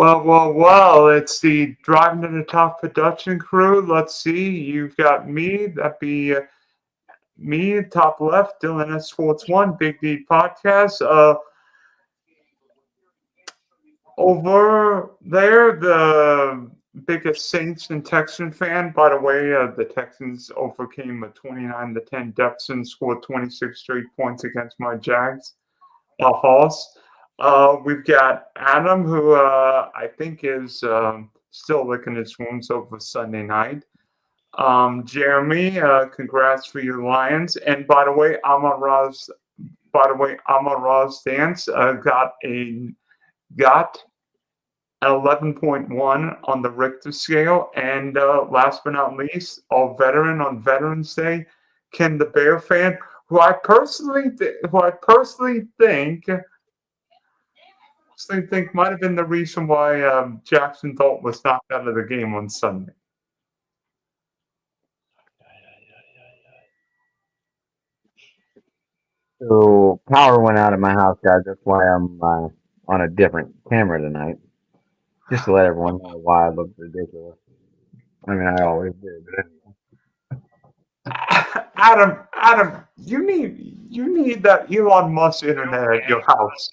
Well, it's the Driving to the Top production crew. Let's see. You've got me. That'd be me, top left, Dylan S. Sports One, Big D Podcast. Over there, the biggest Saints and Texan fan. By the way, the Texans overcame a 29-10 deficit and scored 26 straight points against my Jags. Hoss. We've got Adam, who I think is still licking his wounds over Sunday night. Jeremy, congrats for your Lions. And by the way, Amar Dance got an 11.1 on the Richter scale. And last but not least, all veteran on Veterans Day, Ken the Bear fan, who I personally think might have been the reason why Jackson Dalton was knocked out of the game on Sunday. So power went out of my house, guys. That's why I'm on a different camera tonight. Just to let everyone know why I look ridiculous. I mean, I always do. But Adam, you need that Elon Musk internet at your house.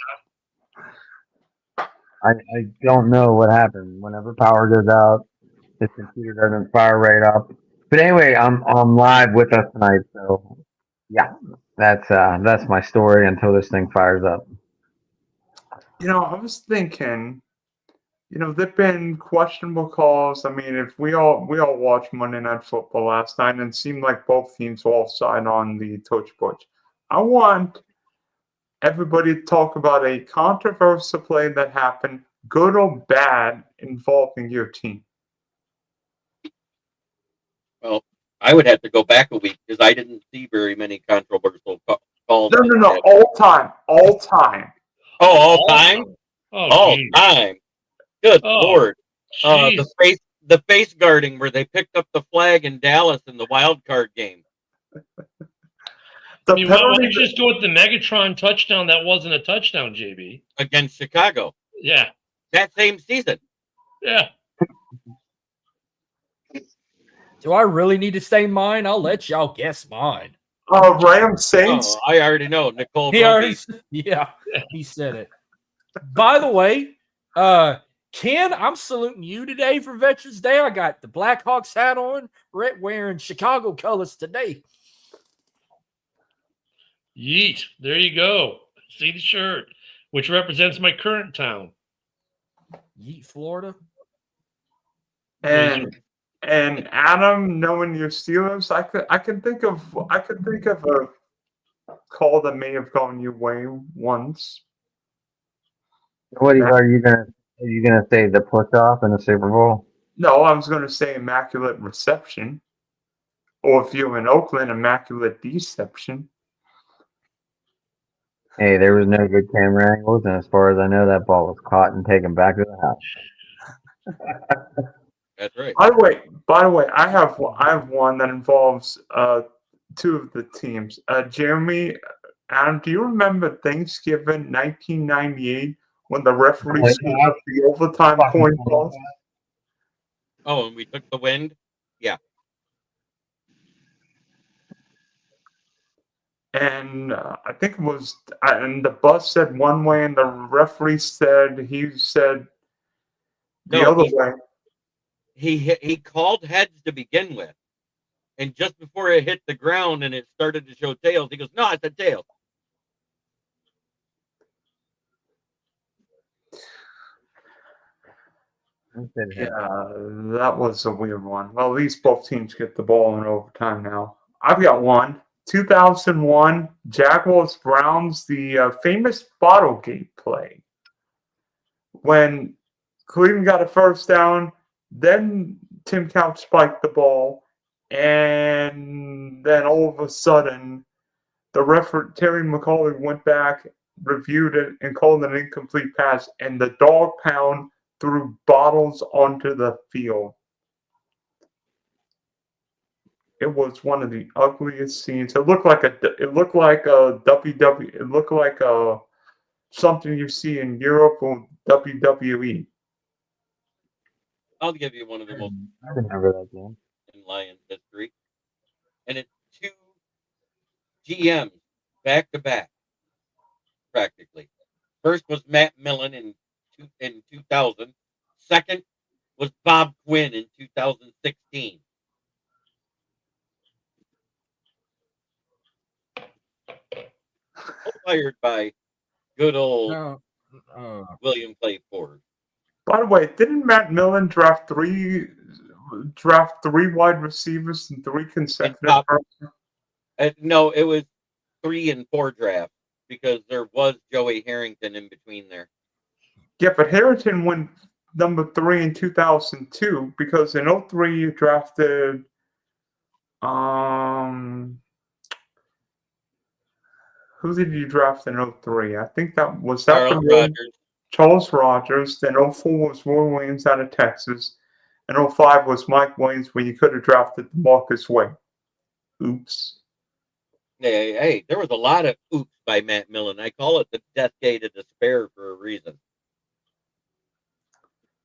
I don't know what happened. Whenever power goes out, this computer doesn't fire right up. But anyway, I'm live with us tonight, so yeah, that's my story until this thing fires up. I was thinking, there've been questionable calls. I mean, if we all watched Monday Night Football last night, and it seemed like both teams were offside on the touch push. I want everybody to talk about a controversial play that happened, good or bad, involving your team. Well, I would have to go back a week because I didn't see very many controversial calls. No, all time. Oh, all time? All time. Good Lord. The face guarding where they picked up the flag in Dallas in the wild card game. Why don't you just go with the Megatron touchdown that wasn't a touchdown, JB? Against Chicago. Yeah. That same season. Yeah. Do I really need to say mine? I'll let y'all guess mine. Rams Saints. Oh, I already know. Nicole. He said it. By the way, Ken, I'm saluting you today for Veterans Day. I got the Blackhawks hat on, wearing Chicago colors today. Yeet. There you go. See the shirt, which represents my current town. Yeet, Florida. And Adam, knowing your Steelers, I can think of a call that may have gone your way once. What are you gonna say? The push off in the Super Bowl? No, I was gonna say immaculate reception, or if you're in Oakland, immaculate deception. Hey, there was no good camera angles, and as far as I know, that ball was caught and taken back to the house. That's right. By the way, I have one that involves two of the teams. Jeremy, Adam, do you remember Thanksgiving 1998 when the referee scored the overtime coin toss? Oh, and we took the wind? Yeah. And I think it was, and the bus said one way, and the referee said the other way. He called heads to begin with, and just before it hit the ground and it started to show tails, he goes, "No, it's a tail." Yeah, that was a weird one. Well, at least both teams get the ball in overtime now. I've got one. 2001, Jaguars-Browns, the famous Bottlegate play. When Cleveland got a first down, then Tim Couch spiked the ball, and then all of a sudden, the referee, Terry McCauley, went back, reviewed it, and called an incomplete pass, and the dog pound threw bottles onto the field. It was one of the ugliest scenes. It looked like something you see in Europe or WWE. I'll give you one of the most I remember that game. in Lions history. And it's 2 GMs back to back, practically. First was Matt Millen in 2000. Second was Bob Quinn in 2016. Fired by good old William Clay Ford. By the way, didn't Matt Millen draft three wide receivers in 3 consecutive firsts? No, it was 3 and 4 drafts because there was Joey Harrington in between there. Yeah, but Harrington went number 3 in 2002 because in 2003 you drafted who did you draft in 2003? I think that was Charles Rogers. Then 2004 was Roy Williams out of Texas. And 2005 was Mike Williams when you could have drafted Marcus Wade. Oops. Hey, there was a lot of oops by Matt Millen. I call it the death gate of despair for a reason.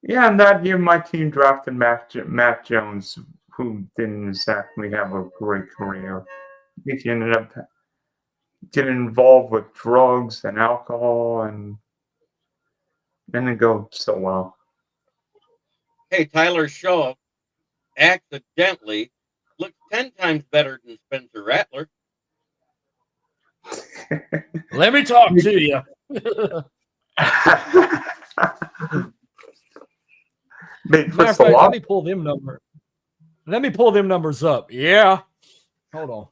Yeah, and that year my team drafted Matt Jones, who didn't exactly have a great career. He ended up getting involved with drugs and alcohol, and didn't go so well. Hey, Tyler Shaw accidentally looks 10 times better than Spencer Rattler. Let me talk to you. Matter of fact, let me pull them numbers up. Yeah. Hold on.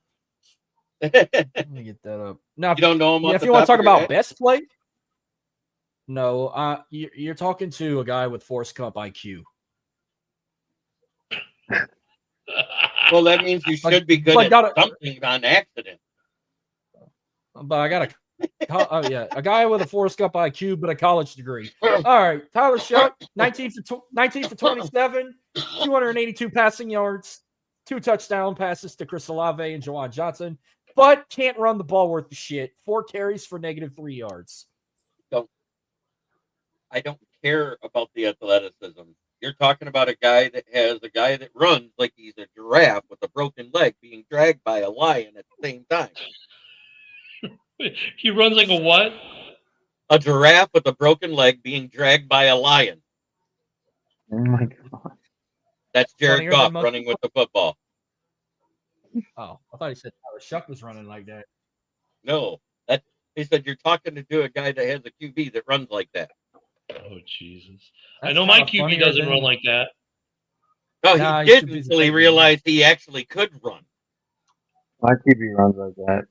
Let me get that up. Now, you don't know him. Yeah, if you want to talk about best play, no, you're talking to a guy with Forrest Gump IQ. Well, that means you should be good at something on accident. But I got a guy with a Forrest Gump IQ, but a college degree. All right, Tyler Shuck, 19 for 27, 282 passing yards, 2 touchdown passes to Chris Olave and Jawan Johnson, but can't run the ball worth the shit. 4 carries for -3 yards. I don't care about the athleticism. You're talking about a guy that runs like he's a giraffe with a broken leg being dragged by a lion at the same time. He runs like a what? A giraffe with a broken leg being dragged by a lion. Oh my god. That's Jared Goff running with the football. Oh, I thought he said Tyler Shuck was running like that. No, he said you're talking to a guy that has a QB that runs like that. Oh Jesus! I know my QB doesn't run like that. No, he didn't until he realized he actually could run. My QB runs like that.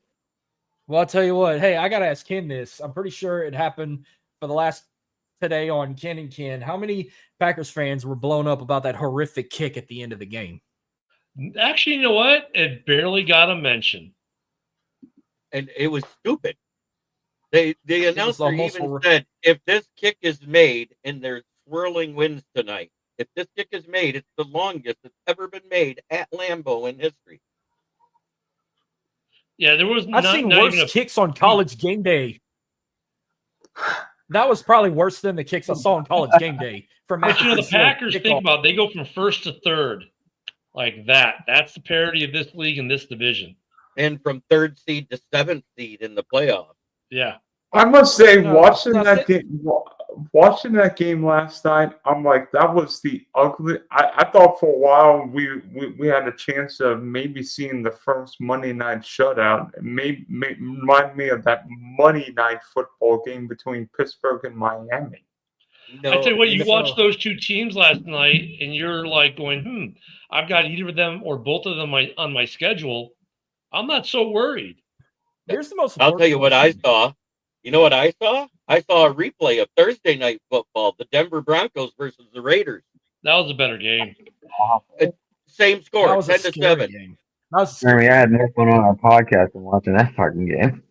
Well, I'll tell you what. Hey, I got to ask Ken this. I'm pretty sure it happened for the last today on Ken and Ken. How many Packers fans were blown up about that horrific kick at the end of the game? Actually, you know what? It barely got a mention. And it was stupid. The announcer even said, if this kick is made and there's swirling winds tonight, if this kick is made, it's the longest that's ever been made at Lambeau in history. Yeah, there was. I've seen worse kicks on College Game Day. That was probably worse than the kicks I saw on College Game Day. But the Packers think about it, they go from first to third like that. That's the parity of this league and this division. And from 3rd seed to 7th seed in the playoffs. Yeah. I must say, watching that game last night, I'm like, that was the ugly. I thought for a while we had a chance of maybe seeing the first Monday night shutout. Maybe remind me of that Monday night football game between Pittsburgh and Miami. No, I tell you what, you watched those 2 teams last night, and you're like going, I've got either of them or both of them on my schedule. I'm not so worried. Here's the most. I'll tell you what I saw. You know what I saw? I saw a replay of Thursday night football, the Denver Broncos versus the Raiders. That was a better game. Same score, 10-7. Game. I had no fun on our podcast and watching that fucking game.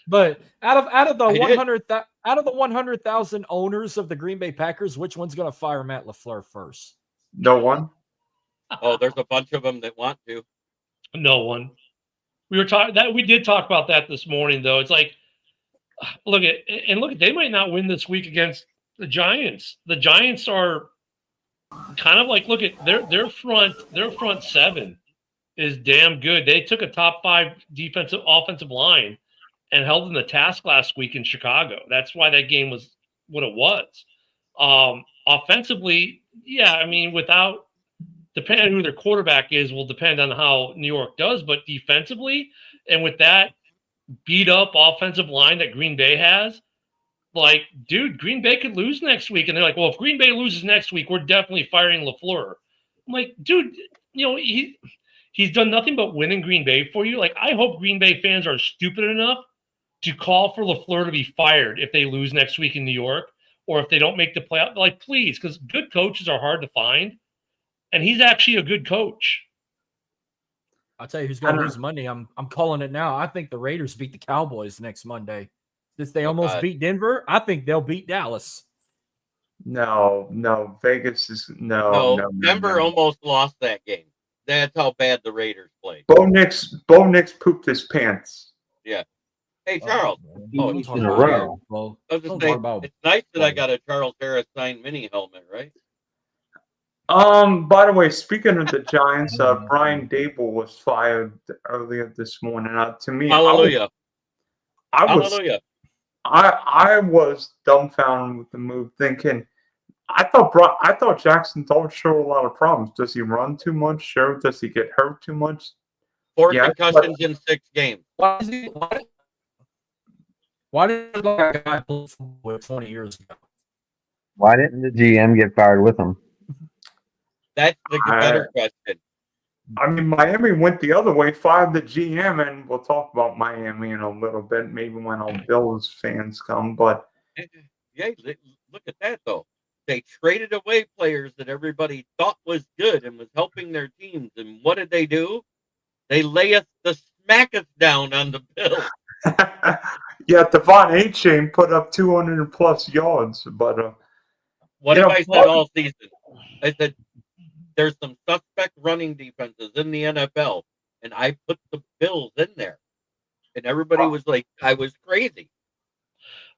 But out of the 100,000 owners of the Green Bay Packers, which one's going to fire Matt LaFleur first? No one. Oh, there's a bunch of them that want to. No one. We did talk about that this morning, though. It's like, look, they might not win this week against the Giants. The Giants are kind of like look at their front seven is damn good. They took a top 5 offensive line and held them to task last week in Chicago. That's why that game was what it was. Offensively, yeah, I mean, without depending on who their quarterback is, will depend on how New York does. But defensively, and with that beat up offensive line that Green Bay has, like, dude, Green Bay could lose next week. And they're like, well, if Green Bay loses next week, we're definitely firing LaFleur. I'm like, dude, he's done nothing but win in Green Bay for you. Like, I hope Green Bay fans are stupid enough to call for LaFleur to be fired if they lose next week in New York or if they don't make the playoff. Like, please, because good coaches are hard to find. And he's actually a good coach. I'll tell you who's going to lose Monday. I'm calling it now. I think the Raiders beat the Cowboys next Monday. Since they almost beat Denver, I think they'll beat Dallas. No. Vegas is no. Denver almost lost that game. That's how bad the Raiders played. Bo Nix pooped his pants. Yeah. Hey, Charles. He's in a row. Well, I was just saying, it's nice that I got a Charles Harris signed mini helmet, right? By the way, speaking of the Giants, Brian Dable was fired earlier this morning. To me, Hallelujah. Hallelujah. I was dumbfounded with the move, thinking I thought Jackson Dart showed a lot of problems. Does he run too much? Sure. Does he get hurt too much? 4 concussions in 6 games. Why did a guy play football 20 years ago? Why didn't the GM get fired with him? That's the better question. I mean, Miami went the other way, fired the GM, and we'll talk about Miami in a little bit, maybe when all Bills fans come. But yeah, look at that though. They traded away players that everybody thought was good and was helping their teams, and what did they do? They smack us down on the Bills. Yeah, Devon A-Chain put up 200+ yards, but what have I said all season? I said there's some suspect running defenses in the NFL, and I put the Bills in there, and everybody was like, I was crazy.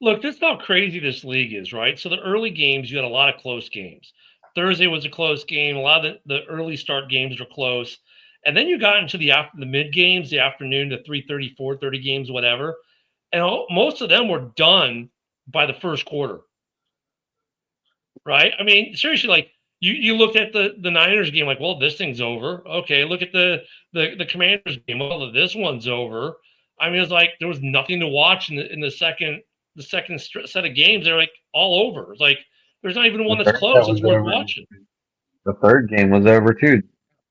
Look, that's how crazy this league is, right? So the early games, you had a lot of close games. Thursday was a close game. A lot of the early start games were close. And then you got into the mid games, the afternoon, the 3:30, 4:30 games, whatever. And most of them were done by the first quarter. Right? I mean, seriously, like you looked at the Niners game, like, well, this thing's over. Okay, look at the Commanders game. Well, this one's over. I mean, it's like there was nothing to watch in the second set of games. They're like all over. It's like there's not even one that's close. It's worth watching. The third game was over too,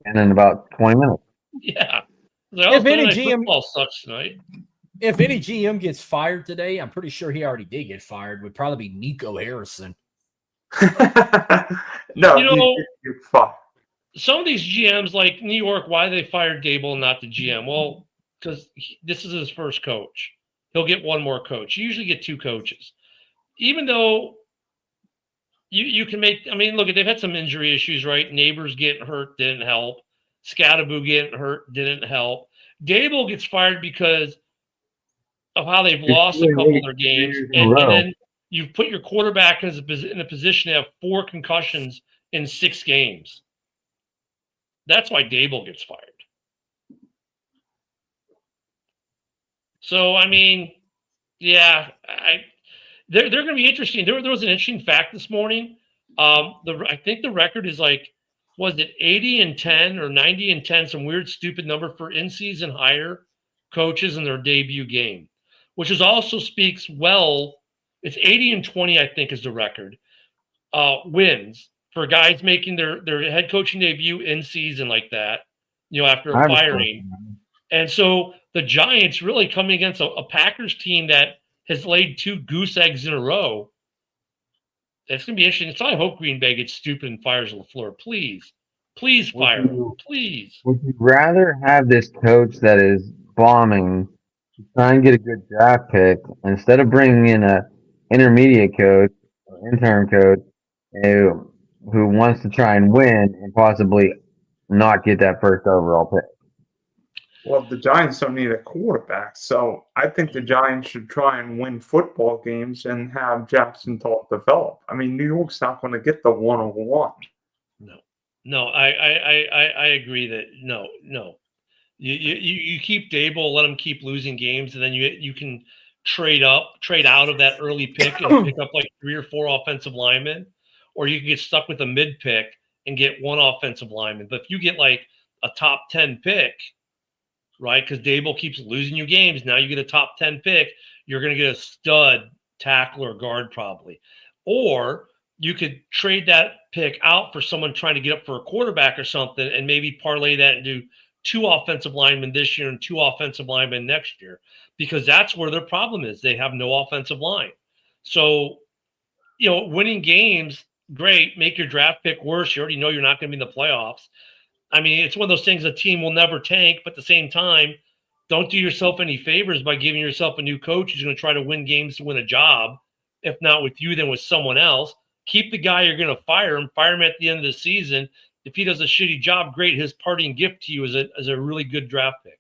and in about 20 minutes. Yeah. Like, if any football sucks tonight. If any GM gets fired today, I'm pretty sure he already did get fired. Would probably be Nico Harrison. No, some of these GMs, like New York, why they fired Dable and not the GM? Well, because this is his first coach. He'll get one more coach. You usually get 2 coaches. Even though you can make – I mean, look, they've had some injury issues, right? Neighbors getting hurt didn't help. Scatterboo getting hurt didn't help. Dable gets fired because of how they've lost a couple of their games. And then you've put your quarterback in a position to have 4 concussions in 6 games. That's why Dable gets fired. So, I mean, yeah, they're going to be interesting. There was an interesting fact this morning. I think the record is like, was it 80-10 or 90-10, some weird, stupid number for in-season hire coaches in their debut game, which is also speaks well. It's 80-20, I think, is the record. Wins for guys making their head coaching debut in season like that, after a firing. And so the Giants really coming against a Packers team that has laid 2 goose eggs in a row. It's going to be interesting. So I hope Green Bay gets stupid and fires LaFleur. Please fire him. Please. Would you rather have this coach that is bombing to try and get a good draft pick instead of bringing in a intermediate coach or intern coach who wants to try and win and possibly not get that first overall pick? Well, the Giants don't need a quarterback, so I think the Giants should try and win football games and have Jackson Dart develop. I mean, New York's not going to get the 101. No, I agree that no. You keep Dable, let him keep losing games, and then you can trade out of that early pick and pick up like 3 or 4 offensive linemen, or you can get stuck with a mid pick and get 1 offensive lineman. But if you get like a top 10 pick, right? Because Dable keeps losing you games. Now you get a top 10 pick, you're going to get a stud tackle or guard probably. Or you could trade that pick out for someone trying to get up for a quarterback or something and maybe parlay that into 2 offensive linemen this year and 2 offensive linemen next year, because that's where their problem is. They have no offensive line. So, winning games, great. Make your draft pick worse. You already know you're not going to be in the playoffs. I mean, it's one of those things a team will never tank, but at the same time, don't do yourself any favors by giving yourself a new coach who's going to try to win games to win a job. If not with you, then with someone else. Keep the guy you're going to fire him at the end of the season. If he does a shitty job, great. His parting gift to you is a really good draft pick.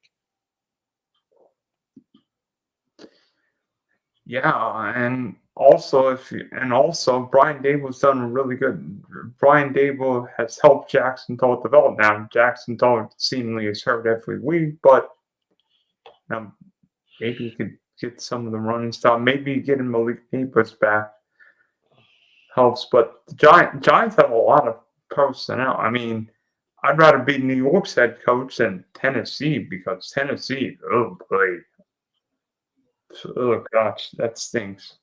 Yeah, and also Brian Dable's done really good. Brian Dable has helped Jackson Dole develop. Now Jackson Dole seemingly is hurt every week, but maybe he could get some of the running stuff. Maybe getting Malik Neighbors back helps. But the Giants have a lot of personnel. I mean, I'd rather be New York's head coach than Tennessee, because Tennessee, oh boy. Oh gosh, that stinks.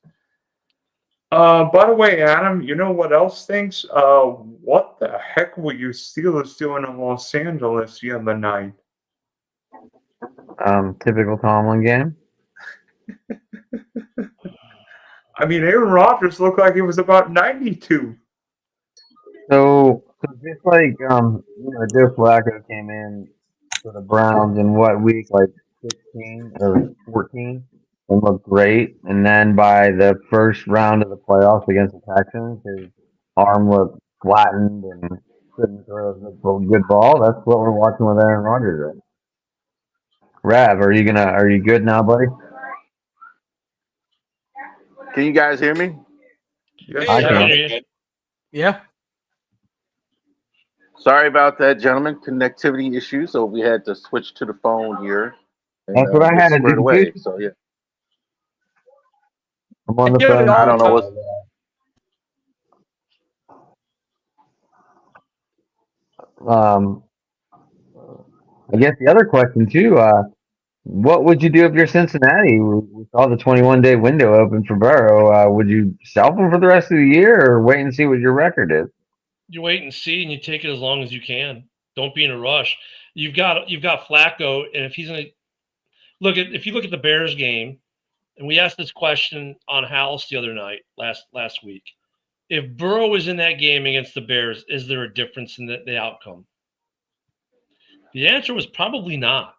By the way, Adam, you know what else stinks? What the heck were you Steelers doing in Los Angeles the other night? Typical Tomlin game. I mean, Aaron Rodgers looked like he was about 92. So just like Joe Flacco came in for the Browns in what week, like 16 or 14, and looked great. And then by the first round of the playoffs against the Texans, his arm looked flattened and couldn't throw a good ball. That's what we're watching with Aaron Rodgers. Right? Rav, are you good now, buddy? Can you guys hear me? Yes, I Yeah, can. I hear you. Yeah. Sorry about that, gentlemen. Connectivity issues, so we had to switch to the phone here. And, That's what I get had to squared do. away. So yeah, I'm on the Yeah, phone. I don't know what's. I guess the other question too. What would you do if you're Cincinnati? We saw the 21-day window open for Burrow. Would you sell him for the rest of the year, or wait and see what your record is? You wait and see, and you take it as long as you can. Don't be in a rush. You've got Flacco, and if he's going to if you look at the Bears game, and we asked this question on House the other night, last week. If Burrow is in that game against the Bears, is there a difference in the outcome? The answer was probably not.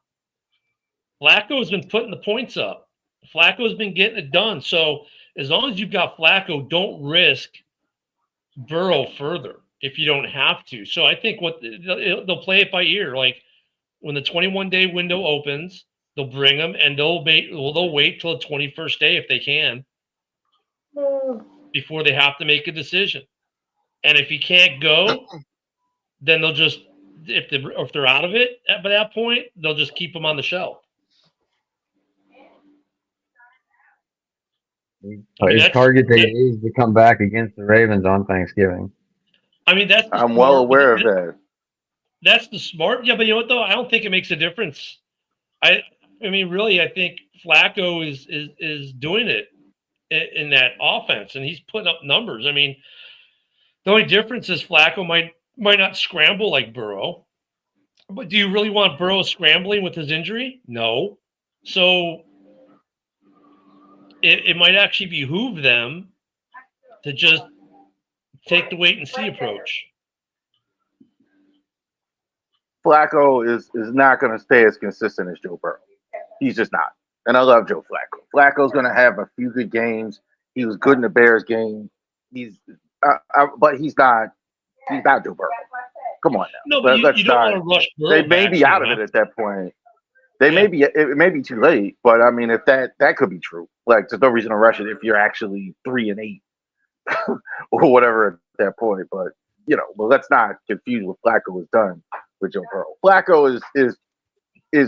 Flacco has been putting the points up. Flacco has been getting it done. So as long as you've got Flacco, don't risk Burrow further if you don't have to. So I think they'll play it by ear. Like when the 21-day window opens, they'll bring them, and they'll wait till the 21st day if they can before they have to make a decision. And if he can't go, then they'll just if they're out of it by that point, they'll just keep him on the shelf. His target date is to come back against the Ravens on Thanksgiving. I mean, I'm well aware of that. That's the smart. Yeah, but you know what though? I don't think it makes a difference. I mean, really, I think Flacco is doing it in that offense, and he's putting up numbers. I mean, the only difference is Flacco might not scramble like Burrow. But do you really want Burrow scrambling with his injury? No. So it might actually behoove them to just take the wait and see approach. Flacco is not going to stay as consistent as Joe Burrow. He's just not. And I love Joe Flacco. Flacco's going to have a few good games. He was good in the Bears game. But he's not Joe Burrow. Come on now. No, but you don't want to rush Burrow. They may be out of it at that point. It may be too late, but I mean, if that could be true. Like, there's no reason to rush it if you're actually 3-8 or whatever at that point. But But let's not confuse what Flacco has done with Joe Burrow. Flacco is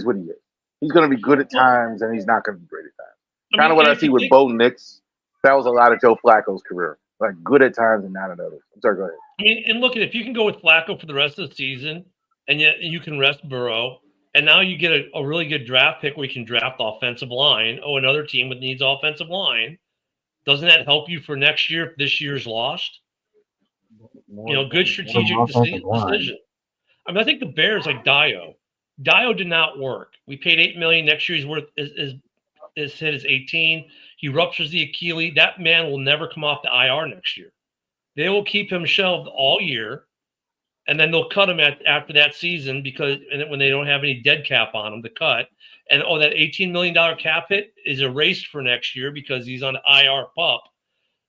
what he is. He's going to be good at times, and he's not going to be great at times. Kind of what I see with Bo Nix. That was a lot of Joe Flacco's career. Like good at times and not at others. I'm sorry, go ahead. I mean, and look at if you can go with Flacco for the rest of the season, and yet you can rest Burrow, and now you get a really good draft pick where you can draft offensive line. Oh, another team that needs offensive line. Doesn't that help you for next year if this year's lost? Good strategic decision. I mean, I think the Bears like Dio. Dio did not work. We paid $8 million. Next year he's worth is hit is 18. He ruptures the Achilles. That man will never come off the IR next year. They will keep him shelved all year, and then they'll cut him after that season when they don't have any dead cap on him to cut. And that $18 million cap hit is erased for next year because he's on IR pup.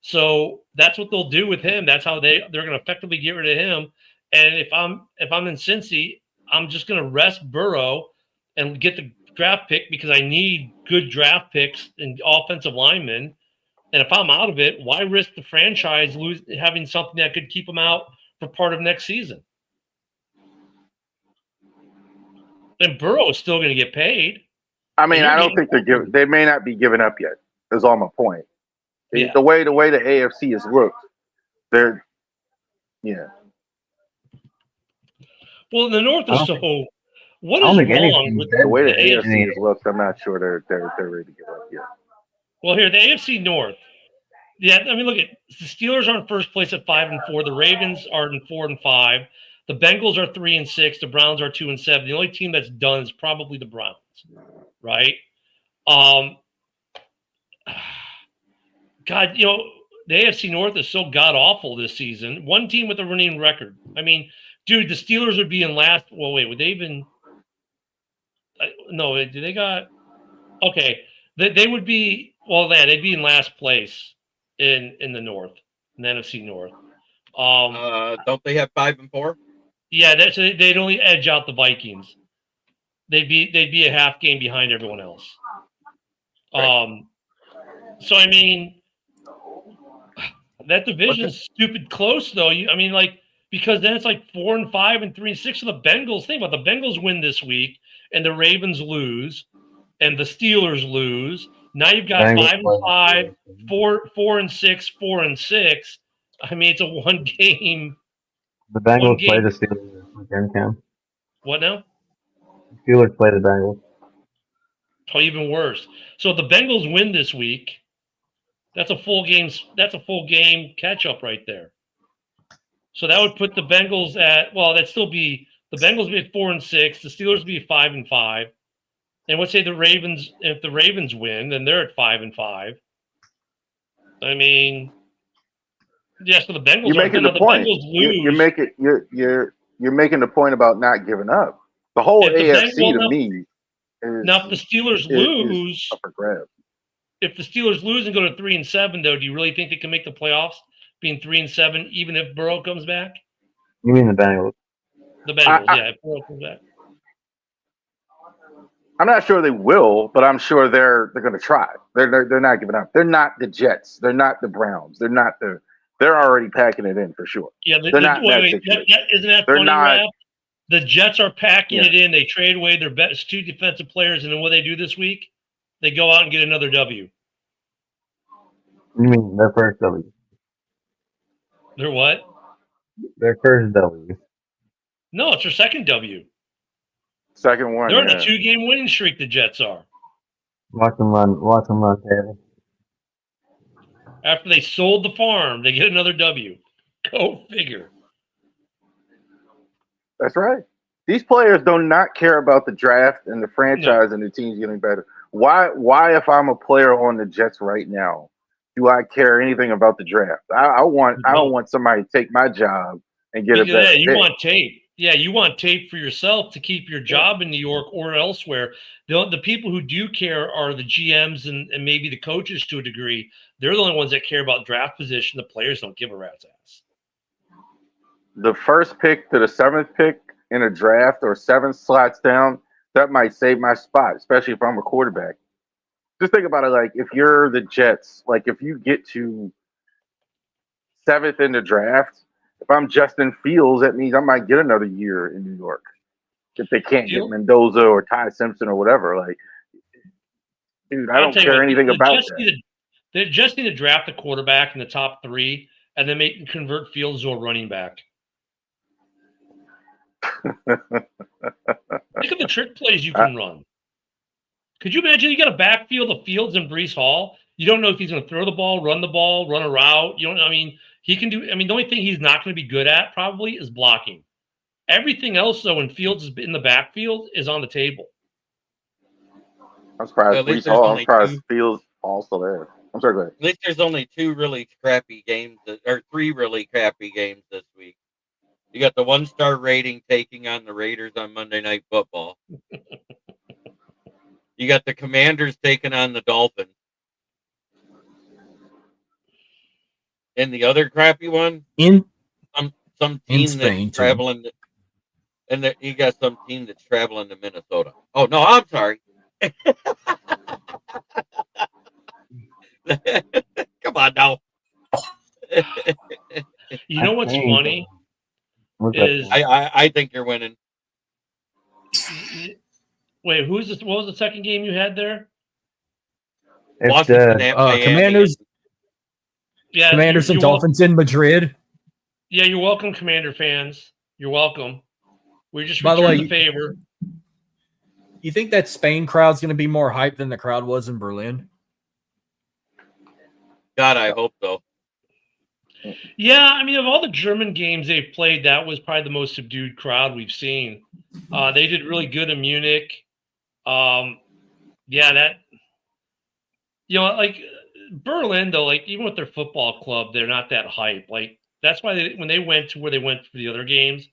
So that's what they'll do with him. That's how they're going to effectively get rid of him. And if I'm in Cincy, I'm just going to rest Burrow and get the draft pick because I need good draft picks and offensive linemen. And if I'm out of it, why risk the franchise having something that could keep them out for part of next season? And Burrow is still going to get paid. I mean, I don't think they may not be giving up yet. Is all my point. Yeah. The way the AFC has looked, yeah. Well, the North is so. What is wrong with the way the AFC has looked? I'm not sure they're ready to give up yet. Well, here the AFC North. Yeah, I mean, look at the Steelers are in first place at 5-4. The Ravens are in 4-5. The Bengals are 3-6. The Browns are 2-7. The only team that's done is probably the Browns, right? God, the AFC North is so god awful this season. One team with a winning record. I mean, dude, the Steelers would be in last. Well, wait, would they even? No, they got? Okay, they would be. Well, they'd be in last place in the North, in the NFC North. Don't they have 5-4? Yeah, they'd only edge out the Vikings. They'd be a half game behind everyone else. Right. So I mean, that division's stupid close though. Because then it's like 4-5 and 3-6 for the Bengals. Think about the Bengals win this week, and the Ravens lose, and the Steelers lose. Now you've got 5-5, 4-6, 4-6. I mean, it's a one game. The Bengals play the Steelers again, Cam. What now? The Steelers play the Bengals. Oh, even worse. So if the Bengals win this week, that's a full game. That's a full game catch up right there. So that would put the Bengals at that'd still be the Bengals be at 4-6, the Steelers would be at 5-5, and let's say the Ravens. If the Ravens win, then they're at 5-5. I mean, so the Bengals. You're making the point. You're making the point about not giving up. The whole AFC to me. Now, if the Steelers lose, is up for grabs. If the Steelers lose and go to 3-7, though, do you really think they can make the playoffs being 3-7, even if Burrow comes back? You mean the Bengals? The Bengals, if Burrow comes back. I'm not sure they will, but I'm sure they're going to try. They're not giving up. They're not the Jets. They're not the Browns. They're already packing it in for sure. Yeah, isn't that funny, Rap? The Jets are packing it in. They trade away their best two defensive players, and then what they do this week? They go out and get another W. You mean their first W? Their what? Their first W. No, it's their second W. Second one. They're on a 2-game winning streak, the Jets are. Watch them run, Taylor. After they sold the farm, they get another W. Go figure. That's right. These players do not care about the draft and the franchise and the teams getting better. Why, if I'm a player on the Jets right now, do I care anything about the draft? I don't want somebody to take my job and get a better. You want tape. Yeah, you want tape for yourself to keep your job in New York or elsewhere. The people who do care are the GMs and maybe the coaches to a degree. They're the only ones that care about draft position. The players don't give a rat's ass. The first pick to the 7th pick in a draft or 7 slots down, that might save my spot, especially if I'm a quarterback. Just think about it, like if you're the Jets, like if you get to 7th in the draft, If I'm Justin Fields, that means I might get another year in New York. If they can't get Field- Mendoza or Ty Simpson or whatever, like, dude, I I'll don't tell you care what, anything about that. They just need to draft a quarterback in the top 3 and then convert Fields to a running back. Think of the trick plays you can run. Could you imagine you got a backfield of Fields and Breece Hall? You don't know if he's going to throw the ball, run a route. You don't. I mean, he can do. I mean, the only thing he's not going to be good at probably is blocking. Everything else, though, when Fields is in the backfield, is on the table. I'm surprised At least Brees there's Hall. I'm only surprised two. Fields also there. I'm sorry, go ahead. At least there's only 2 really crappy games, or 3 really crappy games this week. You got the 1-star rating taking on the Raiders on Monday Night Football. You got the Commanders taking on the Dolphins. And the other crappy one, some team Spain, that's traveling, you got some team that's traveling to Minnesota. Oh no, I'm sorry. Come on now. You know what's funny is I think you're winning. Wait, who's this? What was the second game you had there? Washington at Miami. Commanders. Yeah, Commanders and Dolphins in Madrid. Yeah, you're welcome, Commander fans. You're welcome. We just By the way, returned the favor. You think that Spain crowd's going to be more hyped than the crowd was in Berlin? God, I hope so. Yeah, I mean, of all the German games they've played, that was probably the most subdued crowd we've seen. They did really good in Munich. Yeah, that, like Berlin, though, like even with their football club, they're not that hype. Like that's why when they went to where they went for the other games,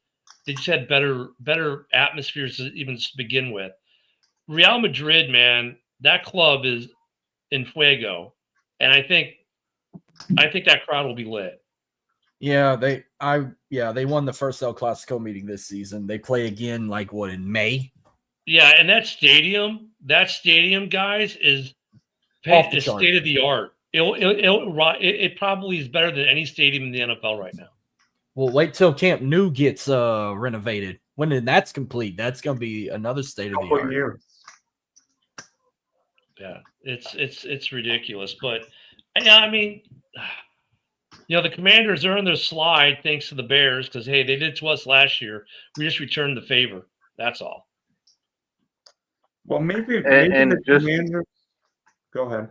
they just had better atmospheres to even begin with. Real Madrid, man, that club is in fuego, and I think that crowd will be lit. Yeah, they won the first El Clasico meeting this season. They play again in May? Yeah, and that stadium, guys, is state of the art. It probably is better than any stadium in the NFL right now. Well, wait till Camp Nou gets renovated. When that's complete, that's going to be another state of the art. Years. Yeah, it's ridiculous, but yeah, I mean, the Commanders earned their slide thanks to the Bears because hey, they did to us last year. We just returned the favor. That's all. Well, maybe the Commanders. Go ahead.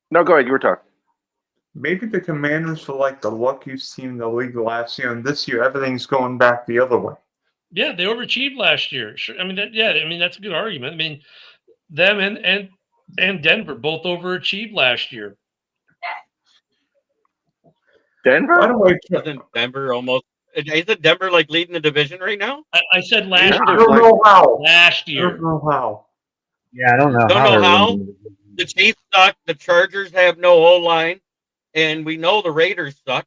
No, go ahead. You were talking. Maybe the Commanders are like the luckiest team in the league last year, and this year everything's going back the other way. Yeah, they overachieved last year. Sure. I mean, that's a good argument. I mean, them and Denver both overachieved last year. Denver? By the way, Isn't Denver almost? Isn't Denver leading the division right now? I said last year. I don't know how. Last year. I don't know how. Yeah, I don't know how. The Chiefs suck. The Chargers have no O-line, and we know the Raiders suck.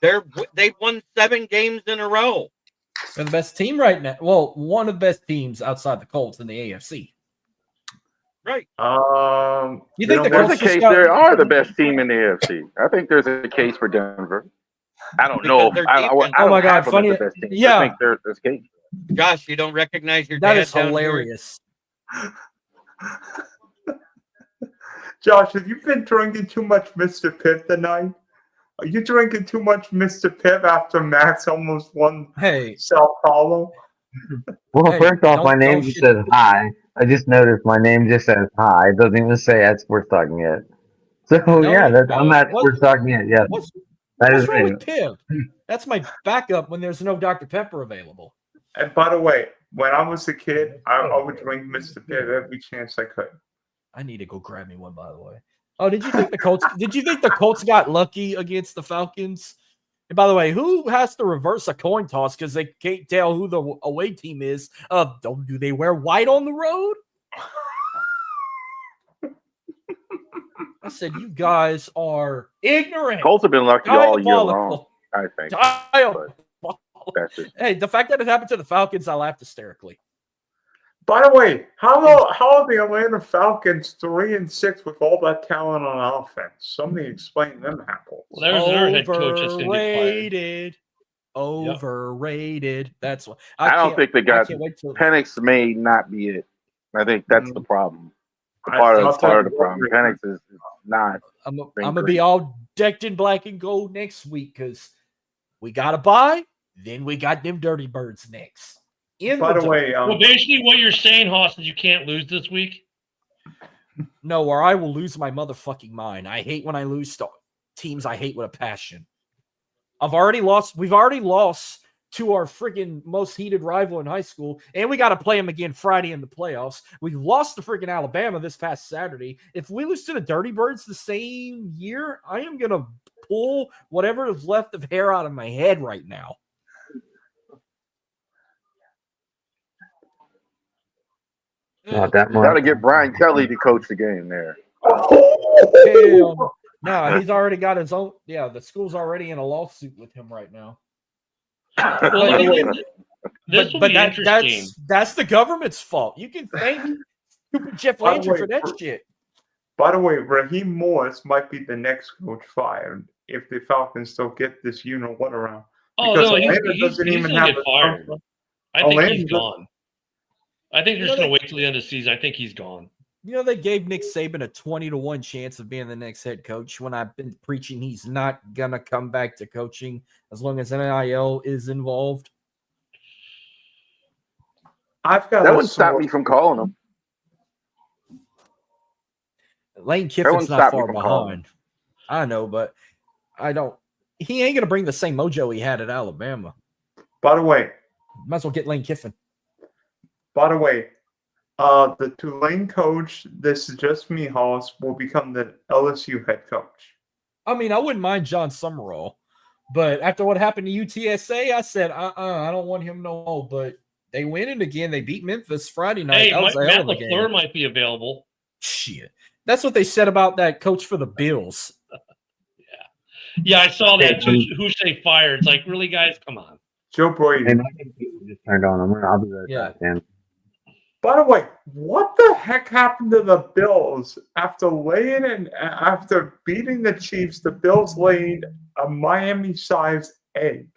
They've won 7 games in a row. They're the best team right now. Well, one of the best teams outside the Colts in the AFC. Right. You think there's a case they are the best team in the AFC? I think there's a case for Denver. I don't know. Oh my God! Funny. The best team. Yeah. I think there's a case. Josh, you don't recognize your dad? That is hilarious. Josh, have you been drinking too much Mr. Pibb tonight? Are you drinking too much Mr. Pibb after Max almost won Sao Paulo? Well, first off, my name just says hi. I just noticed my name just says hi. It doesn't even say at Sports Talking yet. So I'm at Sports Talking yet. Yes, what's is wrong with Pibb? That's my backup when there's no Dr. Pepper available. And by the way, when I was a kid, I would drink Mr. Pibb every chance I could. I need to go grab me one, by the way. Oh, did you think the Colts? Did you think the Colts got lucky against the Falcons? And by the way, who has to reverse a coin toss because they can't tell who the away team is? Do they wear white on the road? I said, you guys are ignorant. Colts have been lucky all year long, I think. Hey, the fact that it happened to the Falcons, I laughed hysterically. By the way, how are the Atlanta Falcons 3-6 with all that talent on offense? Somebody explain them apples. Well, there's another head coach that's going to get fired. Overrated. That's what I don't think they got. I can't wait till Penix may not be it. I think that's the problem. I'll Part tell of the you problem. what, Penix is not. I'm been gonna great. be all decked in black and gold next week because we got to buy. Then we got them dirty birds next. By the way, well, basically what you're saying, Hoss, is you can't lose this week. No, or I will lose my motherfucking mind. I hate when I lose teams. I hate with a passion. We've already lost to our freaking most heated rival in high school, and we got to play them again Friday in the playoffs. We lost to freaking Alabama this past Saturday. If we lose to the Dirty Birds the same year, I am going to pull whatever is left of hair out of my head right now. Not that much. Got to get Brian Kelly to coach the game there. Hell no, he's already got his own. Yeah, the school's already in a lawsuit with him right now. Well, this will be interesting. That's the government's fault. You can thank stupid Jeff Landry for that shit. By the way, Raheem Morris might be the next coach fired if the Falcons don't get this what around. Oh because no, Atlanta he's doesn't even going to have get a fired. I think he's gone. I think they're just going to wait till the end of the season. I think he's gone. You know, they gave Nick Saban a 20-1 chance of being the next head coach when I've been preaching he's not going to come back to coaching as long as NIL is involved. That wouldn't stop me from calling him. Lane Kiffin's not far behind. I know, but I don't. He ain't going to bring the same mojo he had at Alabama. By the way. Might as well get Lane Kiffin. By the way, the Tulane coach, this is just me, Hollis, will become the LSU head coach. I mean, I wouldn't mind John Summerall, but after what happened to UTSA, I said, I don't want him no more. But they win it again. They beat Memphis Friday night. Hey, Matt LaFleur might be available. Shit. That's what they said about that coach for the Bills. Yeah, I saw that too. Who say fired? It's like, really, guys? Come on. Joe Brady. Hey, my computer just turned on. I'll be right back, Dan. By the way, what the heck happened to the Bills after beating the Chiefs? The Bills laid a Miami-sized egg.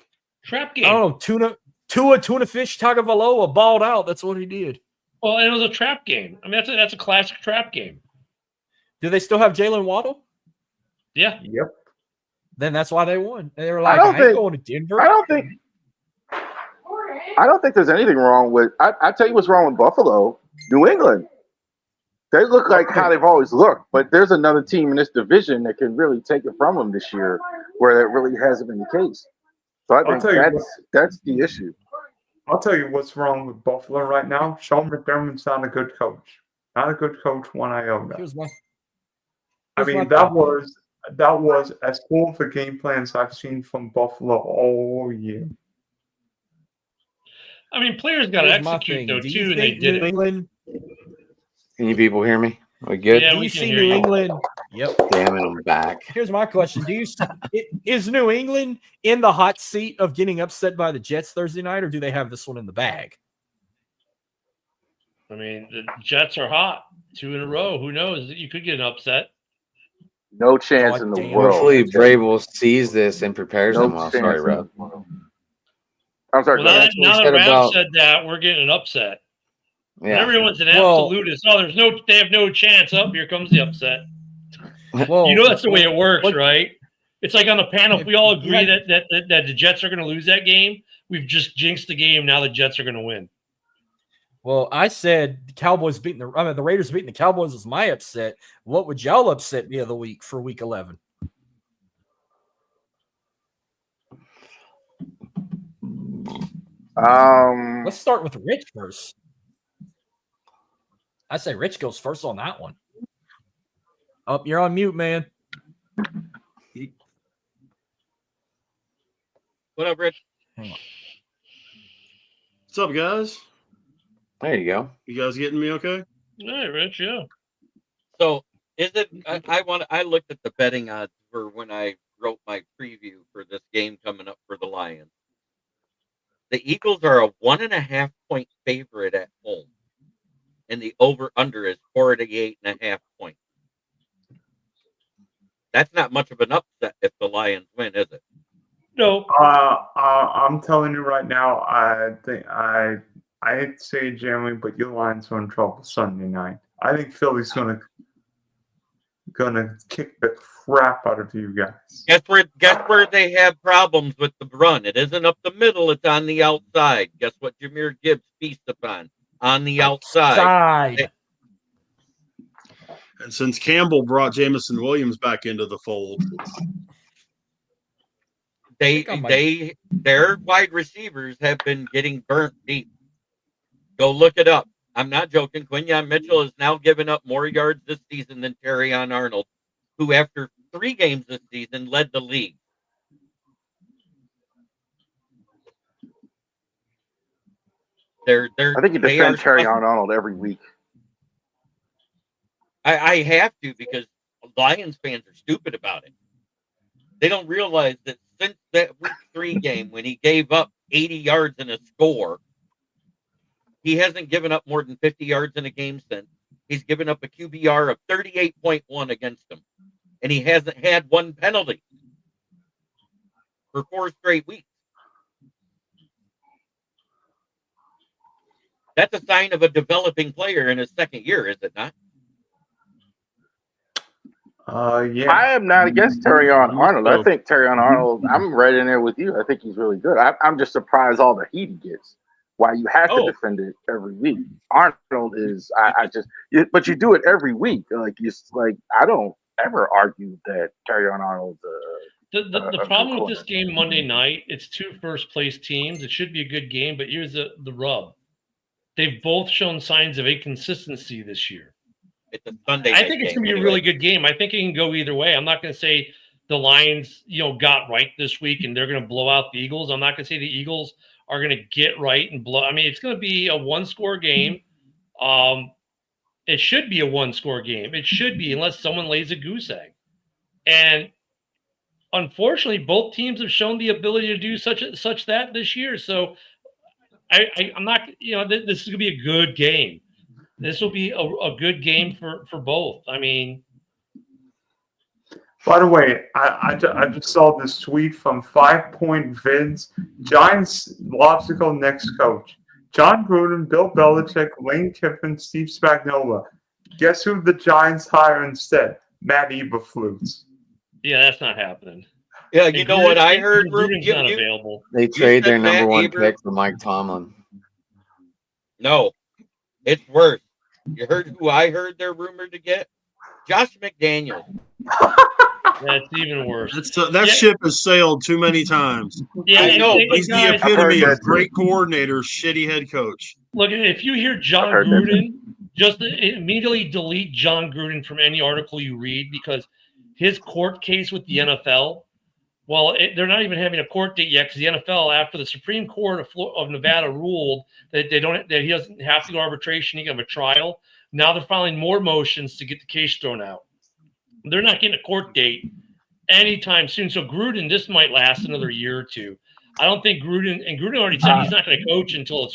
Trap game. I don't know. Tuna fish Tagovailoa balled out. That's what he did. Well, it was a trap game. I mean, that's a classic trap game. Do they still have Jalen Waddle? Yeah. Yep. Then that's why they won. They were like, I ain't going to Denver. I don't think there's anything wrong with. I tell you what's wrong with Buffalo. New England. They look like how they've always looked, but there's another team in this division that can really take it from them this year, where that really hasn't been the case. So I think that's the issue. I'll tell you what's wrong with Buffalo right now. Sean McDermott's not a good coach. Not a good coach, one iota. I mean, that was as full of a game plan as I've seen from Buffalo all year. I mean, players got to execute though too, and they did it. England. Can you people hear me? We good? Yeah, Do you see New England? Yep. Damn it, I'm back. Here's my question: is New England in the hot seat of getting upset by the Jets Thursday night, or do they have this one in the bag? I mean, the Jets are hot, 2 in a row. Who knows? You could get an upset. No chance in the world. Hopefully, Vrabel sees this and prepares them well. Sorry, Rob. I'm sorry. Well, now that Rob said that, we're getting an upset. Yeah. And everyone's an absolutist. They have no chance. Up here comes the upset. Well, you know that's the way it works, right? It's like on the panel. If we all agree that the Jets are going to lose that game, we've just jinxed the game. Now the Jets are going to win. Well, I said the Cowboys the Raiders beating the Cowboys was my upset. What would y'all upset me of the week for week 11? Let's start with Rich first. I say Rich goes first on that one. Oh, you're on mute, man. What up, Rich? Hang on. What's up, guys? There you go. You guys getting me okay? Hey, Rich, yeah. So is it? I looked at the betting odds for when I wrote my preview for this game coming up for the Lions. The Eagles are a 1.5 point favorite at home. and the over-under is 48.5 points. That's not much of an upset if the Lions win, is it? No. I'm telling you right now, I think I hate to say it, Jeremy, but your Lions are in trouble Sunday night. I think Philly's gonna kick the crap out of you guys. Guess where they have problems with the run? It isn't up the middle, it's on the outside. Guess what Jahmyr Gibbs feasts upon? On the outside. And since Campbell brought Jamison Williams back into the fold, their wide receivers have been getting burnt deep. Go look it up. I'm not joking. Quinyon Mitchell has now given up more yards this season than Terrion Arnold, who after 3 games this season led the league. I think you defend Terrion Arnold every week. I have to, because Lions fans are stupid about it. They don't realize that since that week 3 game when he gave up 80 yards and a score, he hasn't given up more than 50 yards in a game since. He's given up a QBR of 38.1 against him. And he hasn't had 1 penalty for 4 straight weeks. That's a sign of a developing player in his second year, is it not? Yeah. I am not against Terrion Arnold. I think Terrion Arnold, I'm right in there with you. I think he's really good. I'm just surprised all the heat he gets. Why you have to defend it every week. Arnold is, but you do it every week. I don't ever argue that Terrion Arnold. The problem with this game Monday night, it's 2 first-place teams. It should be a good game, but here's the rub. They've both shown signs of inconsistency this year. It's a Sunday night I think it's going to be a really good game. I think it can go either way. I'm not going to say the Lions, got right this week and they're going to blow out the Eagles. I'm not going to say the Eagles are going to get right and blow. I mean, it's going to be a 1-score game. It should be a 1-score game. It should be, unless someone lays a goose egg. And unfortunately, both teams have shown the ability to do such that this year. So I'm not, this is going to be a good game. This will be a good game for both. I mean, by the way, I just saw this tweet from 5 Point Vids. Giants logical next coach: John Gruden, Bill Belichick, Lane Kiffin, Steve Spagnuolo. Guess who the Giants hire instead? Matt Eberflus. Yeah, that's not happening. Yeah, you know what I heard? Gruden's not available. They trade their number 1 pick for Mike Tomlin. No, it's worse. You heard who I heard they're rumored to get? Josh McDaniels. That's even worse. That ship has sailed too many times. Yeah, I know. He's the epitome of great coordinator, shitty head coach. Look, if you hear John Gruden, just immediately delete John Gruden from any article you read, because his court case with the NFL, well, they're not even having a court date yet, because the NFL, after the Supreme Court of Nevada ruled that he doesn't have to go to arbitration, he can have a trial. Now they're filing more motions to get the case thrown out. They're not getting a court date anytime soon. So Gruden, this might last another year or 2. I don't think Gruden already said he's not going to coach until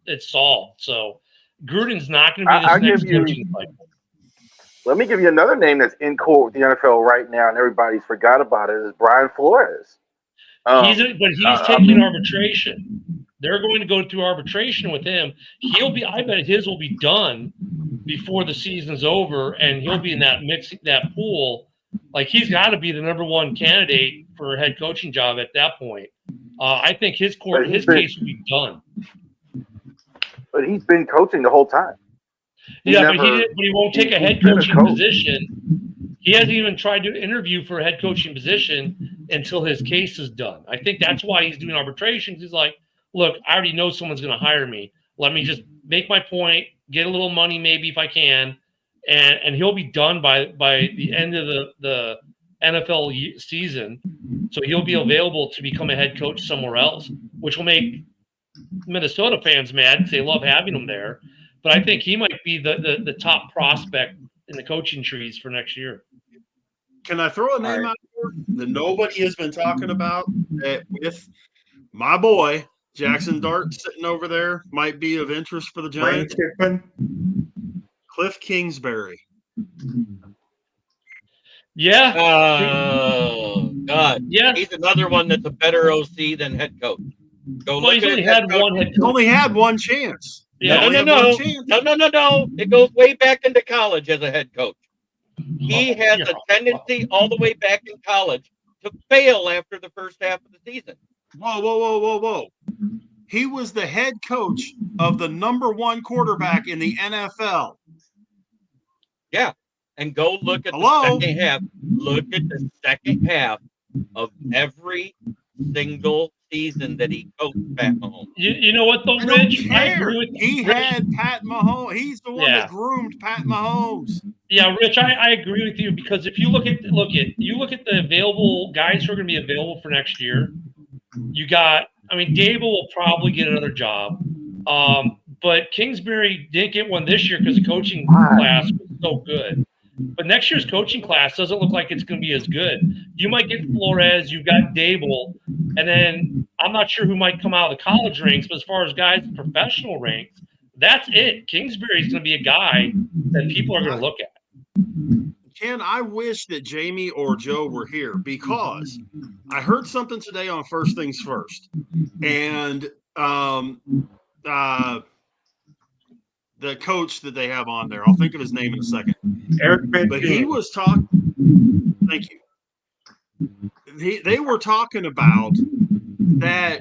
it's solved. So Gruden's not going to be this next coaching cycle. Let me give you another name that's in court with the NFL right now, and everybody's forgot about it. Is Brian Flores? He's taking arbitration. They're going to go through arbitration with him. I bet his will be done before the season's over, and he'll be in that pool. Like, he's got to be the number 1 candidate for a head coaching job at that point. I think his case will be done. But he's been coaching the whole time. But he won't take a head coaching position. He hasn't even tried to interview for a head coaching position until his case is done. I think that's why he's doing arbitration. He's like, look, I already know someone's going to hire me. Let me just make my point, get a little money maybe if I can, and he'll be done by the end of the NFL season. So he'll be available to become a head coach somewhere else, which will make Minnesota fans mad because they love having him there. But I think he might be the top prospect in the coaching trees for next year. Can I throw a name out there that nobody has been talking about with my boy Jackson Dart sitting over there might be of interest for the Giants? Lane Kiffin? Cliff Kingsbury. Yeah. Oh God. Yes. He's another one that's a better OC than head coach. Go Well, he's look only at had one head He coach. only had one chance. Yeah. No, Only no, had one no, chance. no. It goes way back into college as a head coach. He has Yeah. a tendency all the way back in college to fail after the first half of the season. Whoa. He was the head coach of the #1 quarterback in the NFL. Yeah. And go look at Hello? the second half. Look at the second half of every single season that he coached Pat Mahomes. You know what though, I don't Rich? I care. agree with He Rich. had Pat Mahomes. He's the one Yeah. that groomed Pat Mahomes. Yeah, Rich, I agree with you because if you look at the available guys who are going to be available for next year, you got. I mean, Dable will probably get another job, but Kingsbury didn't get one this year because the coaching class was so good. But next year's coaching class doesn't look like it's going to be as good. You might get Flores, you've got Dable, and then I'm not sure who might come out of the college ranks. But as far as guys professional ranks, that's it. Kingsbury's going to be a guy that people are going to look at. Ken, I wish that Jamie or Joe were here because I heard something today on First Things First, and the coach that they have on there, I'll think of his name in a second. Eric But he Bentini. was talking. Thank you. They were talking about that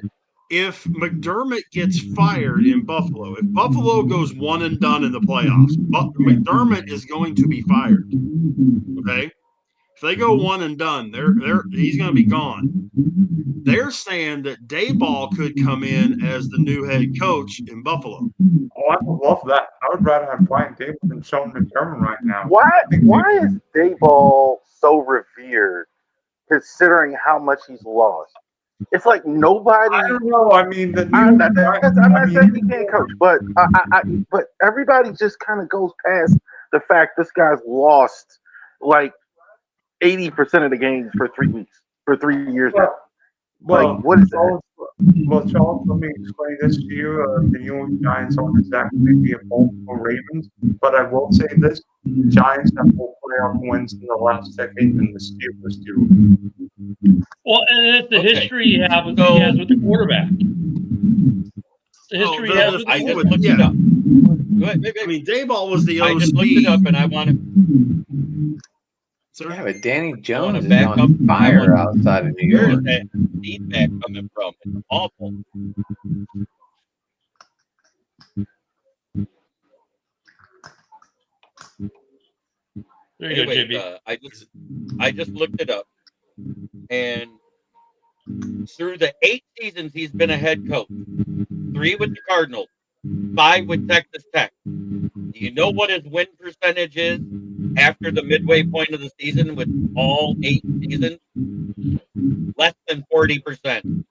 if McDermott gets fired in Buffalo, if Buffalo goes one and done in the playoffs, McDermott is going to be fired. Okay, if they go one and done, he's going to be gone. They're saying that Dayball could come in as the new head coach in Buffalo. Oh, I would love that. I would rather have Brian Dable than Sean McDermott right now. Why is Dayball so revered considering how much he's lost? It's like nobody. I don't know. I mean, I'm not saying he can't coach, but but everybody just kind of goes past the fact this guy's lost like 80% of the games for 3 weeks, for 3 years now. Well, Like, what is that? Charles, let me explain this to you. The New York Giants aren't exactly the Baltimore Ravens, but I will say this. The Giants have more playoff wins in the last decade than the Steelers do. Well, and it's the Okay. history he has with the quarterback. The history he has with the I just quarterback. looked it up. Go ahead, I mean, Dayball was the OC. I just looked it up, and I want to. Yeah, but Danny wanna Jones is back on up- fire outside of New Where is York. that feedback coming from? It's awful. There you go, Anyway, JB. I just looked it up, and through the 8 seasons he's been a head coach, 3 with the Cardinals, 5 with Texas Tech. Do you know what his win percentage is after the midway point of the season with all 8 seasons? Less than 40%.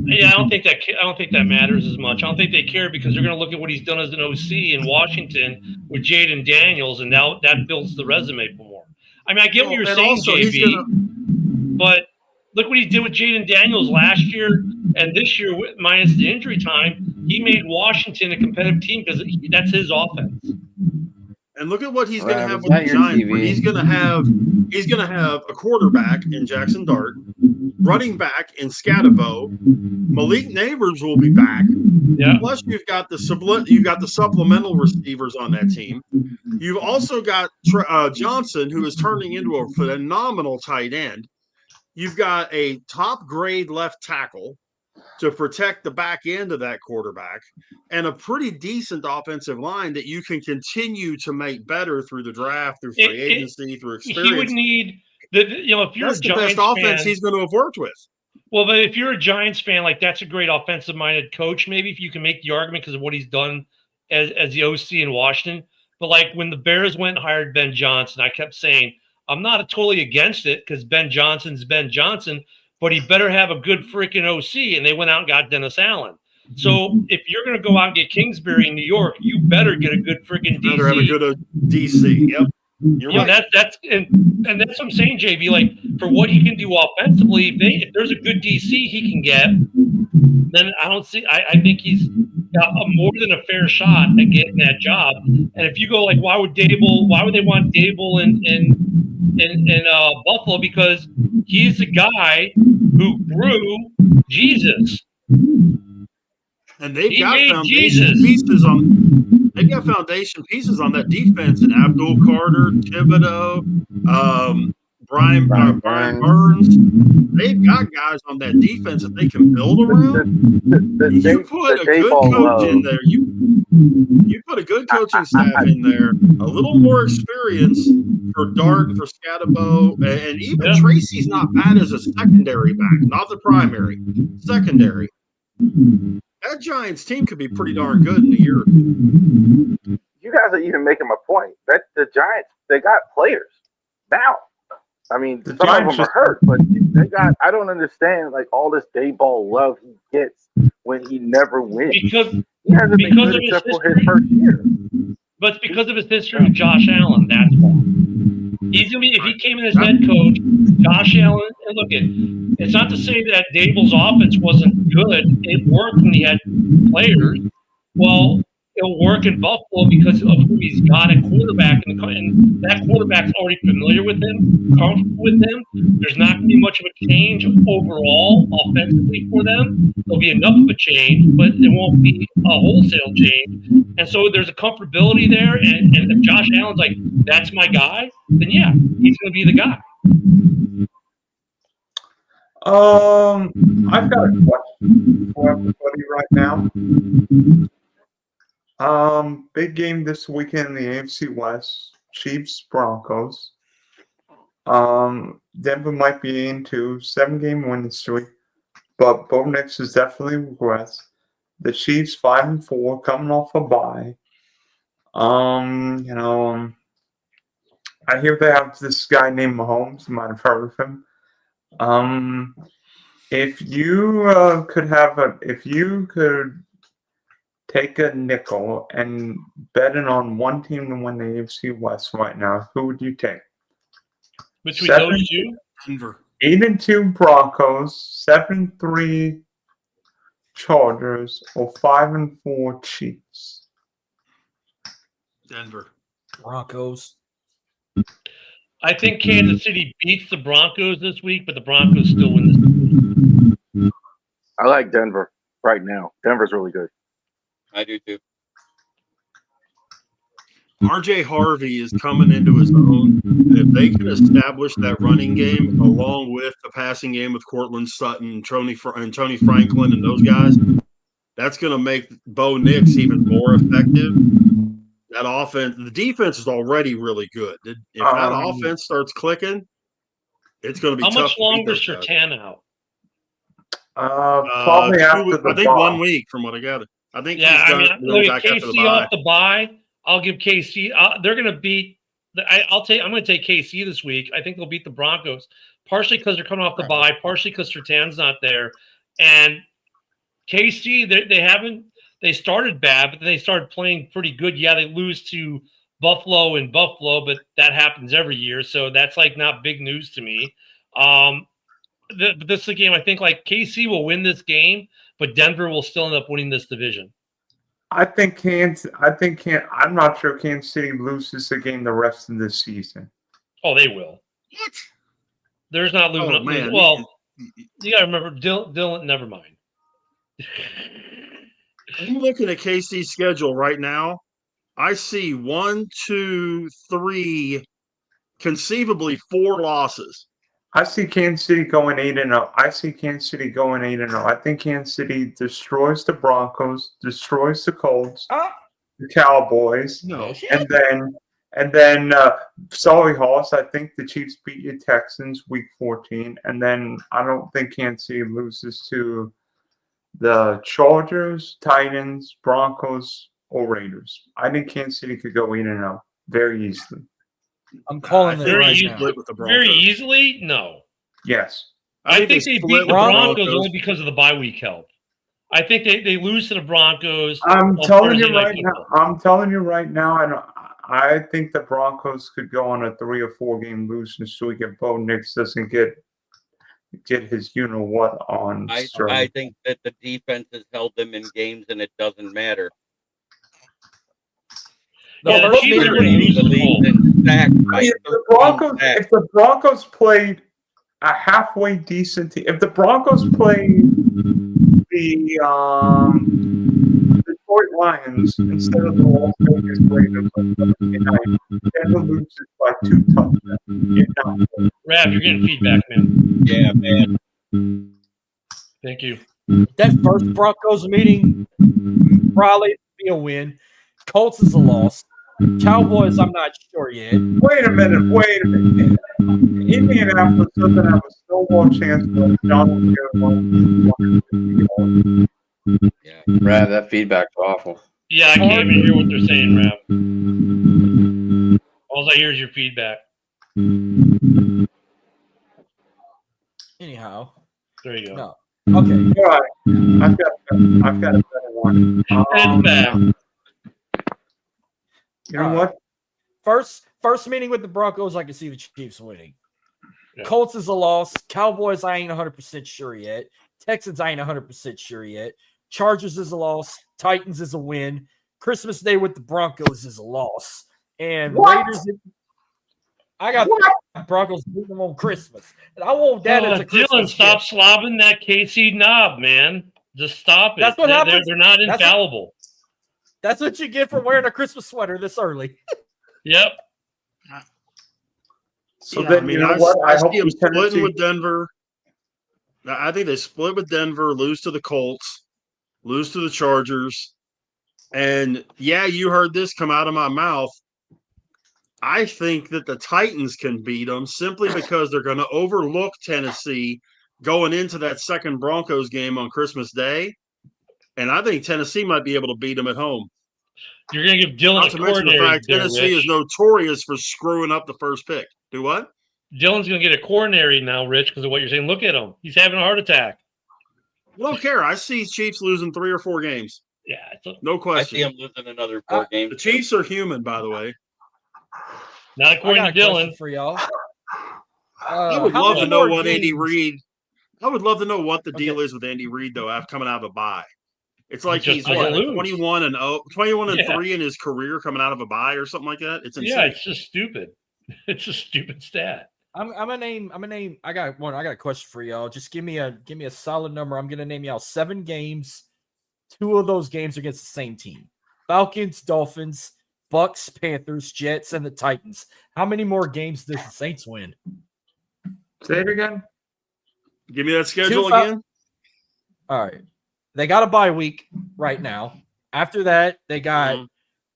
Yeah, I don't think that matters as much. I don't think they care because they're going to look at what he's done as an OC in Washington with Jaden Daniels, and now that builds the resume for more. I mean, I get what you're saying, also, JB, but look what he did with Jaden Daniels last year and this year, minus the injury time. He made Washington a competitive team because that's his offense. And look at what he's going to Rob, have is with that the your Giants. TV? Where he's going to have a quarterback in Jackson Dart, running back in Scatabo. Malik Neighbors will be back. Yeah. Plus, you've got the supplemental receivers on that team. You've also got Johnson, who is turning into a phenomenal tight end. You've got a top grade left tackle to protect the back end of that quarterback, and a pretty decent offensive line that you can continue to make better through the draft, through free agency, through experience. He would need if you're That's a the Giants best offense fan, he's going to have worked with. Well, but if you're a Giants fan, like that's a great offensive-minded coach. Maybe if you can make the argument because of what he's done as the OC in Washington. But like when the Bears went and hired Ben Johnson, I kept saying I'm not totally against it because Ben Johnson's Ben Johnson, but he better have a good freaking OC. And they went out and got Dennis Allen. So if you're going to go out and get Kingsbury in New York, you better get a good freaking DC. Better have a good DC. Yep. You're right. That's what I'm saying, JB. Like for what he can do offensively, if there's a good DC he can get, then I don't see. I think he's got a more than a fair shot at getting that job. And if you go like, why would they want Dable in Buffalo? Because he's the guy who grew Jesus. And they've He got made foundation Jesus. pieces on. They've got foundation pieces on that defense, and Abdul Carter, Thibodeau, Brian Burns. They've got guys on that defense that they can build around. You put a good coach in there. You put a good coaching staff in there. A little more experience for Dart, for Scatabo, and even Tracy's not bad as a secondary back, not the primary, secondary. That Giants team could be pretty darn good in a year or two. You guys are even making my point. That the Giants, they got players now. I mean, some of them are hurt, but they got. I don't understand like all this day ball love he gets when he never wins. Because he hasn't been good except for his first year. But it's because of his history with Josh Allen. That's why. He's gonna be, if he came in as head coach, Josh Allen. And look, it's not to say that Dable's offense wasn't good. It worked when he had players. Well, it'll work in Buffalo because of who he's got at quarterback, and that quarterback's already familiar with him, comfortable with him. There's not going to be much of a change overall offensively for them. There'll be enough of a change, but it won't be a wholesale change. And so there's a comfortability there. And if Josh Allen's like, that's my guy, then yeah, he's going to be the guy. I've got a question for everybody right now. Big game this weekend in the AFC West. Chiefs, Broncos. Denver might be into 7-game winning streak, but Bo Nix is definitely regressed. The Chiefs 5-4, coming off a bye. I hear they have this guy named Mahomes. You might have heard of him. If you could take a nickel and bet it on one team to win the AFC West right now, who would you take? Between those two? Denver. 8-2 Broncos, 7-3 Chargers, or 5-4 Chiefs? Denver. Broncos. I think Kansas City beats the Broncos this week, but the Broncos still win this. I like Denver right now. Denver's really good. I do too. RJ Harvey is coming into his own. And if they can establish that running game along with the passing game with Cortland Sutton, Tony Franklin, and those guys, that's going to make Bo Nix even more effective. That offense, the defense is already really good. If that offense starts clicking, it's going to be tough. How much longer is Surtain out? Probably after the I think bye. 1 week from what I got. I think yeah, he's done. Look at KC off the bye. I'll give KC. They're going to beat. I'm going to take KC this week. I think they'll beat the Broncos, partially because they're coming off the bye, partially because Surtain's not there, and KC they started bad, but then they started playing pretty good. Yeah, they lose to Buffalo in Buffalo, but that happens every year, so that's like not big news to me. This is a game I think like KC will win this game, but Denver will still end up winning this division. I'm not sure Kansas City loses the game the rest of this season. Oh, they will. What? There's not losing. Oh, man. Well, you got to remember, Dylan. Never mind. I'm looking at KC's schedule right now. I see 1, 2, 3, conceivably 4 losses. I see Kansas City going 8-0. I think Kansas City destroys the Broncos, destroys the Colts, the Cowboys, and then sorry, Hoss. I think the Chiefs beat your Texans week 14, and then I don't think Kansas City loses to the Chargers, Titans, Broncos, or Raiders. I think Kansas City could go 8-0 very easily. I'm calling it right now. Very easily? No. Yes. I think they beat the Broncos only because of the bye week help. I think they lose to the Broncos. I'm telling you right now. I think the Broncos could go on a 3 or 4 game losing streak if Bo Nix doesn't get get his what on. I think that the defense has held them in games, and it doesn't matter. Yeah, the Chiefs are going to lose the Bowl. If the Broncos played a halfway decent team, if the Broncos play the Detroit Lions instead of the Las Vegas Raiders on Thursday night, Denver loses by 2 touchdowns. Rav, you're getting feedback, man. Yeah, man. Thank you. That first Broncos meeting probably be a win. Colts is a loss. Cowboys, I'm not sure yet. Wait a minute. Indianapolis doesn't have a snowball chance for Donald Trump. Yeah, Brad, that feedback's awful. Yeah, I can't even hear what they're saying, Rav. All I hear is your feedback. Anyhow. There you go. No. Okay. All right. I've got a better one. You know what? First meeting with the Broncos, I can see the Chiefs winning. Yeah. Colts is a loss. Cowboys, I ain't 100% sure yet. Texans, I ain't 100% sure yet. Chargers is a loss. Titans is a win. Christmas Day with the Broncos is a loss. And Raiders, I got the Broncos beating them on Christmas. And I want that as a Christmas Dylan, stop slobbing that KC knob, man. Just stop it. That's what happens. They're not infallible. That's what you get for wearing a Christmas sweater this early. Yep. So then, you know what? I see them splitting with Denver. I think they split with Denver, lose to the Colts, lose to the Chargers. And yeah, you heard this come out of my mouth. I think that the Titans can beat them simply because they're going to overlook Tennessee going into that second Broncos game on Christmas Day. And I think Tennessee might be able to beat them at home. You're going to give Dylan Not to mention the fact Tennessee is notorious for screwing up the first pick. Do what? Dylan's going to get a coronary now, Rich, because of what you're saying. Look at him. He's having a heart attack. I don't care. I see Chiefs losing 3 or 4 games. Yeah. No question. I see him losing another 4 games. The Chiefs are human, by the way. Not according to Dylan. For y'all. I would love to know what Andy Reid. I would love to know what the deal is with Andy Reid, though, coming out of a bye. It's like he's 21 and 3 in his career coming out of a bye or something like that. It's insane. Yeah, it's just stupid. It's a stupid stat. I'm gonna name. I got a question for y'all. Just give me a solid number. I'm gonna name y'all 7 games. 2 of those games are against the same team: Falcons, Dolphins, Bucks, Panthers, Jets, and the Titans. How many more games does the Saints win? Say it again. Give me that schedule again. All right. They got a bye week right now. After that, they got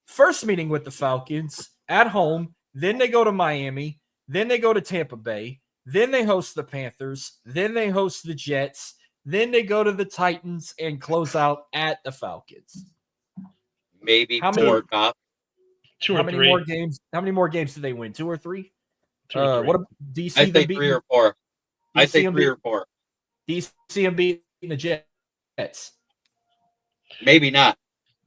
first meeting with the Falcons at home. Then they go to Miami. Then they go to Tampa Bay. Then they host the Panthers. Then they host the Jets. Then they go to the Titans and close out at the Falcons. Maybe 2 or 3. How many more games? How many more games do they win? 2 or 3? 2 or 3. What DC? I think 3 or 4. I think 3 or 4. DC and beating the Jets. Maybe not.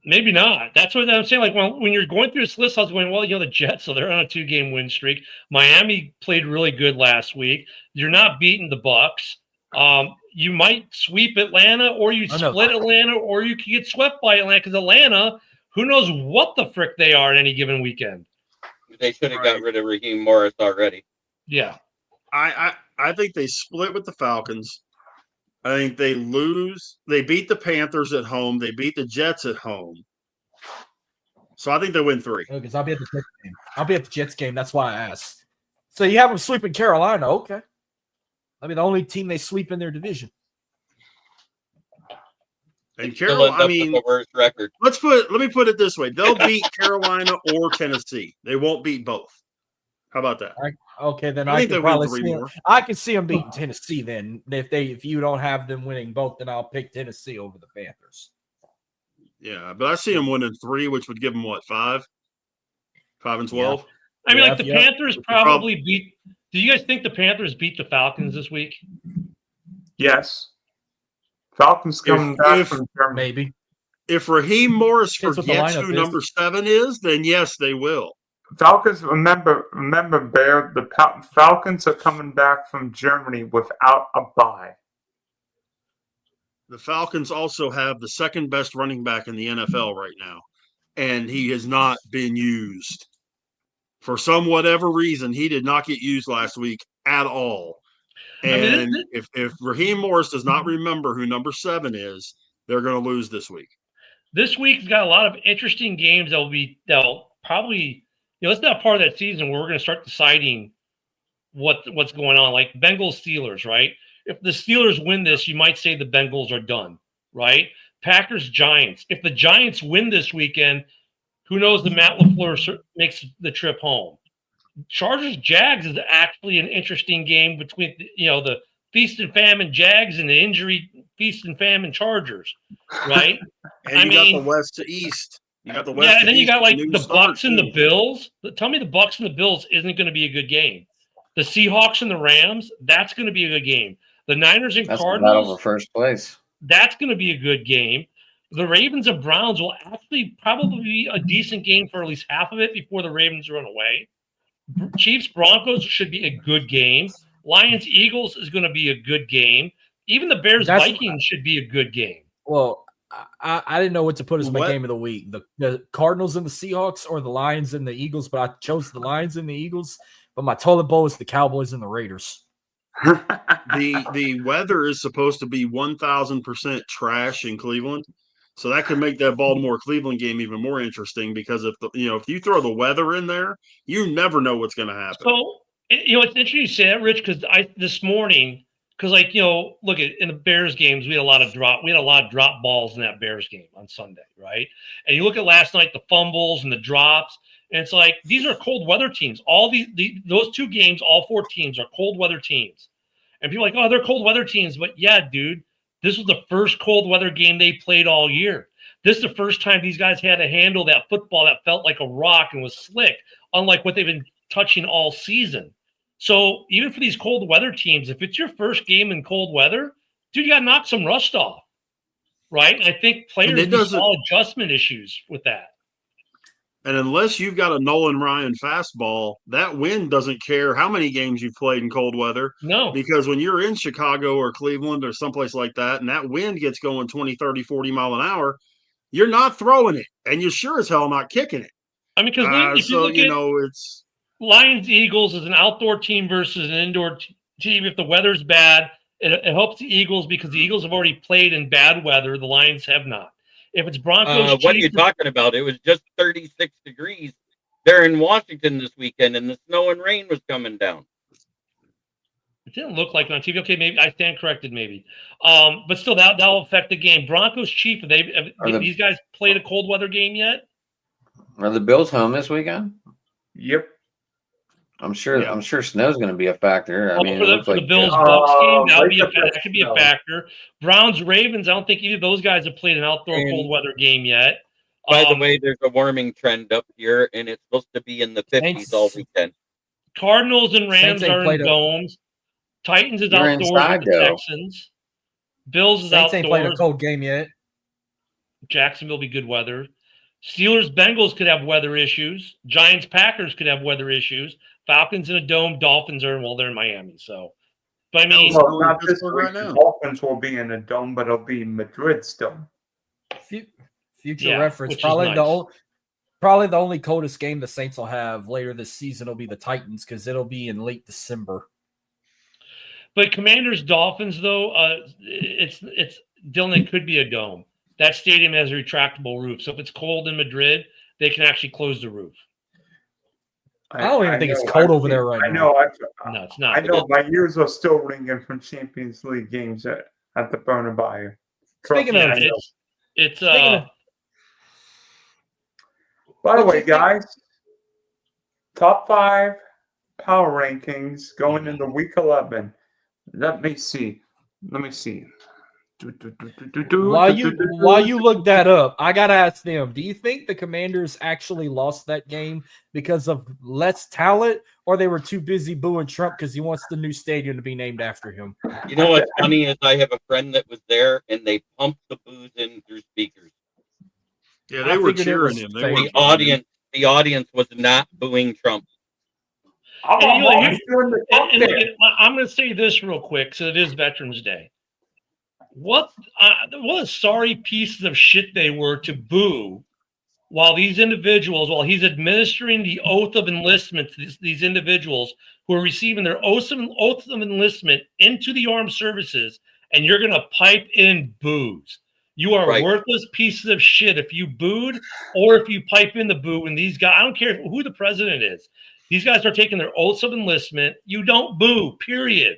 Maybe not. That's what I'm saying. Like when you're going through this list, I was going, well, the Jets, so they're on a 2-game win streak. Miami played really good last week. You're not beating the Bucks. You might sweep Atlanta, or you split Atlanta, or you can get swept by Atlanta because Atlanta, who knows what the frick they are at any given weekend. They should have got rid of Raheem Morris already. Yeah. I think they split with the Falcons. I think they lose. They beat the Panthers at home. They beat the Jets at home. So I think they win 3. Because I'll be at the Jets game. I'll be at the Jets game. That's why I asked. So you have them sweeping Carolina. Okay. I mean, the only team they sweep in their division. And Carolina, I mean, the worst record. Let me put it this way: they'll beat Carolina or Tennessee. They won't beat both. How about that? Okay, then I can probably see them. I can see them beating Tennessee. Then if you don't have them winning both, then I'll pick Tennessee over the Panthers. Yeah, but I see them winning 3, which would give them what, 5? 5 and 12. I mean, like the Panthers probably beat. Do you guys think the Panthers beat the Falcons this week? Yes. Falcons coming back from Germany. Maybe. If Raheem Morris forgets who number 7 is, then yes, they will. Falcons. Remember, Bear. The Falcons are coming back from Germany without a bye. The Falcons also have the second best running back in the NFL right now, and he has not been used. For some whatever reason, he did not get used last week at all. And if Raheem Morris does not remember who number 7 is, they're going to lose this week. This week's got a lot of interesting games that'll probably, it's not part of that season where we're going to start deciding what's going on. Like Bengals Steelers, right? If the Steelers win this, you might say the Bengals are done, right? Packers Giants. If the Giants win this weekend, who knows if Matt LaFleur makes the trip home. Chargers Jags is actually an interesting game between the feast and famine Jags and the injury feast and famine Chargers, right? And you got the West to East. You got the West. Yeah, and then you got like the the Bucks and the Bills. Tell me the Bucks and the Bills isn't going to be a good game. The Seahawks and the Rams, that's going to be a good game. The Niners and Cardinals, over first place. that's going to be a good game. The Ravens and Browns will actually probably be a decent game for at least half of it before the Ravens run away. Chiefs Broncos should be a good game. Lions Eagles is going to be a good game. Even the Bears Vikings should be a good game. Well, I didn't know what to put as my game of the week. The Cardinals and the Seahawks or the Lions and the Eagles, but I chose the Lions and the Eagles. But my toilet bowl is the Cowboys and the Raiders. The weather is supposed to be 1,000% trash in Cleveland, so that could make that Baltimore-Cleveland game even more interesting because if you throw the weather in there, you never know what's going to happen. So it's interesting you say that, Rich, because this morning, look at in the Bears games, we had a lot of drop balls in that Bears game on Sunday, right? And you look at last night, the fumbles and the drops. And it's like, these are cold weather teams. All those 2 games, all 4 teams are cold weather teams. And people are like, oh, they're cold weather teams. But yeah, dude, this was the first cold weather game they played all year. This is the first time these guys had to handle that football that felt like a rock and was slick, unlike what they've been touching all season. So even for these cold weather teams, if it's your first game in cold weather, dude, you got to knock some rust off, right? And I think players have all adjustment issues with that. And unless you've got a Nolan Ryan fastball, that wind doesn't care how many games you've played in cold weather. No. Because when you're in Chicago or Cleveland or someplace like that, and that wind gets going 20, 30, 40 mile an hour, you're not throwing it. And you're sure as hell not kicking it. I mean, because if you look at it's Lions Eagles is an outdoor team versus an indoor team. If the weather's bad, it helps the Eagles because the Eagles have already played in bad weather. The Lions have not. If it's Broncos, what are you talking about? It was just 36 degrees there in Washington this weekend, and the snow and rain was coming down. It didn't look like it on TV. Okay, maybe I stand corrected, maybe. But still, that'll affect the game. Broncos, Chiefs, have these guys played a cold weather game yet? Are the Bills home this weekend? Yep. I'm sure snow's going to be a factor. I mean, for the Bills Bucks game, that could be a factor. Browns Ravens, I don't think either of those guys have played an outdoor cold weather game yet. By the way, there's a warming trend up here, and it's supposed to be in the 50s all weekend. Cardinals and Rams are in domes. Titans is outdoors with the Texans. Bills is outdoors. Ain't played a cold game yet. Jacksonville will be good weather. Steelers Bengals could have weather issues. Giants Packers could have weather issues. Falcons in a dome. Dolphins are they're in Miami. So, but I mean, not this week. The Dolphins will be in a dome, but it'll be Madrid's dome. Future reference, probably the only coldest game the Saints will have later this season will be the Titans because it'll be in late December. But Commanders Dolphins though, it's Dylan. It could be a dome. That stadium has a retractable roof, so if it's cold in Madrid, they can actually close the roof. I don't even think it's cold over there right now. No, it's not. I know my ears are still ringing from Champions League games at the Bernabeu. Speaking of it's By the way, guys, top 5 power rankings going into week 11. Let me see. While you look that up, I gotta ask them: do you think the Commanders actually lost that game because of less talent, or they were too busy booing Trump because he wants the new stadium to be named after him? You know what's funny is I have a friend that was there, and they pumped the booze in through speakers. Yeah, they were cheering him. The the audience was not booing Trump. I'm And, you know, always doing the Trump And look, dance. I'm going to say this real quick. So it is Veterans Day. What a sorry pieces of shit they were to boo while these individuals, while he's administering the oath of enlistment to these individuals who are receiving their oath of enlistment into the armed services, and you're going to pipe in boos. You are Right. worthless pieces of shit if you booed or if you pipe in the boo. And these guys, I don't care who the president is. These guys are taking their oaths of enlistment. You don't boo, period.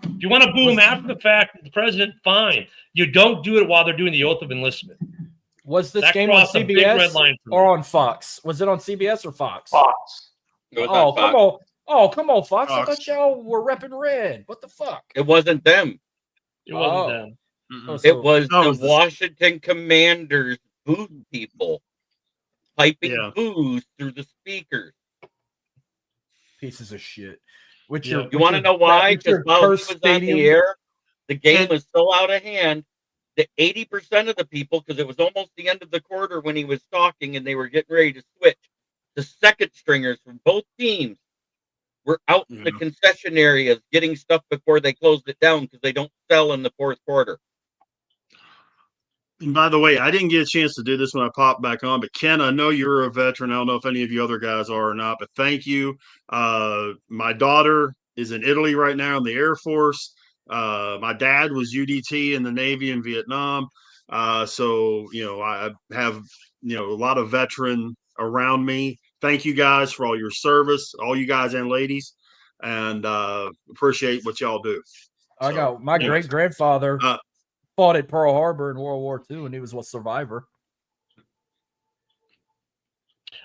If you want to boo them after the fact, the president, fine. You don't do it while they're doing the oath of enlistment. Was this That game on crossed a big red CBS line for me. or on Fox? Was it on CBS or Fox? Fox. It was Oh, on come Fox. on. Oh, come on, Fox. I Fox. thought y'all were repping red. What the fuck? It wasn't them. It wasn't Oh. them. Oh, It so- was No, it the was the- Washington Commanders booth people piping Yeah. boos through the speakers. pieces of shit. Which Yeah. You want to know why? Because while he was on the air, the game And- was so out of hand that 80% of the people, because it was almost the end of the quarter when he was talking and they were getting ready to switch, the second stringers from both teams were out in the Yeah. concession areas getting stuff before they closed it down because they don't sell in the fourth quarter. And by the way, I didn't get a chance to do this when I popped back on, but Ken, I know you're a veteran. I don't know if any of you other guys are or not, but thank you. My daughter is in Italy right now in the Air Force. My dad was UDT in the Navy in Vietnam. So, I have, a lot of veteran around me. Thank you guys for all your service, all you guys and ladies, and appreciate what y'all do. I So, got my yes. great grandfather Uh, fought at Pearl Harbor in World War II, and he was a survivor.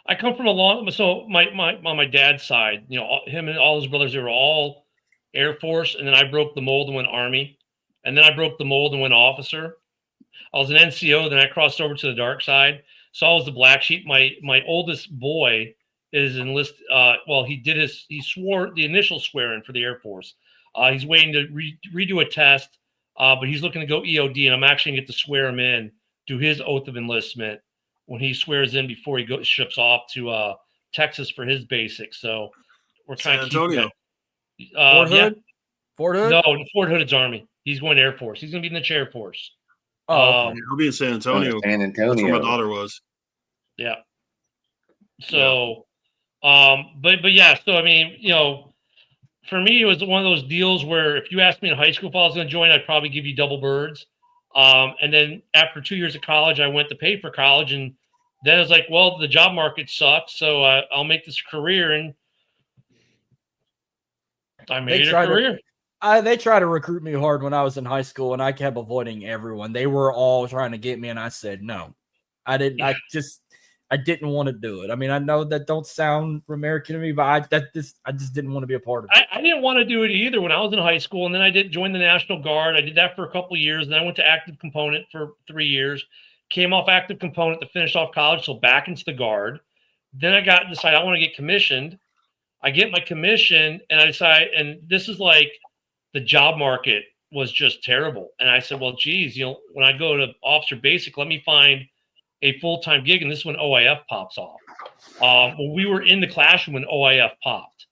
I come from so my on my dad's side, him and all his brothers, they were all Air Force, and then I broke the mold and went Army, and then I broke the mold and went officer. I was an NCO, then I crossed over to the dark side. So I was the black sheep. My oldest boy is enlisted. He swore the initial swearing for the Air Force. He's waiting to redo a test, but he's looking to go EOD, and I'm actually gonna get to swear him in, do his oath of enlistment when he swears in before he ships off to Texas for his basics. So we're kind San of keeping Antonio. that. Fort Yeah. Hood? Fort Hood? No, Fort Hood's Army. He's going Air Force. He's gonna be in the Chair Force. Oh, okay. I'll be in San Antonio. San That's where my Antonio. daughter was. Yeah. So, but yeah. So I mean, for me, it was one of those deals where if you asked me in high school if I was going to join, I'd probably give you double birds. And then after 2 years of college, I went to pay for college, and then I was like, well, the job market sucks, so I'll make this career, and I made it a career. They tried to recruit me hard when I was in high school, and I kept avoiding everyone. They were all trying to get me, and I said no. I didn't. Yeah. I didn't want to do it. I mean, I know that don't sound American to me, but I just didn't want to be a part of it. I didn't want to do it either when I was in high school, and then I did join the National Guard. I did that for a couple of years, and then I went to active component for 3 years. Came off active component to finish off college, so back into the Guard. Then I decided I want to get commissioned. I get my commission, and I decide, and this is like the job market was just terrible. And I said, well, geez, when I go to officer basic, let me find a full-time gig. And this is when OIF pops off. We were in the classroom when OIF popped,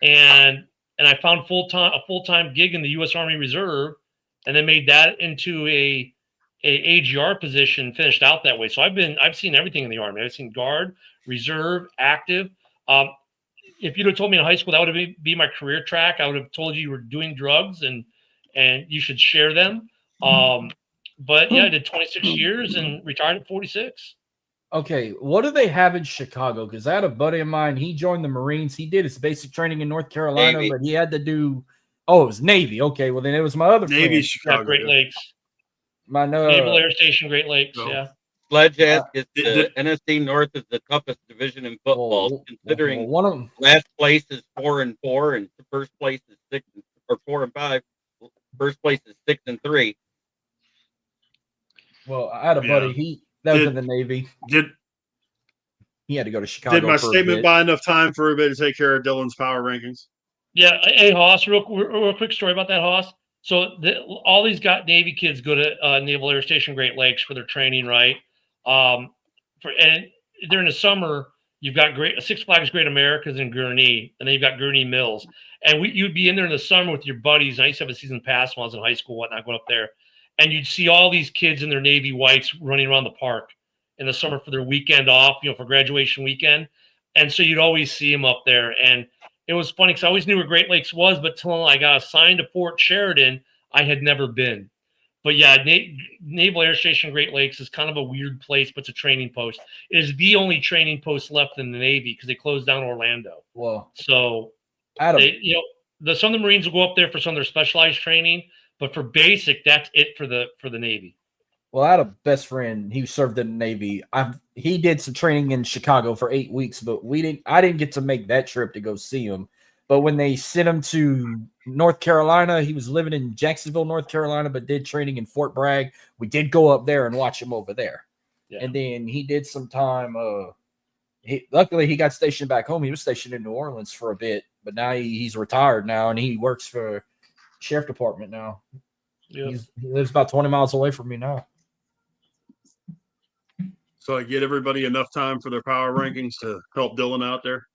and I found a full-time gig in the U.S. Army Reserve, and then made that into a AGR position, finished out that way. So I've seen everything in the Army. I've seen Guard, Reserve, active. If you'd have told me in high school that would have be my career track, I would have told you were doing drugs and you should share them. But yeah, I did 26 years and retired at 46. Okay, what do they have in Chicago? Because I had a buddy of mine. He joined the Marines. He did his basic training in North Carolina, Navy. but he had to do. Oh, it was Navy. Okay, well then it was my other Navy, friend. Chicago. Yeah, Great Lakes, My Naval Air Station, Great Lakes. no. Yeah. Sledge asked if did- the NSC North is the toughest division in football, considering one of them. last place is 4-4 and first place is 4-5. First place is 6-3. Well, I had a Yeah. buddy. That was Did- in the Navy. Did He had to go to Chicago. did my for a statement bit. buy enough time for everybody to take care of Dylan's power rankings? Yeah. Hey, Hoss, real quick story about that, Hoss. So all these Navy kids go to Naval Air Station Great Lakes for their training, right? And during the summer, You've got Six Flags Great Americas in Gurnee, and then you've got Gurnee Mills. And you'd be in there in the summer with your buddies. I used to have a season pass when I was in high school, whatnot, going up there. And you'd see all these kids in their Navy whites running around the park in the summer for their weekend off, for graduation weekend. And so you'd always see them up there. And it was funny because I always knew where Great Lakes was, but till I got assigned to Fort Sheridan, I had never been. But yeah, Naval Air Station Great Lakes is kind of a weird place, but it's a training post. It is the only training post left in the Navy because they closed down Orlando. Well, So Adam, some of the Marines will go up there for some of their specialized training, but for basic, that's it for the Navy. well, I had a best friend. He served in the Navy. He did some training in Chicago for 8 weeks, but I didn't get to make that trip to go see him. But when they sent him to North Carolina, he was living in Jacksonville, North Carolina, but did training in Fort Bragg. We did go up there and watch him over there. Yeah. And then he did some time. Luckily, he got stationed back home. He was stationed in New Orleans for a bit, but now he's retired now, and he works for sheriff department now. Yep. He lives about 20 miles away from me now. So I get everybody enough time for their power rankings to help Dylan out there.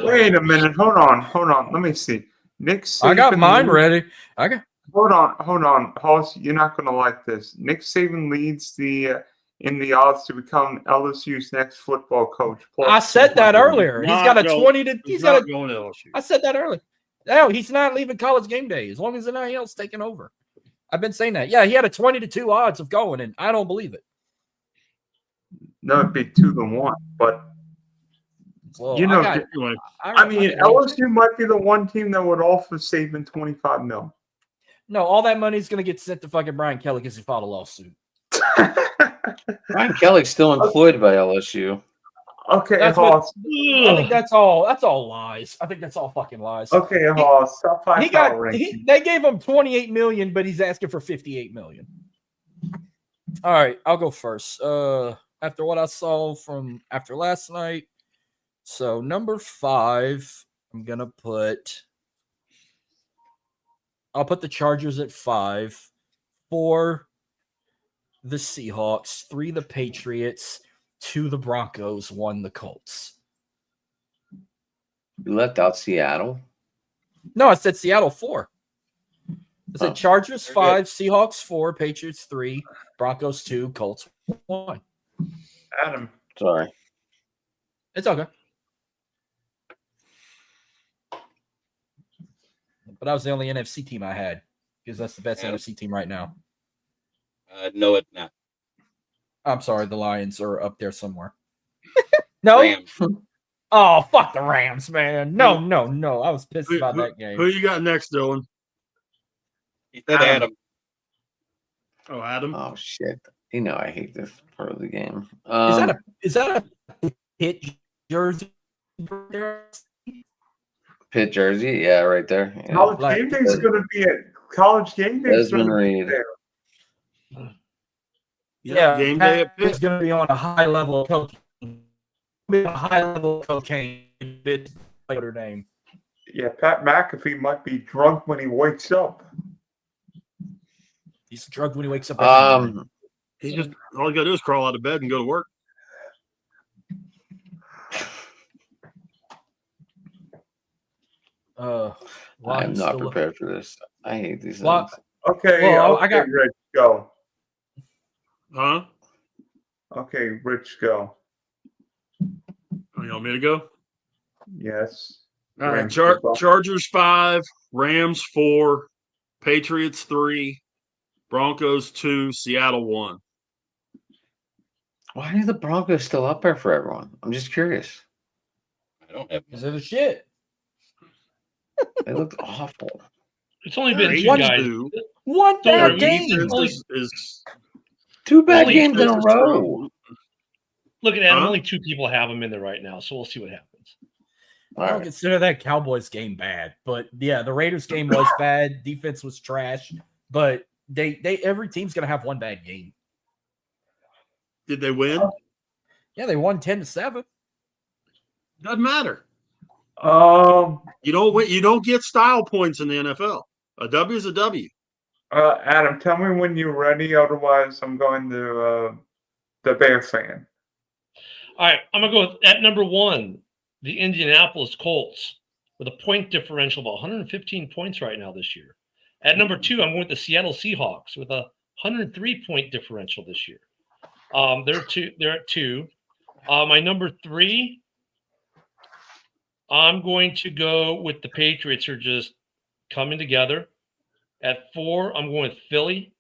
Wait a minute. Hold on. Let me see. Nick Saban I got mine ready. Hold on. Hoss, you're not going to like this. Nick Saban leads in the odds to become LSU's next football coach. I said that earlier. He's got a 20 to. He's got a going to LSU. I said that earlier. No, he's not leaving College Game Day as long as NIL's taking over. I've been saying that. Yeah, he had a 20-2 odds of going, and I don't believe it. No, it'd be 2-1, but. Well, LSU might be the one team that would offer Saban $25 million. No, all that money is going to get sent to fucking Brian Kelly because he filed a lawsuit. Brian Kelly's still employed by LSU. Okay, Hoss. I think that's all lies. I think that's all fucking lies. Okay, Hoss. They gave him $28 million, but he's asking for $58 million. All right, I'll go first. After what I saw from after last night. So number 5, I'll put the Chargers at 5, 4 the Seahawks, 3 the Patriots, 2 the Broncos, 1 the Colts. You left out Seattle? No, I said Seattle 4. I said Chargers 5, Seahawks 4, Patriots 3, Broncos 2, Colts 1. Adam. Sorry. It's okay. But that was the only NFC team I had because that's the best NFC team right now. No, it's not. I'm sorry, the Lions are up there somewhere. No? Rams. Oh, fuck the Rams, man. No. I was pissed about that game. Who you got next, Dylan? He said Adam. Oh, Adam. Oh, shit. I hate this part of the game. Is that a Pitt jersey? Pitt jersey? Yeah, right there. Yeah. College Game Day is going to be at College Game Day. Desmond Reed. Yeah, Game Day at Pitt. It's going to be on a high level of cocaine. Her name. Yeah, Pat McAfee might be drunk when he wakes up. He's drunk when he wakes up. He's just all you got to do is crawl out of bed and go to work. I'm not prepared for this. I hate these things. Okay, I got Rich, go. Huh? Okay, Rich, go. Oh, you want me to go? Yes. All right, Chargers 5, Rams 4, Patriots 3, Broncos 2, Seattle 1. Why are the Broncos still up there for everyone? I'm just curious. I don't have because of the shit. They look awful. It's only been 2 guys. One bad game. Is 2 bad games in a row. Look at that. Only 2 people have them in there right now, so we'll see what happens. I don't consider that Cowboys game bad, but yeah, the Raiders game was bad. Defense was trash, but they every team's gonna have one bad game. Did they win? Yeah, they won 10-7. Doesn't matter. You don't get style points in the NFL. A W is a W. Adam, tell me when you're ready. Otherwise, I'm going to the Bear fan. All right, I'm gonna go at number 1, the Indianapolis Colts, with a point differential of 115 points right now this year. At number 2, I'm going with the Seattle Seahawks with a 103-point differential this year. They're at 2. My number 3, I'm going to go with the Patriots, who are just coming together. At 4, I'm going with Philly.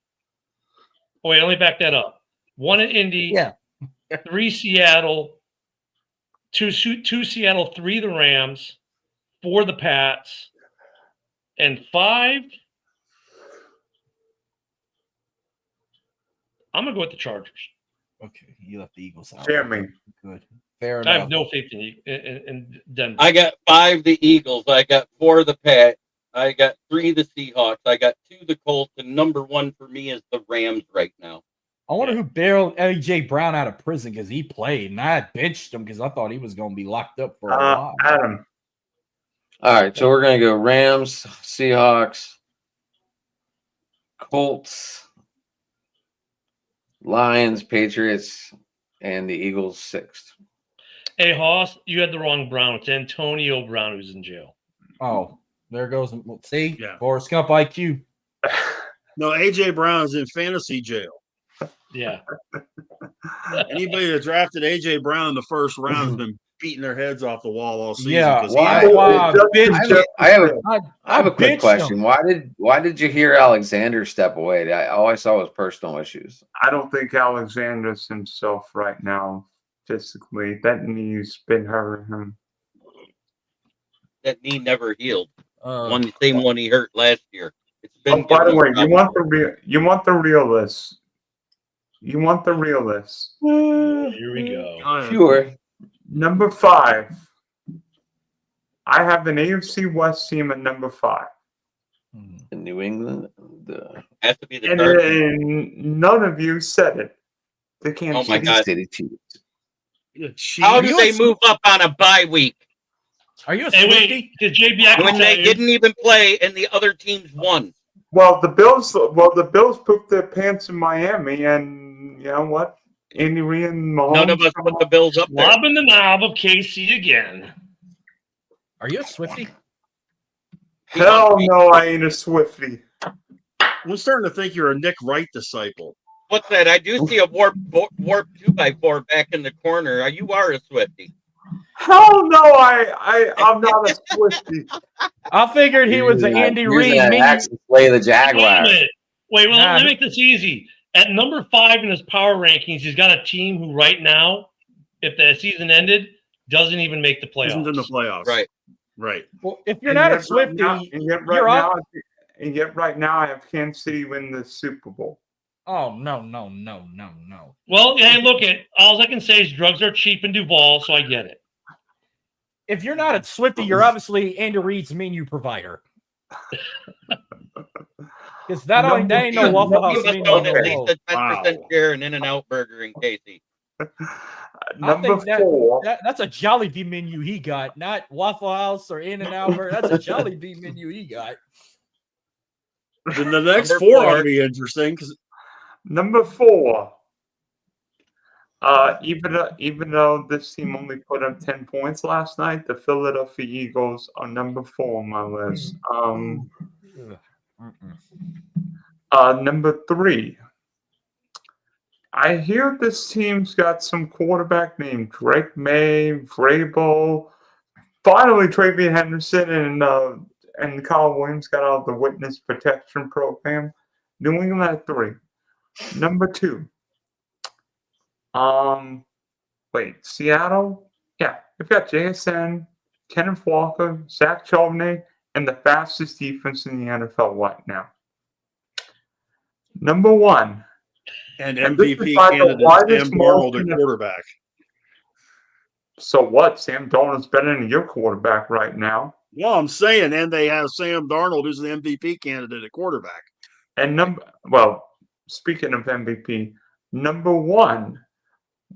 Oh wait, let me back that up. 1 at Indy, Yeah. 3 Seattle, 2 Seattle, 3 the Rams, 4 the Pats, and 5. I'm gonna go with the Chargers. Okay, you left the Eagles out. Jeremy. Good. Fair I enough. have no faith in Denver. I got 5 the Eagles. I got 4 the Pats. I got 3 the Seahawks. I got 2 the Colts, and number 1 for me is the Rams right now. I wonder who bailed A.J. Brown out of prison because he played, and I had benched him because I thought he was going to be locked up for a while. Adam. All right, so we're gonna go Rams, Seahawks, Colts, Lions, Patriots, and the Eagles 6th. Hey Hoss, you had the wrong Brown. It's Antonio Brown who's in jail. Oh, there goes. See, Yeah. Forrest Gump IQ. No, AJ Brown is in fantasy jail. Yeah. Anybody that drafted AJ Brown in the first round has been beating their heads off the wall all season. Yeah, 'cause why- he- I I have a quick benched him. question. Why did you hear Alexander step away? All I saw was personal issues. I don't think Alexander's himself right now physically. That knee's been hurting him. That knee never healed. Uh, Same one he hurt last year. It's been. Oh, by the way, giving you him want the real list. You want the real list. Here we go. Sure. Number 5. I have an AFC West team at number 5. In New England, has to be the And Cardinals. none of you said it. The Kansas Oh my City God. City Chiefs. the How Chiefs- do they move up on a bye week are you a Hey, Swiftie? wait, did JB I can when tell they you, didn't even play and the other teams won? Well, the Bills pooped their pants in Miami, and you know what? Andy Reid and Mahomes. None of us put the Bills up there. lobbing the knob of KC again. Are you a Swiftie? Hell no, I ain't a Swiftie. I'm starting to think you're a Nick Wright disciple. What's that? I do see a warp 2x4 back in the corner. You are a Swiftie. Hell no, I'm not a Swiftie. I figured he was an Andy Reid. That axe to slay the Jaguar. Wait, well, Nah. let me make this easy. At number 5 in his power rankings, he's got a team who right now, if the season ended, doesn't even make the playoffs. Isn't in the playoffs. Right. Right. Well, if you're not a Swiftie, you're up. And yet right now I have Kansas City win the Super Bowl. Oh, no. Well, hey, look, all I can say is drugs are cheap in Duval, so I get it. If you're not a Swiftie, you're obviously Andy Reid's menu provider. Because that ain't no Waffle House You must menu. own on at the least road. a 10% share in In-N-Out Burger in Casey. Number think 4. That's a Jollibee menu he got, not Waffle House or In-N-Out Burger. That's a Jollibee menu he got. Then the next Number 4 ought 4. to be interesting because Number 4. Even though this team only put up 10 points last night, the Philadelphia Eagles are number 4 on my list. Number 3. I hear this team's got some quarterback named Drake May, Vrabel. Finally, Travian Henderson and Kyle Williams got out of the witness protection program. New England at 3. Number 2. Seattle. Yeah, we've got JSN, Kenneth Walker, Zach Charbonnet, and the fastest defense in the NFL right now. Number 1. and And this MVP is by the candidate widest Sam Darnold margin at of- quarterback. So what? Sam Darnold's better than your quarterback right now. Well, I'm saying, and they have Sam Darnold, who's the MVP candidate at quarterback. And speaking of MVP, number 1,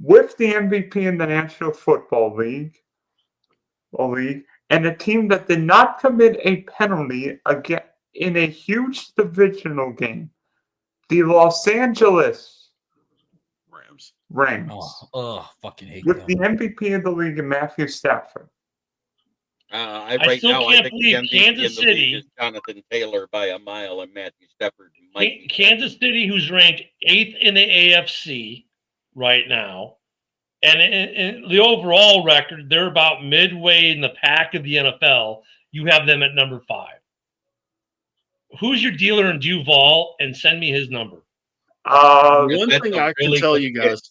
with the MVP in the National Football League, and a team that did not commit a penalty again in a huge divisional game, the Los Angeles Rams. Rams. Fucking hate With them. the MVP of the league, Matthew Stafford. I still think can't the believe MVP Kansas in the league City- is Jonathan Taylor by a mile, and Matthew Stafford might be Kansas City, who's ranked 8th in the AFC right now, and in the overall record, they're about midway in the pack of the NFL. You have them at number 5. Who's your dealer in Duval? And send me his number. One that's thing a I can really tell good you guys.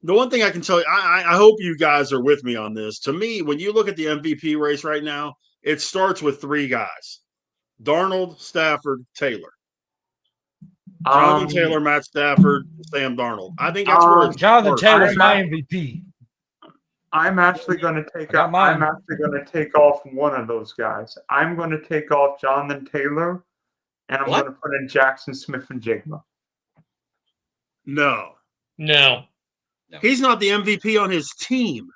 The one thing I can tell you, I hope you guys are with me on this. To me, when you look at the MVP race right now, it starts with 3 guys: Darnold, Stafford, Taylor. Jonathan Taylor, Matt Stafford, Sam Darnold. I think that's where it's Jonathan Taylor's my I'm MVP. I'm actually going to take I got mine. I'm actually going to take off one of those guys. I'm going to take off Jonathan Taylor, and I'm What? going to put in Jackson Smith and Jigma. No. No. He's not the MVP on his team.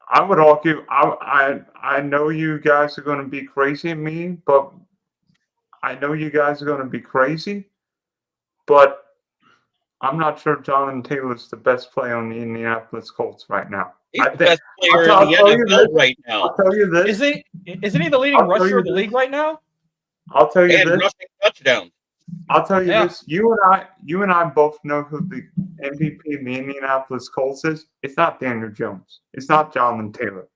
I would argue. I know you guys are going to be crazy at me, but I know you guys are going to be crazy, but I'm not sure Jonathan Taylor's the best player on the Indianapolis Colts right now. He's I the think- best player in I'll the tell you NFL this. right now. I'll tell you this. Isn't he the leading I'll tell rusher you of the this. league right now? I'll tell you And this. rushing touchdowns. I'll tell you Yeah. this. You and I both know who the MVP in the Indianapolis Colts is. It's not Daniel Jones. It's not Jonathan Taylor.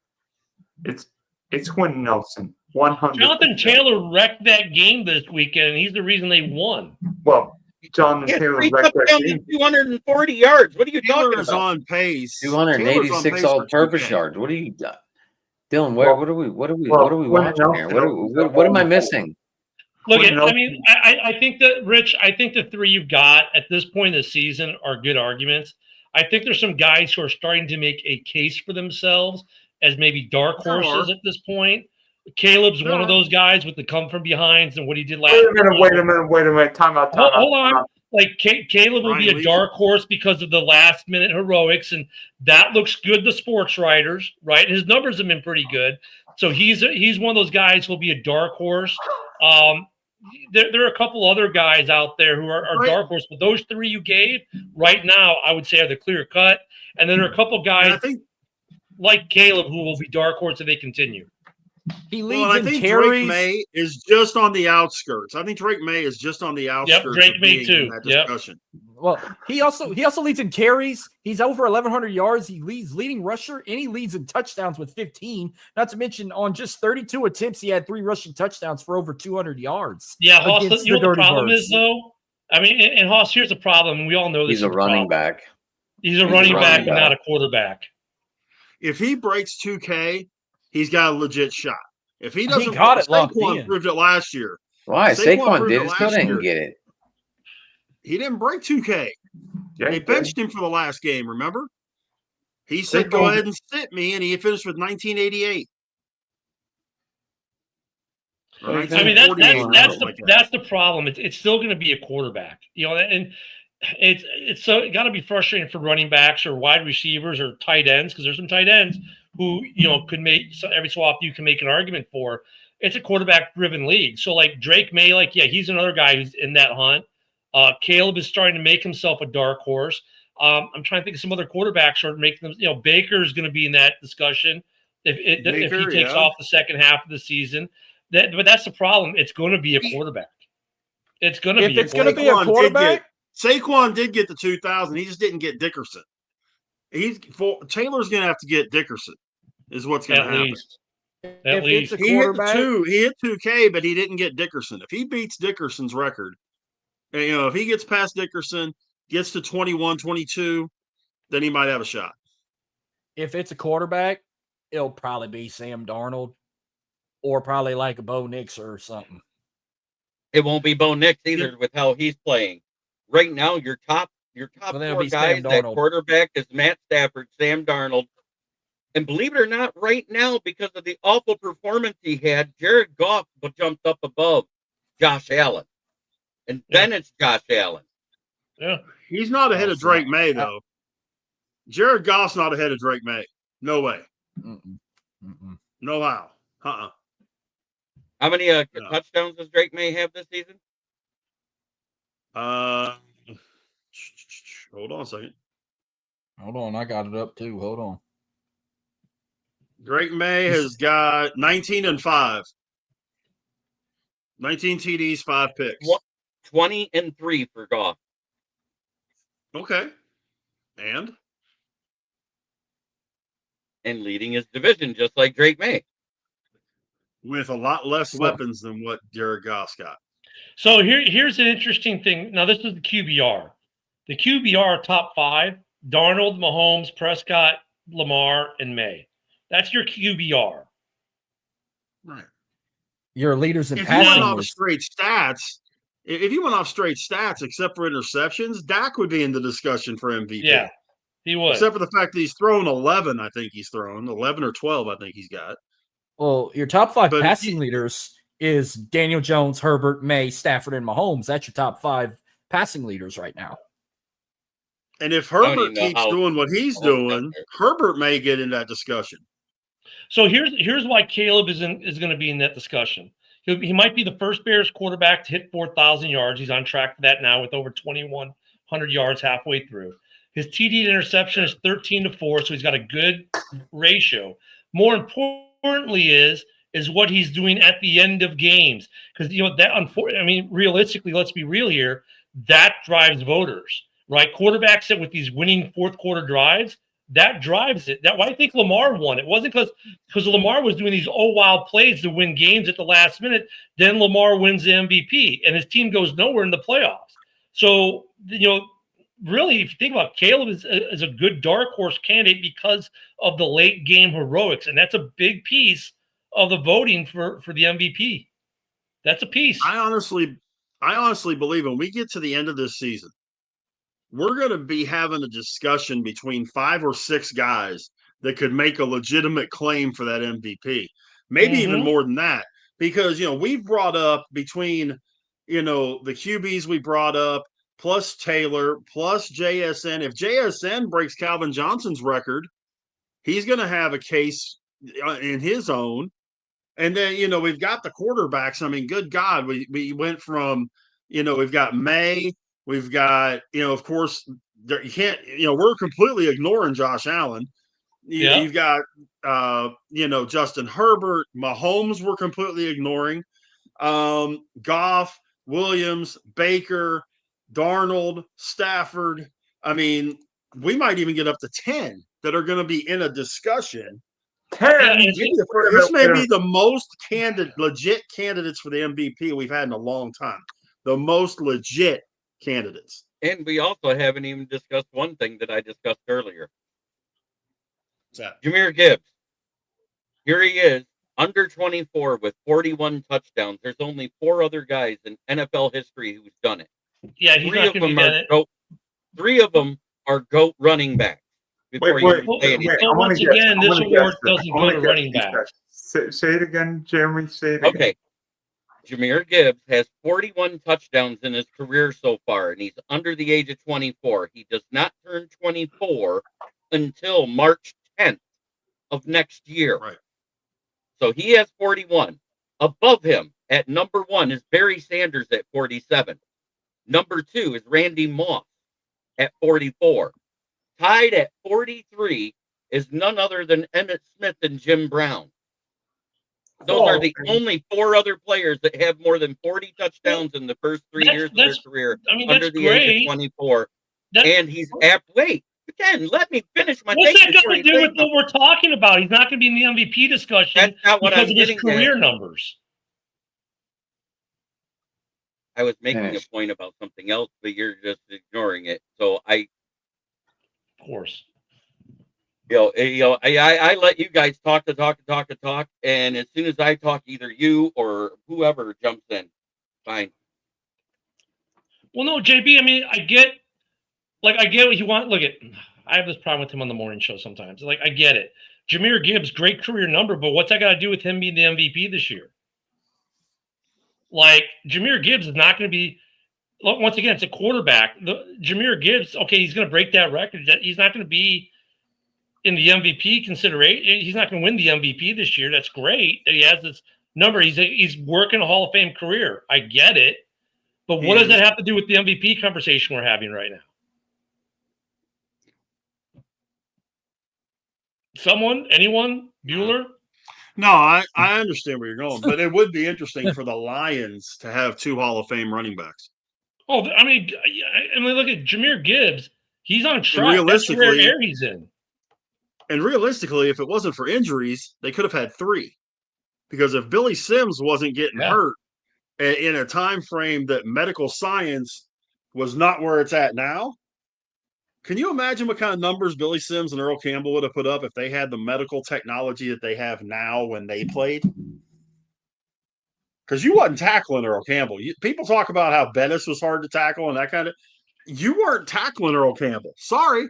It's Quentin Nelson. 100%. Jonathan Taylor wrecked that game this weekend, and he's the reason they won. Well, Jonathan He had Taylor 3 wrecked that touchdowns game. and 240 yards. What are you Taylor talking is about? on pace. 286 for all-purpose 2K. yards. What are you, Dylan? Well, What are we Quentin watching here? Nelson What am I opens up missing? Look, Quentin I mean, I think that, Rich, I think the 3 you've got at this point in the season are good arguments. I think there's some guys who are starting to make a case for themselves as maybe dark There horses are. at this point. Caleb's There one of are. those guys with the come from behinds and what he did last Wait a minute. Time out. Hold on. Like Caleb will be Ryan a Leaf. dark horse because of the last minute heroics, and that looks good to sports writers, right? His numbers have been pretty good, so he's one of those guys who'll be a dark horse. There are a couple other guys out there who are Right. dark horse, but those 3 you gave right now, I would say, are the clear cut. And then there are a couple And guys I think like Caleb who will be dark horse if they continue. He Well, leads I in think carries. Drake May is just on the outskirts. I think Drake May is just on the outskirts Drake of May being too. in that Yep. discussion. Well, he also leads in carries. He's over 1,100 yards. He leads leading rusher, and he leads in touchdowns with 15. Not to mention, on just 32 attempts, he had 3 rushing touchdowns for over 200 yards. Yeah, Hoss, against you know the what the Dirty problem Birds. is, though? I mean, and Hoss, here's the problem. We all know this He's is a the running problem. back. He's a He's a running running back and not back. a quarterback. If he breaks 2K, he's got a legit shot. If he He doesn't, got it locked Saquon in. proved it last year. Why? Saquon proved did it it, still last didn't year. get it. He didn't break 2K. Yeah, They he did. benched him for the last game, remember? He said, Saquon- go ahead and sit me, and he finished with 1988. Or I mean, 1948, something like that. that's the problem. It's still going to be a quarterback, and it's so got to be frustrating for running backs or wide receivers or tight ends, because there's some tight ends who could make every so often you can make an argument for. It's a quarterback driven league, so like Drake May, he's another guy who's in that hunt. Caleb is starting to make himself a dark horse. I'm trying to think of some other quarterbacks who are making them. Baker is going to be in that discussion if he takes off the second half of the season. But that's the problem. It's going to be a quarterback. It's going to If be. it's going to be a quarterback, Saquon did get the 2,000. He just didn't get Dickerson. Taylor's going to have to get Dickerson. Is what's going to happen. At least. it's a He hit quarterback, he hit 2K, but he didn't get Dickerson. If he beats Dickerson's record, and, if he gets past Dickerson, gets to 21, 22, then he might have a shot. if it's a quarterback, it'll probably be Sam Darnold or probably like a Bo Nix or something. It won't be Bo Nix either with how he's playing. Right now, your top Well, then it'll 4 be Sam guys at Darnold. quarterback is Matt Stafford, Sam Darnold. And believe it or not, right now, because of the awful performance he had, Jared Goff jumped up above Josh Allen. And then it's Josh Allen. Yeah. He's not ahead of Drake May, though. Jared Goff's not ahead of Drake May. No way. No how. How many touchdowns does Drake May have this season? Hold on a second. Hold on, I got it up too. Hold on. Drake May has got 19 and 5. 19 TDs, 5 picks. 20 and 3 for Goff. Okay. And leading his division just like Drake May. with a lot less weapons than what Jared Goff's got. So here's an interesting thing. Now, this is the QBR. The QBR top 5, Darnold, Mahomes, Prescott, Lamar, and May. That's your QBR. Right. Your leaders in If you went passing off was straight stats, except for interceptions, Dak would be in the discussion for MVP. Yeah, he would. Except for the fact that he's thrown 11, I think he's thrown. 11 or 12, I think he's got. well, your top 5 But passing leaders is Daniel Jones, Herbert, May, Stafford, and Mahomes. That's your top 5 passing leaders right now. And if don't Herbert even know keeps how- doing what he's how long doing, that's there. Herbert may get in that discussion. So here's why Caleb is going to be in that discussion. He might be the first Bears quarterback to hit 4,000 yards. He's on track for that now with over 2,100 yards halfway through. His TD to interception is 13-4, so he's got a good ratio. More importantly is what he's doing at the end of games, because realistically, let's be real here. That drives voters, right? Quarterbacks that with these winning fourth quarter drives, that drives it. That why I think Lamar won. It wasn't because Lamar was doing these wild plays to win games at the last minute. Then Lamar wins the MVP, and his team goes nowhere in the playoffs. So really, if you think about it, Caleb is a good dark horse candidate because of the late game heroics, and that's a big piece of the voting for the MVP. That's a piece. I honestly believe when we get to the end of this season, we're going to be having a discussion between 5 or 6 guys that could make a legitimate claim for that MVP. Maybe even more than that, because we've brought up between the QBs we brought up plus Taylor plus JSN. If JSN breaks Calvin Johnson's record, he's going to have a case in his own. And then we've got the quarterbacks. I mean, good God, we went from we've got May. We've got, of course, you can't, we're completely ignoring Josh Allen. You've got, Justin Herbert, Mahomes, we're completely ignoring. Goff, Williams, Baker, Darnold, Stafford. I mean, we might even get up to 10 that are going to be in a discussion. 10. This may be the most legit candidates for the MVP we've had in a long time. The most legit candidates. And we also haven't even discussed one thing that I discussed earlier. What's that? Jahmyr Gibbs. Here he is, under 24 with 41 touchdowns. There's only 4 other guys in NFL history who's done it. Yeah, he's not going to get it. 3 of them are GOAT running backs. Wait. So once again, this award doesn't go to running back. Say it again, Jeremy. Say it again. Okay. Jahmyr Gibbs has 41 touchdowns in his career so far, and he's under the age of 24. He does not turn 24 until March 10th of next year. Right. So he has 41. Above him at number 1 is Barry Sanders at 47. Number 2 is Randy Moss at 44. Tied at 43 is none other than Emmitt Smith and Jim Brown. Those are the only 4 other players that have more than 40 touchdowns in the first 3 years of their career under the age of 24. And he's wait, again, let me finish my What's that got to do with what we're talking about? He's not going to be in the MVP discussion That's not what because I'm of his getting career at. numbers. I was making a point about something else, but you're just ignoring it. So of course. I let you guys talk, and as soon as I talk, either you or whoever jumps in. Fine. Well, no, JB. I mean, I get what you want. Look, I have this problem with him on the morning show sometimes. Like, I get it. Jahmyr Gibbs, great career number, but what's that got to do with him being the MVP this year? Like, Jahmyr Gibbs is not going to be. Once again, it's a quarterback. Jahmyr Gibbs, okay, he's going to break that record. He's not going to be in the MVP consideration. He's not going to win the MVP this year. That's great that he has this number. He's working a Hall of Fame career. I get it. But what does that have to do with the MVP conversation we're having right now? Someone? Anyone? Bueller? No, I understand where you're going, but it would be interesting for the Lions to have 2 Hall of Fame running backs. Oh, I mean, look at Jahmyr Gibbs. He's on track. That's realistically- the rare air he's in. And realistically, if it wasn't for injuries, they could have had 3. Because if Billy Sims wasn't getting hurt in a time frame that medical science was not where it's at now, can you imagine what kind of numbers Billy Sims and Earl Campbell would have put up if they had the medical technology that they have now when they played? Because you wasn't tackling Earl Campbell. People talk about how Bettis was hard to tackle and that kind of. You weren't tackling Earl Campbell. Sorry.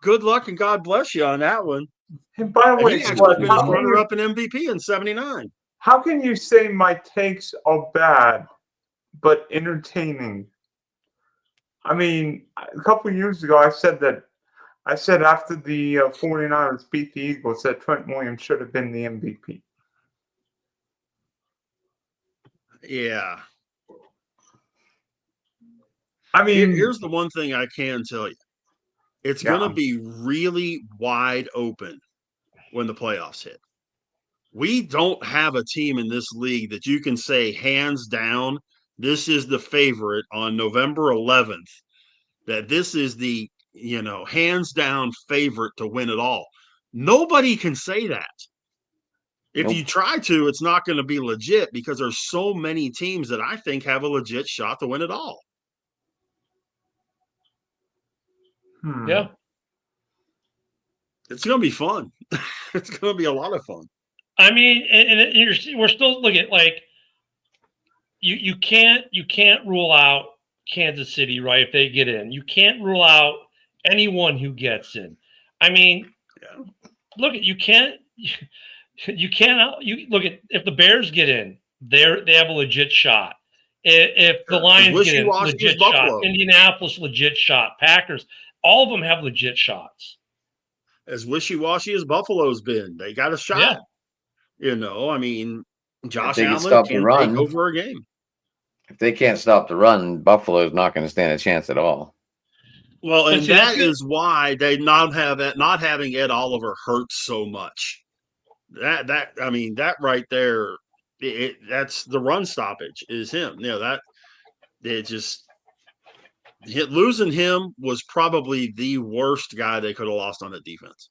Good luck and God bless you on that one. And by the way, He actually finished runner-up in MVP in '79. How can you say my takes are bad, but entertaining? I mean, a couple of years ago, I said after the 49ers beat the Eagles that Trent Williams should have been the MVP. Yeah. I mean, here's the one thing I can tell you. It's going to be really wide open when the playoffs hit. We don't have a team in this league that you can say hands down, this is the favorite on November 11th, that this is the, hands down favorite to win it all. Nobody can say that. If you try to, it's not going to be legit because there's so many teams that I think have a legit shot to win it all. Yeah. It's going to be fun. It's going to be a lot of fun. I mean, we're still looking at like you can't rule out Kansas City, right? If they get in, you can't rule out anyone who gets in. I mean, look at you cannot look at if the Bears get in, they have a legit shot. If the Lions get in, legit shot. Indianapolis, legit shot. Packers, all of them have legit shots. As wishy-washy as Buffalo's been, they got a shot. I mean, Josh Allen can take over a game. If they can't stop the run, Buffalo's not going to stand a chance at all. Well, and that is why they not having Ed Oliver hurts so much. That right there, that's the run stoppage is him. Losing him was probably the worst guy they could have lost on the defense.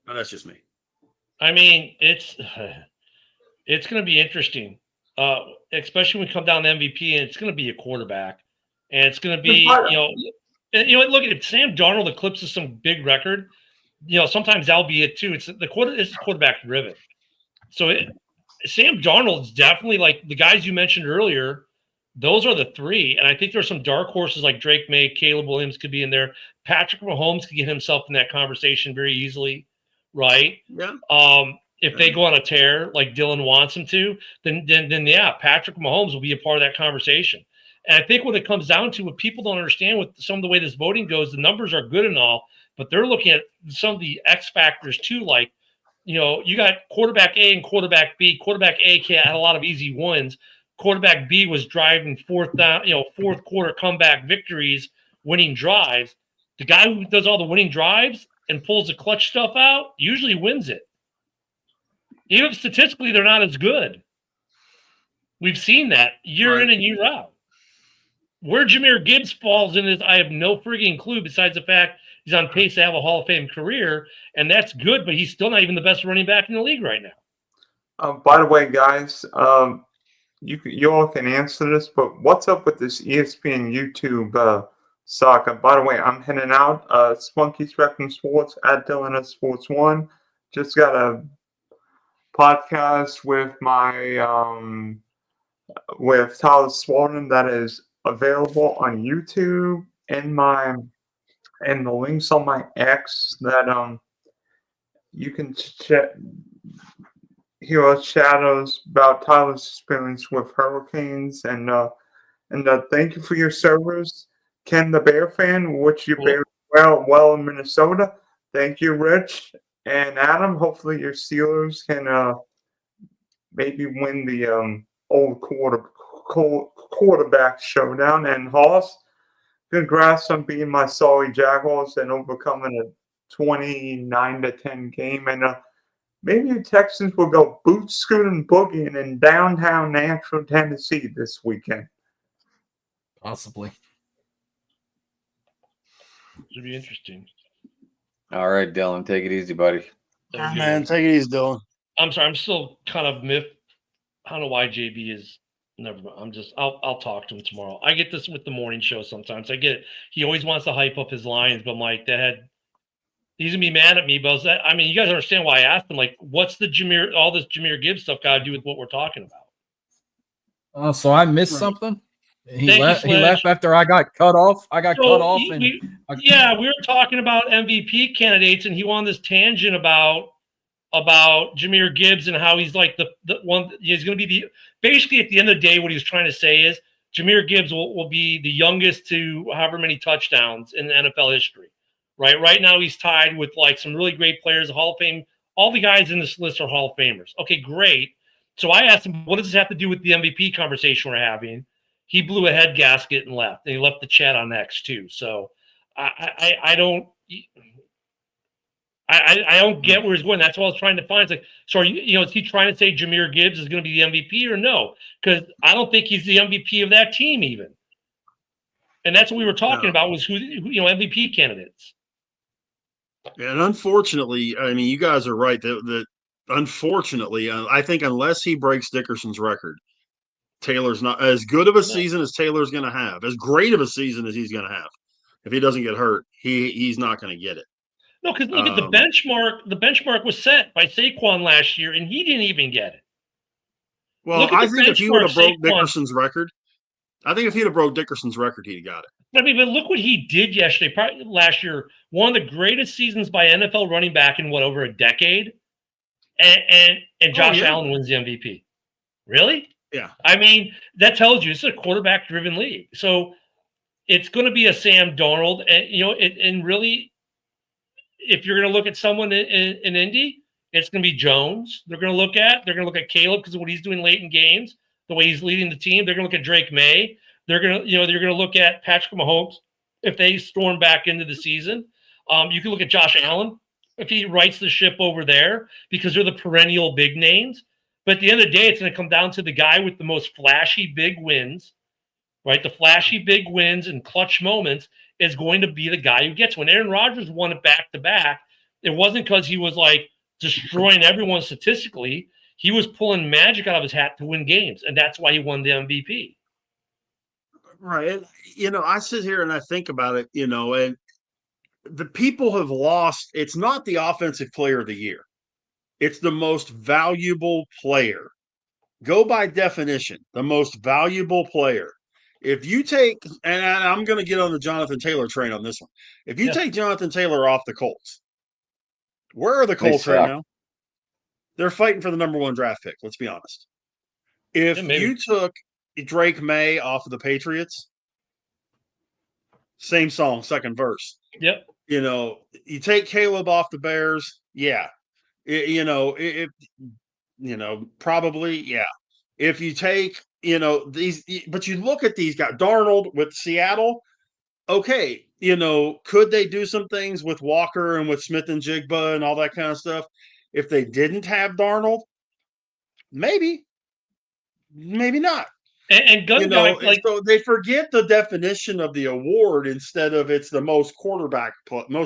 No, that's just me. I mean, it's going to be interesting, especially when we come down to MVP, and it's going to be a quarterback, and it's going to be look at Sam Darnold eclipses some big record. Sometimes that'll be it too. It's quarterback driven. So Sam Darnold's definitely like the guys you mentioned earlier. Those are the 3, and I think there's some dark horses like Drake May, Caleb Williams could be in there. Patrick Mahomes could get himself in that conversation very easily, right? Yeah. If they go on a tear like Dylan wants them to, then Patrick Mahomes will be a part of that conversation. And I think what it comes down to, what people don't understand with some of the way this voting goes, the numbers are good and all, but they're looking at some of the X factors too, like, you got quarterback A and quarterback B. Quarterback A had a lot of easy wins. Quarterback B was driving fourth quarter comeback victories, winning drives. The guy who does all the winning drives and pulls the clutch stuff out usually wins it. Even if statistically they're not as good. We've seen that year in and year out. Where Jahmyr Gibbs falls in this, I have no frigging clue besides the fact he's on pace to have a Hall of Fame career, and that's good, but he's still not even the best running back in the league right now. By the way, guys, you all can answer this, but what's up with this ESPN YouTube saga? By the way, I'm heading out. Spunky Spectrum Sports at Dylan at Sports One. Just got a podcast with my with Tyler Spalding that is available on YouTube and the links on my X that you can hear us shadows about Tyler's experience with hurricanes and thank you for your service, Ken the Bear fan, which you very well in Minnesota. Thank you, Rich and Adam. Hopefully your Steelers can maybe win the old quarterback showdown. And Hoss, congrats on beating my Sully Jaguars and overcoming a 29-10 game. And maybe the Texans will go boot scooting boogieing in downtown Nashville, Tennessee this weekend. Possibly. Should be interesting. All right, Dylan, take it easy, buddy. Man, take it easy, Dylan. I'm sorry. I'm still kind of miffed. I don't know why JB is. Never mind. I'll talk to him tomorrow. I get this with the morning show sometimes. I get it. He always wants to hype up his lines, but I'm like, he's gonna be mad at me. But you guys understand why I asked him, like, what's all this Jahmyr Gibbs stuff got to do with what we're talking about? Oh, so I missed something. He Thank left. you, He left after I got cut off. We were talking about MVP candidates, and he won this tangent about Jahmyr Gibbs and how he's like the one. He's going to be basically at the end of the day, what he was trying to say is Jahmyr Gibbs will be the youngest to however many touchdowns in the NFL history. Right now, he's tied with like some really great players, Hall of Fame. All the guys in this list are Hall of Famers. Okay, great. So I asked him, what does this have to do with the MVP conversation we're having? He blew a head gasket and left. And he left the chat on X too. So I don't get where he's going. That's what I was trying to find. It's like, so are is he trying to say Jahmyr Gibbs is going to be the MVP or no? Because I don't think he's the MVP of that team even. And that's what we were talking about was who MVP candidates. And unfortunately, I mean, you guys are right. That unfortunately, I think unless he breaks Dickerson's record, Taylor's not as good of a season as Taylor's going to have, as great of a season as he's going to have. If he doesn't get hurt, he's not going to get it. No, because look at the benchmark. The benchmark was set by Saquon last year, and he didn't even get it. Well, I think if he would have broke Dickerson's record, he'd have got it. But look what he did yesterday. Probably last year, one of the greatest seasons by NFL running back in over a decade, and Josh Allen wins the MVP. Really? Yeah. I mean, that tells you it's a quarterback-driven league. So it's going to be a Sam Darnold, and really, if you're going to look at someone in Indy, it's going to be Jones. They're going to look at Caleb because of what he's doing late in games, the way he's leading the team. They're going to look at Drake May. They're going to look at Patrick Mahomes if they storm back into the season. You can look at Josh Allen if he rights the ship over there because they're the perennial big names. But at the end of the day, it's going to come down to the guy with the most flashy big wins, right? The flashy big wins and clutch moments is going to be the guy who gets one. Aaron Rodgers won it back to back. It wasn't because he was like destroying everyone statistically. He was pulling magic out of his hat to win games, and that's why he won the MVP. Right. I sit here and I think about it, and the people have lost. It's not the offensive player of the year. It's the most valuable player. Go by definition, the most valuable player. If you take, and I'm going to get on the Jonathan Taylor train on this one. If you take Jonathan Taylor off the Colts, where are the Colts right now? They're fighting for the number 1 draft pick. Let's be honest. If you took Drake May off of the Patriots, same song, second verse. Yep. You take Caleb off the Bears. Yeah. Probably, yeah. If you take, these, but you look at these guys, Darnold with Seattle, okay, could they do some things with Walker and with Smith and Jigba and all that kind of stuff? If they didn't have Darnold, maybe not. And gun guy, so they forget the definition of the award instead of it's the most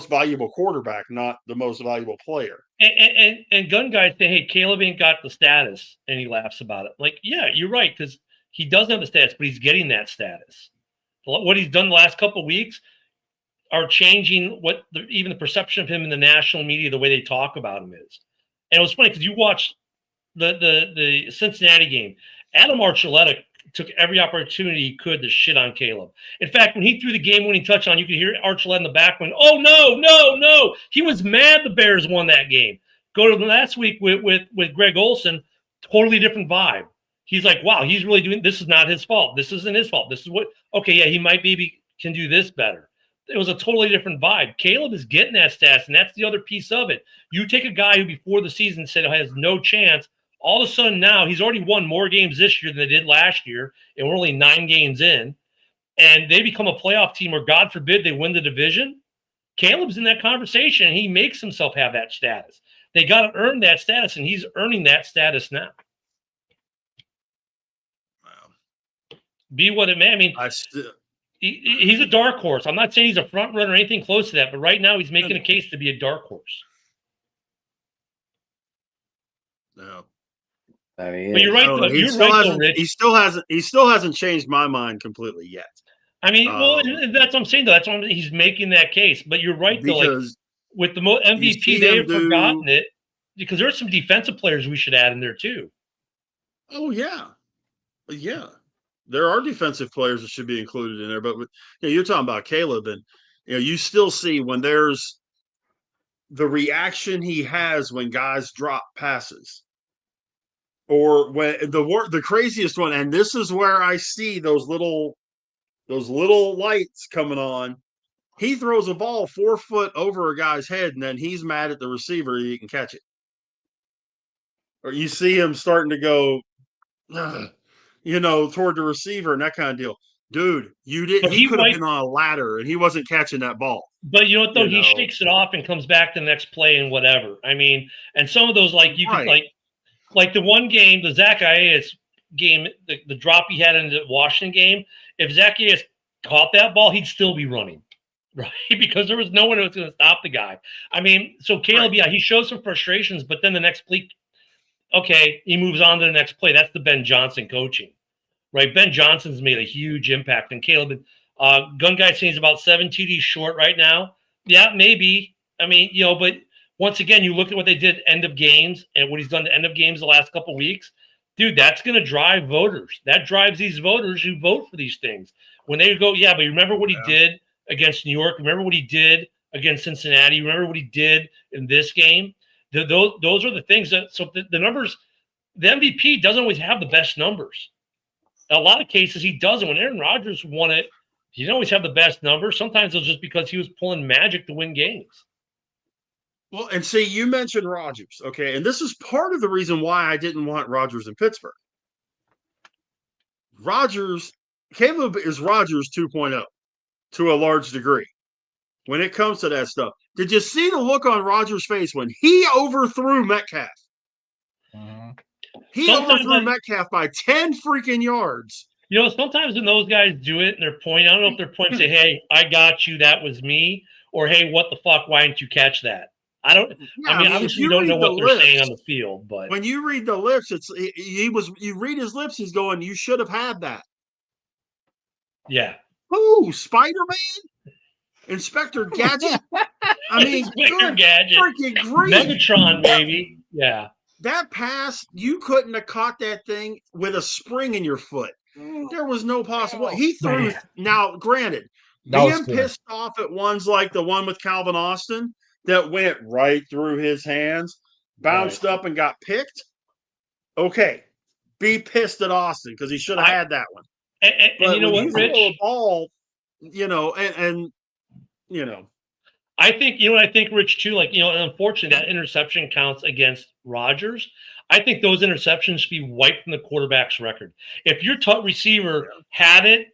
valuable quarterback, not the most valuable player. And gun guys say, hey, Caleb ain't got the status, and he laughs about it. Like, yeah, you're right, because he doesn't have the status, but he's getting that status. What he's done the last couple of weeks are changing even the perception of him in the national media, the way they talk about him is. And it was funny because you watched the Cincinnati game. Adam Archuleta took every opportunity he could to shit on Caleb. In fact, when he threw the game-winning touchdown, you could hear Archuleta in the back going, "Oh no!" He was mad the Bears won that game. Go to the last week with Greg Olsen, totally different vibe. He's like, "Wow, he's really doing. This is not his fault. This isn't his fault. This is what. Okay, yeah, he might maybe can do this better." It was a totally different vibe. Caleb is getting that stats, and that's the other piece of it. You take a guy who before the season said he has no chance. All of a sudden now he's already won more games this year than they did last year, and we're only 9 games in. and they become a playoff team, or God forbid they win the division, Caleb's in that conversation, and he makes himself have that status. They got to earn that status, and he's earning that status now. Wow. Be what it may. I mean, he's a dark horse. I'm not saying he's a front runner or anything close to that, but right now he's making a case to be a dark horse. No. I mean, But you're right, though. He still hasn't changed my mind completely yet. I mean, well, that's what I'm saying, though. That's why he's making that case. But you're right, though. Like, with the MVP, they have forgotten it, because there are some defensive players we should add in there, too. Oh, yeah. Yeah. There are defensive players that should be included in there. But you're talking about Caleb, and you still see when there's the reaction he has when guys drop passes. Or when the craziest one, and this is where I see those little lights coming on. He throws a ball 4 foot over a guy's head, and then he's mad at the receiver he can catch it. Or you see him starting to go, toward the receiver and that kind of deal. Dude, he could have been on a ladder and he wasn't catching that ball. But you know what, though? He shakes it off and comes back to the next play and whatever. I mean, and some of those, like, you could, like the one game, the Zacchaeus game, the drop he had in the Washington game, if Zacchaeus caught that ball, he'd still be running, right? Because there was no one who was going to stop the guy. I mean, so Caleb, yeah, he shows some frustrations, but then the next play, okay, he moves on to the next play. That's the Ben Johnson coaching, right? Ben Johnson's made a huge impact. And Caleb, Gun Guy saying he's about 7 TDs short right now. Yeah, maybe. I mean, but once again, you look at what they did end of games and what he's done to end of games the last couple of weeks. Dude, that's going to drive voters. That drives these voters who vote for these things. When they go, yeah, but remember what he did against New York? Remember what he did against Cincinnati? Remember what he did in this game? Those are the things that, so the numbers, the MVP doesn't always have the best numbers. In a lot of cases, he doesn't. When Aaron Rodgers won it, he didn't always have the best numbers. Sometimes it was just because he was pulling magic to win games. Well, and see, you mentioned Rodgers, okay? And this is part of the reason why I didn't want Rodgers in Pittsburgh. Caleb is Rodgers 2.0 to a large degree when it comes to that stuff. Did you see the look on Rodgers' face when he overthrew Metcalf? He overthrew Metcalf by 10 freaking yards. Sometimes when those guys do it and they're pointing, I don't know if they're pointing, say, hey, I got you, that was me, or hey, what the fuck, why didn't you catch that? I mean, obviously you don't know what they're saying on the field, but when you read the lips, you read his lips, he's going, you should have had that. Yeah. Oh, Spider-Man? Inspector Gadget? I mean, Inspector Gadget. Freaking grief. Megatron, baby. Yeah. That pass, you couldn't have caught that thing with a spring in your foot. There was no possible. He threw. Now, granted, being pissed off at ones like the one with Calvin Austin that went right through his hands, bounced up and got picked. Okay, be pissed at Austin because he should have had that one. And you know what, Rich? A ball, I think, what I think, Rich, too, like, and unfortunately, that interception counts against Rodgers. I think those interceptions should be wiped from the quarterback's record. If your receiver had it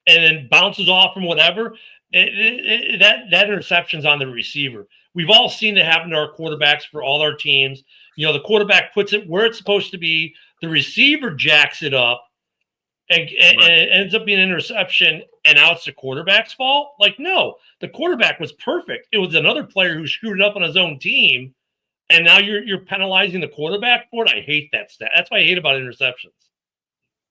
and then bounces off from whatever, that interception's on the receiver. We've all seen it happen to our quarterbacks for all our teams. The quarterback puts it where it's supposed to be. The receiver jacks it up and it ends up being an interception, and now it's the quarterback's fault. Like, no, the quarterback was perfect. It was another player who screwed it up on his own team, and now you're penalizing the quarterback for it. I hate that stat. That's what I hate about interceptions.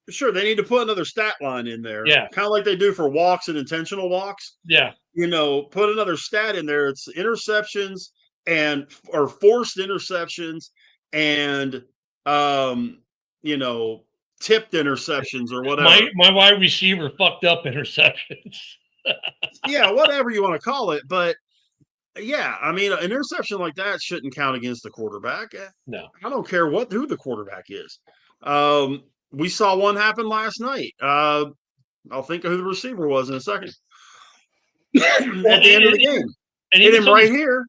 Sure, they need to put another stat line in there. Yeah. Kind of like they do for walks and intentional walks. Yeah. Put another stat in there. It's interceptions or forced interceptions and tipped interceptions or whatever. My wide receiver fucked up interceptions. Yeah, whatever you want to call it. But yeah, I mean, an interception like that shouldn't count against the quarterback. No. I don't care who the quarterback is. We saw one happen last night. I'll think of who the receiver was in a second. At the end of the game. And hit him right here.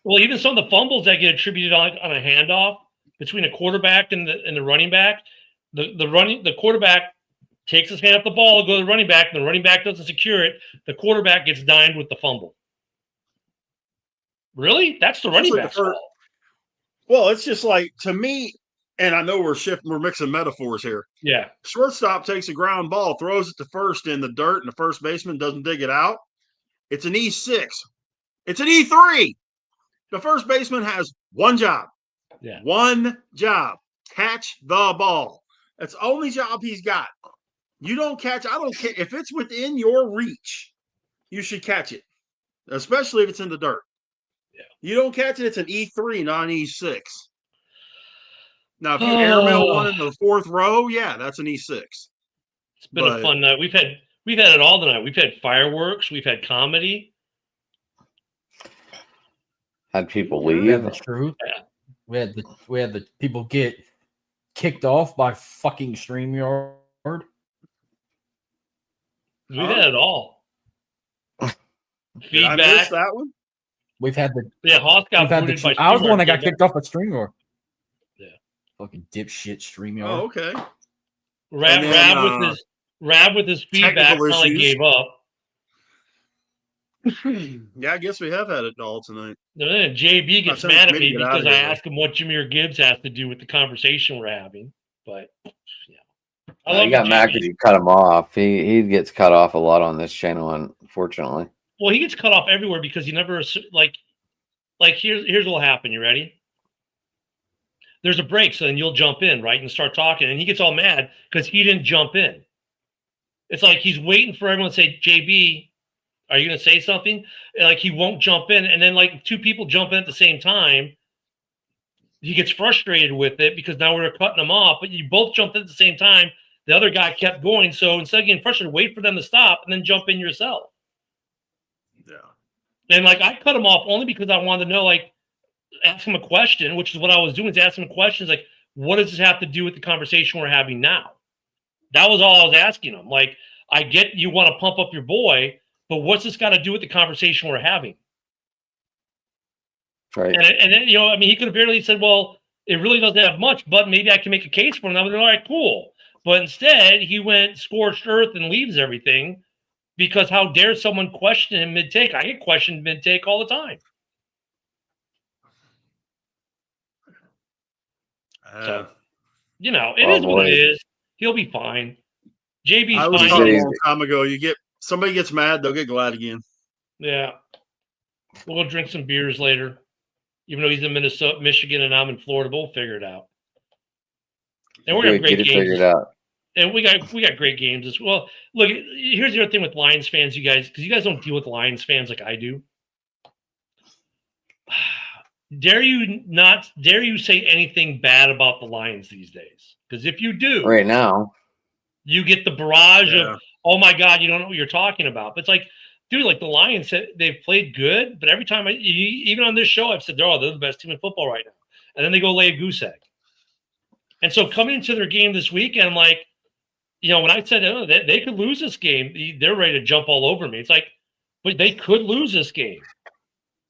Well, even some of the fumbles that get attributed on a handoff between a quarterback and the running back, the quarterback takes his hand off the ball, goes to the running back, and the running back doesn't secure it. The quarterback gets dimed with the fumble. Really? That's the running back's fault. Well, it's just like, to me, and I know we're mixing metaphors here. Yeah. Shortstop takes a ground ball, throws it to first in the dirt, and the first baseman doesn't dig it out. It's an E6. It's an E3. The first baseman has one job. Yeah. One job. Catch the ball. That's the only job he's got. You don't catch. I don't care. If it's within your reach, you should catch it, especially if it's in the dirt. Yeah. You don't catch it, it's an E3, not an E6. Now, if you airmail one in the fourth row, yeah, that's an E6. It's been a fun night. We've had it all tonight. We've had fireworks. We've had comedy. Had people leave. Yeah, that's true. Yeah. We had the people get kicked off by fucking StreamYard. We've had it all. Feedback. I missed that one. We've had the Hoss got booted by. I was the one that got kicked off by StreamYard. Yeah. Fucking dipshit StreamYard. Oh, okay. Rab with his feedback finally gave up. Yeah, I guess we have had it all tonight. Then JB gets mad at me because I asked him what Jameer Gibbs has to do with the conversation we're having. But yeah, he got mad because you cut him off. He gets cut off a lot on this channel, unfortunately. Well, he gets cut off everywhere because he never like here's what'll happen. You ready? There's a break, so then you'll jump in, right, and start talking, and he gets all mad because he didn't jump in. It's like he's waiting for everyone to say, JB, are you going to say something? And like he won't jump in, and then like two people jump in at the same time. He gets frustrated with it because now we're cutting him off, but you both jumped in at the same time. The other guy kept going, so instead of getting frustrated, wait for them to stop and then jump in yourself. Yeah. And like I cut him off only because I wanted to know, like, ask him a question, which is what I was doing, is asking him questions like, what does this have to do with the conversation we're having now? That was all I was asking him. Like, I get you want to pump up your boy, but what's this got to do with the conversation we're having? Right. And then, you know, I mean, he could have barely said, well, it really doesn't have much, but maybe I can make a case for him. I was like, all right, cool. But instead, he went scorched earth and leaves everything because how dare someone question him mid-take? I get questioned mid-take all the time. So, you know, it is what it is. He'll be fine. JB's I was fine. taught a long time ago, somebody gets mad, they'll get glad again. Yeah. We'll go drink some beers later. Even though he's in Minnesota, Michigan, and I'm in Florida, but we'll figure it out. And we're gonna have great games. Figured out. And we got great games as well. Look, here's the other thing with Lions fans, you guys, because you guys don't deal with Lions fans like I do. Dare you say anything bad about the Lions these days? Because if you do, right now, you get the barrage of, oh my God, you don't know what you're talking about. But it's like, dude, like the Lions, they've played good, but every time, even on this show, I've said, they're the best team in football right now. And then they go lay a goose egg. And so coming into their game this weekend, I'm like, you know, when I said, oh, they could lose this game, they're ready to jump all over me. It's like, but they could lose this game.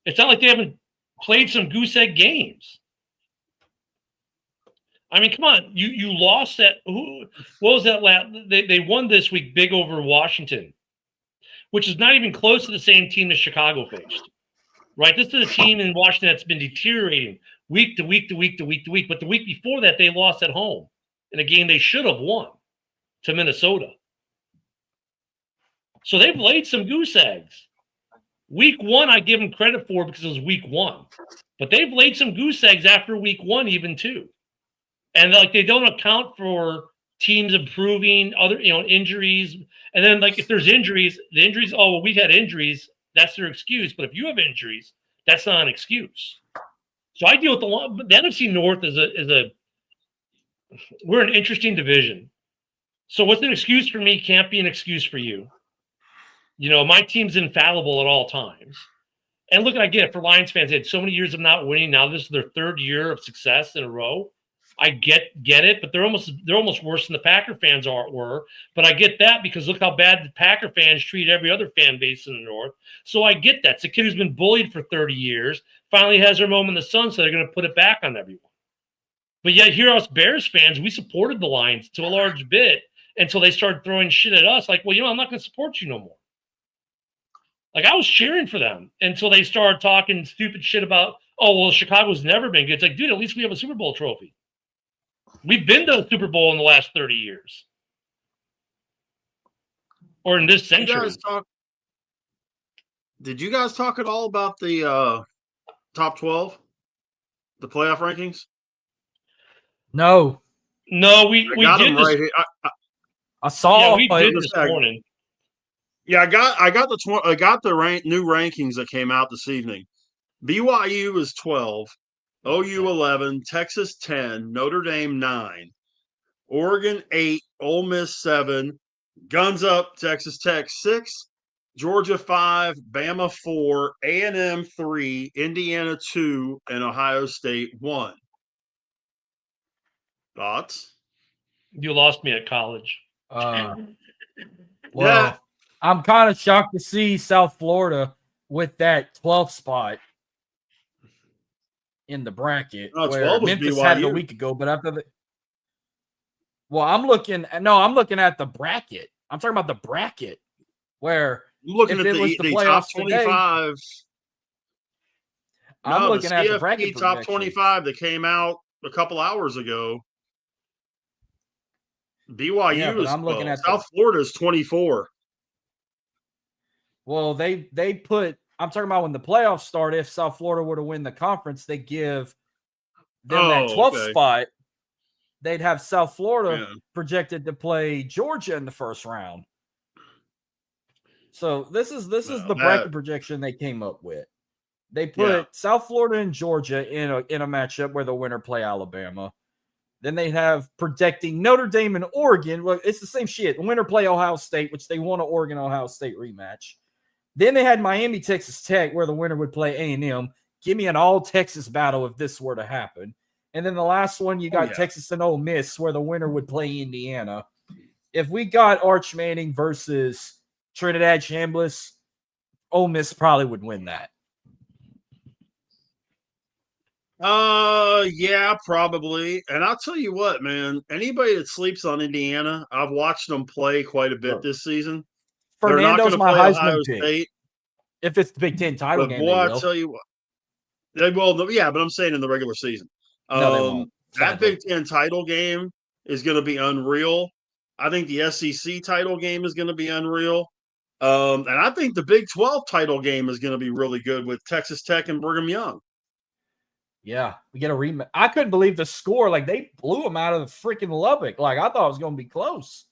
It's not like they haven't played some goose egg games. I mean, come on, you lost that. What was that? They won this week big over Washington, which is not even close to the same team that Chicago faced. Right? This is a team in Washington that's been deteriorating week to week to week to week to week. But the week before that, they lost at home in a game they should have won to Minnesota. So they've laid some goose eggs. Week one, I give them credit for because it was week one. But they've laid some goose eggs after week one, even too. And like they don't account for teams improving, other injuries. And then like if there's injuries, the injuries, oh well, we've had injuries, that's their excuse. But if you have injuries, that's not an excuse. So I deal with the NFC North we're an interesting division. So what's an excuse for me can't be an excuse for you. You know, my team's infallible at all times. And look, I get it. For Lions fans, they had so many years of not winning. Now this is their third year of success in a row. I get it, but they're almost worse than the Packer fans were. But I get that because look how bad the Packer fans treat every other fan base in the North. So I get that. It's a kid who's been bullied for 30 years, finally has their moment in the sun, so they're going to put it back on everyone. But yet here, us Bears fans, we supported the Lions to a large bit, until they started throwing shit at us. Like, well, I'm not going to support you no more. Like, I was cheering for them until they started talking stupid shit about, oh, well, Chicago's never been good. It's like, dude, at least we have a Super Bowl trophy. We've been to a Super Bowl in the last 30 years. Or in this century. Did you guys talk at all about the top 12? The playoff rankings? No. No, we got did them this. right here. I saw. Yeah, we did this morning. Yeah, I got the new rankings that came out this evening. BYU is 12, OU 11, Texas 10, Notre Dame 9, Oregon 8, Ole Miss 7, Guns Up, Texas Tech 6, Georgia 5, Bama 4, A&M 3, Indiana 2, and Ohio State 1. Thoughts? You lost me at college. Well, I'm kind of shocked to see South Florida with that 12th spot in the bracket where Memphis had it a week ago. But after I'm looking at the bracket. I'm talking about the bracket where I'm looking if at it was the the playoffs top 25. Today, I'm looking at the bracket top projection. 25 that came out a couple hours ago. BYU is I'm looking at South Florida is 24. Well, they put. I'm talking about when the playoffs start. If South Florida were to win the conference, they give them that 12th spot. They'd have South Florida projected to play Georgia in the first round. So this is the bracket projection they came up with. They put South Florida and Georgia in a matchup where the winner play Alabama. Then they have projecting Notre Dame and Oregon. Well, it's the same shit. Winner play Ohio State, which they won an Oregon-Ohio State rematch. Then they had Miami, Texas Tech, where the winner would play A&M. Give me an all-Texas battle if this were to happen. And then the last one, you got Texas and Ole Miss, where the winner would play Indiana. If we got Arch Manning versus Trinidad Chambliss, Ole Miss probably would win that. Yeah, probably. And I'll tell you what, man, anybody that sleeps on Indiana, I've watched them play quite a bit this season. Fernando's They're not my going to play Heisman Ohio pick. State. If it's the Big Ten title game, boy, I'll tell you what. They will, yeah, but I'm saying in the regular season. No, they won't. That Big Ten title game is going to be unreal. I think the SEC title game is going to be unreal. And I think the Big 12 title game is going to be really good with Texas Tech and Brigham Young. Yeah, we get a rematch. I couldn't believe the score. Like, they blew them out of the freaking Lubbock. Like, I thought it was going to be close.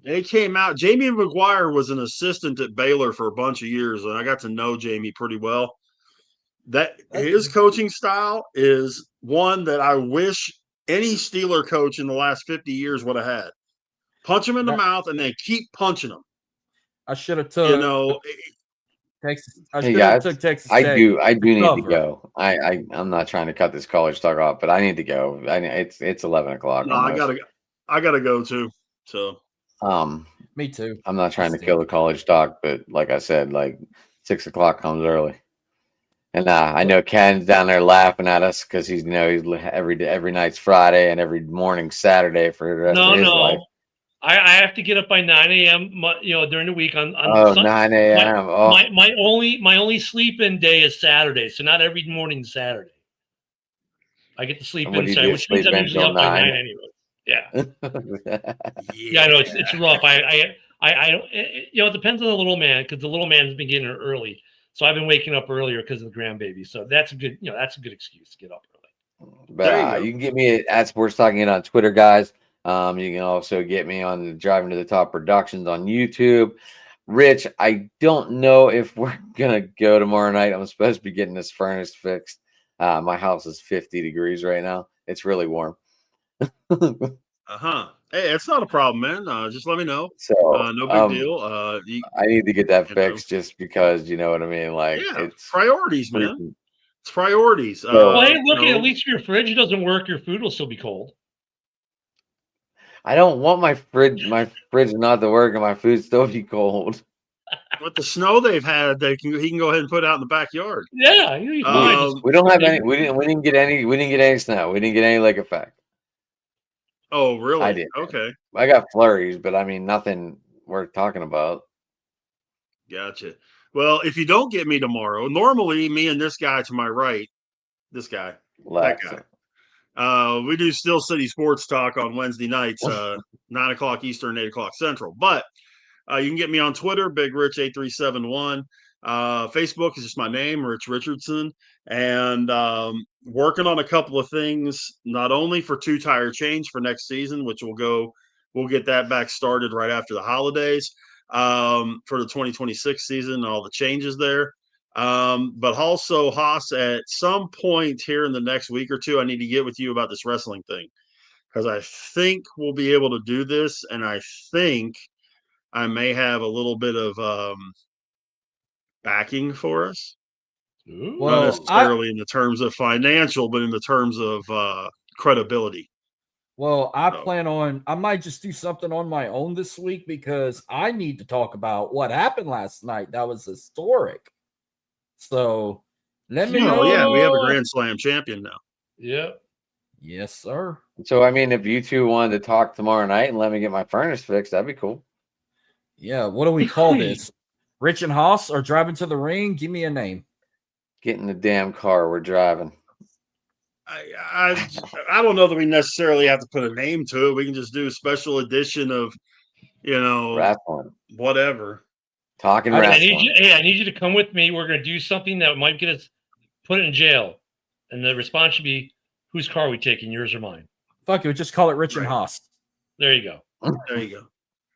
They came out. Jamie McGuire was an assistant at Baylor for a bunch of years, and I got to know Jamie pretty well. His coaching style is one that I wish any Steeler coach in the last 50 years would have had. Punch them in the mouth, and they keep punching them. I should have took Texas. Hey guys, took Texas I Tech do need cover. to go. I'm not trying to cut this college talk off, but I need to go. It's 11 o'clock. No, I gotta go too. So me too. I'm not trying to kill the college talk, but like I said, like 6 o'clock comes early. And I know Ken's down there laughing at us because he's every night's Friday and every morning Saturday for the rest of his life. I have to get up by 9 a.m. During the week on 9 a.m. My only sleep-in day is Saturday, so not every morning Saturday. I get to sleep in Saturday, which means I'm usually up by 9 anyway. Yeah. Yeah, I know it's rough. I don't. It depends on the little man because the little man's been getting early, so I've been waking up earlier because of the grandbaby. So that's a good excuse to get up early. But you can get me at Sports Talking on Twitter, guys. You can also get me on the Driving to the Top Productions on YouTube. Rich, I don't know if we're gonna go tomorrow night. I'm supposed to be getting this furnace fixed. My house is 50 degrees right now. It's really warm. Hey, it's not a problem, man. Just let me know. So no big deal. I need to get that fixed just because you know what I mean. Like, it's priorities, man. It's priorities. Well, hey, look, at least your fridge doesn't work. Your food will still be cold. I don't want my fridge not to work and my food still be cold. With the snow they've had, he can go ahead and put it out in the backyard. Yeah, we don't have any. We didn't get any snow. We didn't get any lake effect. Oh, really? I did. Okay, I got flurries, but I mean nothing worth talking about. gotcha. Well, if you don't get me tomorrow, normally me and this guy to my right, this guy, that Lex. guy, we do Steel City Sports Talk on Wednesday nights, 9 o'clock Eastern, 8 o'clock Central. But you can get me on Twitter, Big Rich 8371. Facebook is just my name, Rich Richardson, and working on a couple of things, not only for Two Tire Change for next season, which we'll get that back started right after the holidays for the 2026 season, all the changes there. But also, Haas, at some point here in the next week or two, I need to get with you about this wrestling thing because I think we'll be able to do this, and I think I may have a little bit of backing for us. Ooh. Not Well, necessarily in the terms of financial, but in the terms of credibility. I So. plan on. I might just do something on my own this week because I need to talk about what happened last night. That was historic. So let me know. Oh yeah, we have a Grand Slam champion now. Yep. Yes, sir. So I mean, if you two wanted to talk tomorrow night and let me get my furnace fixed, that'd be cool. Yeah. What do we call this? Rich and Haas are driving to the ring. Give me a name. Get in the damn car. We're driving. I don't know that we necessarily have to put a name to it. We can just do a special edition of, Wrestling. whatever. Talking I wrestling. need you to come with me. We're going to do something that might get us put in jail. And the response should be, whose car are we taking, yours or mine? Fuck it. Just call it Rich and Right. Haas. There you go. There you go.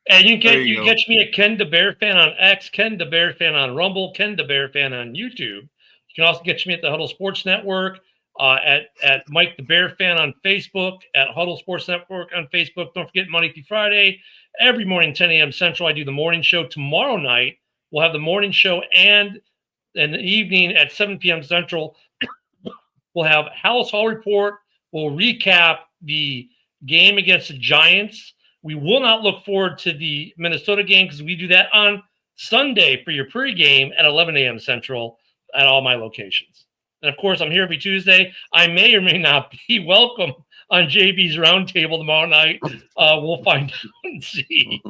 And you There can you go. catch me at Ken the Bear Fan on X, Ken the Bear Fan on Rumble, Ken the Bear Fan on YouTube. You can also catch me at the Huddle Sports Network, at Mike the Bear Fan on Facebook, at Huddle Sports Network on Facebook. Don't forget Monday through Friday, every morning 10 a.m. Central. I do the morning show. Tomorrow night we'll have the morning show, and in the evening at 7 p.m. Central we'll have House Hall Report. We'll recap the game against the Giants. We will not look forward to the Minnesota game because we do that on Sunday for your pregame at 11 a.m. Central at all my locations. And, of course, I'm here every Tuesday. I may or may not be welcome on JB's Roundtable tomorrow night. We'll find out and see.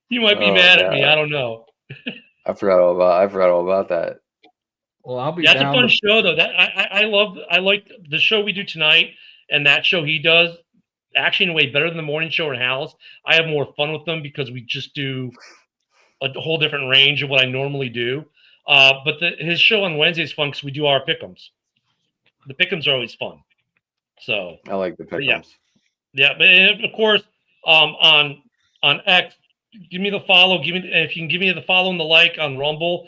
You might be mad at me. I don't know. I forgot all about that. Well, I'll be That's down. a fun show, though. That I like the show we do tonight and that show he does. Actually, in a way, better than the morning show in Hal's. I have more fun with them because we just do a whole different range of what I normally do. But his show on Wednesday is fun because we do our pick'ems. The pick'ems are always fun. So I like the pick'ems. Yeah, but of course, on X, give me the follow. If you can give me the follow and the like on Rumble.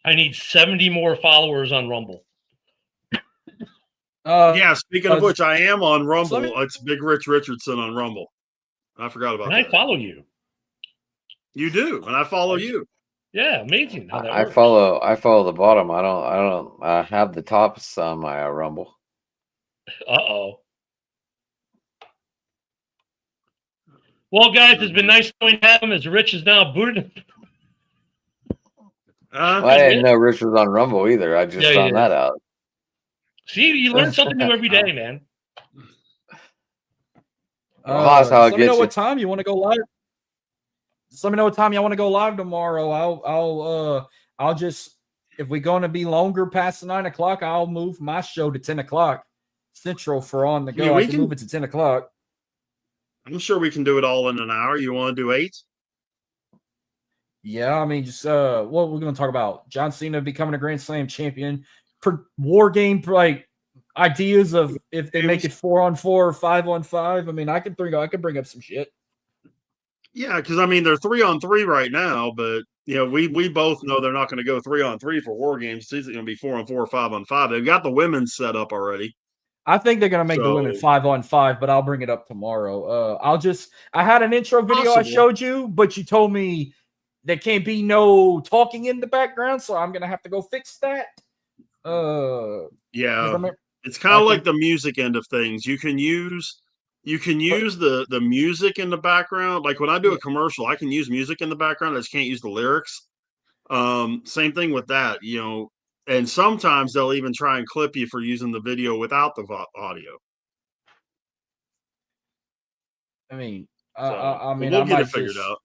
I need 70 more followers on Rumble. Yeah, speaking of which, I am on Rumble. so let me- It's Big Rich Richardson on Rumble. I forgot about And that. I follow you. You do, and I follow you. Yeah, amazing how that I works. follow the bottom. I don't have the tops on my Rumble. Uh-oh. Well, guys, it's been nice knowing him as Rich is now booted. I didn't know Rich was on Rumble either. I just found that out. See, you learn something new every day, man. Haas, how it let me know gets what you. time you want to go live. Just let me know what time you want to go live tomorrow. I'll just, if we're going to be longer past 9 o'clock, I'll move my show to 10 o'clock Central for On the Go. Yeah, we I can can- move it to 10 o'clock. I'm sure we can do it all in an hour. You want to do 8? Yeah, I mean, just what we're going to talk about: John Cena becoming a Grand Slam champion, war game like ideas of if they make it 4-on-4 or 5-on-5. I mean, I can bring up some shit. Yeah, because I mean they're 3-on-3 right now, but we both know they're not going to go 3-on-3 for war games. It's going to be 4-on-4 or 5-on-5. They've got the women's set up already. I think they're gonna make the women 5-on-5, but I'll bring it up tomorrow. I had an intro video I showed you, but you told me there can't be no talking in the background, so I'm gonna have to go fix that. Yeah, it's kind of like the music end of things. You can use the music in the background. Like when I do a commercial, I can use music in the background. I just can't use the lyrics. Same thing with that. And sometimes they'll even try and clip you for using the video without the audio. I mean, So, I mean, we'll I get it might figured just, out.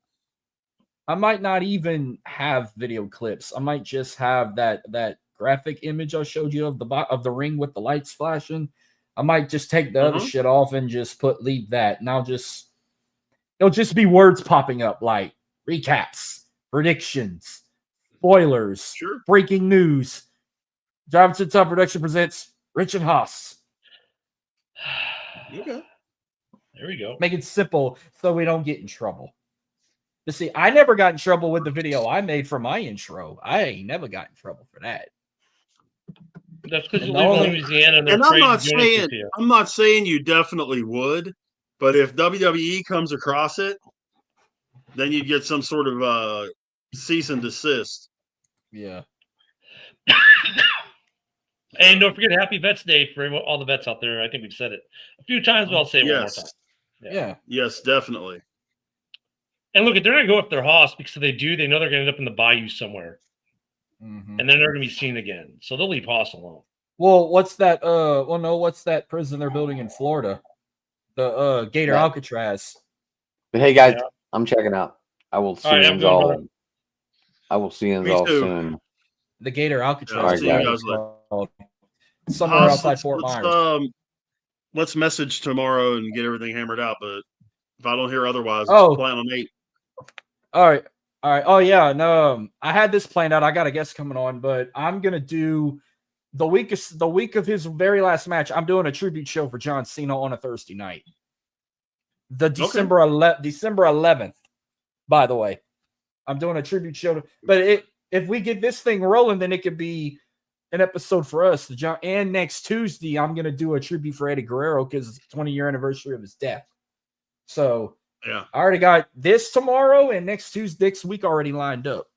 I might not even have video clips. I might just have that graphic image I showed you of the ring with the lights flashing. I might just take the other shit off and just leave that, and it'll just be words popping up like recaps, predictions, spoilers, breaking news. Driving to the Top Production presents Rich and Haas. Okay. There we go. Make it simple so we don't get in trouble. But see, I never got in trouble with the video I made for my intro. I ain't never got in trouble for that. That's because you live in Louisiana and they're And afraid to do anything to you. I'm not saying you definitely would, but if WWE comes across it, then you'd get some sort of cease and desist. Yeah. And don't forget Happy Vets Day for all the vets out there. I think we've said it a few times, but I'll say it one more time. Yeah. Yes, definitely. And look, they're not going to go up their hoss because if they do, they know they're going to end up in the bayou somewhere. Mm-hmm. And they're never going to be seen again. So they'll leave Haas alone. Well, what's that? What's that prison they're building in Florida? The Gator Alcatraz. But hey, guys, I'm checking out. I will see you all. I will see you all soon. The Gator Alcatraz. Somewhere outside Fort Myers. Let's message tomorrow and get everything hammered out. But if I don't hear otherwise, plan on 8. All right. Oh yeah, no. I had this planned out. I got a guest coming on, but I'm gonna do the week of his very last match. I'm doing a tribute show for John Cena on a Thursday night. The December 11th. By the way, I'm doing a tribute show. But if we get this thing rolling, then it could be an episode for us. And next Tuesday, I'm gonna do a tribute for Eddie Guerrero because it's the 20-year anniversary of his death. So yeah, I already got this tomorrow and next week already lined up.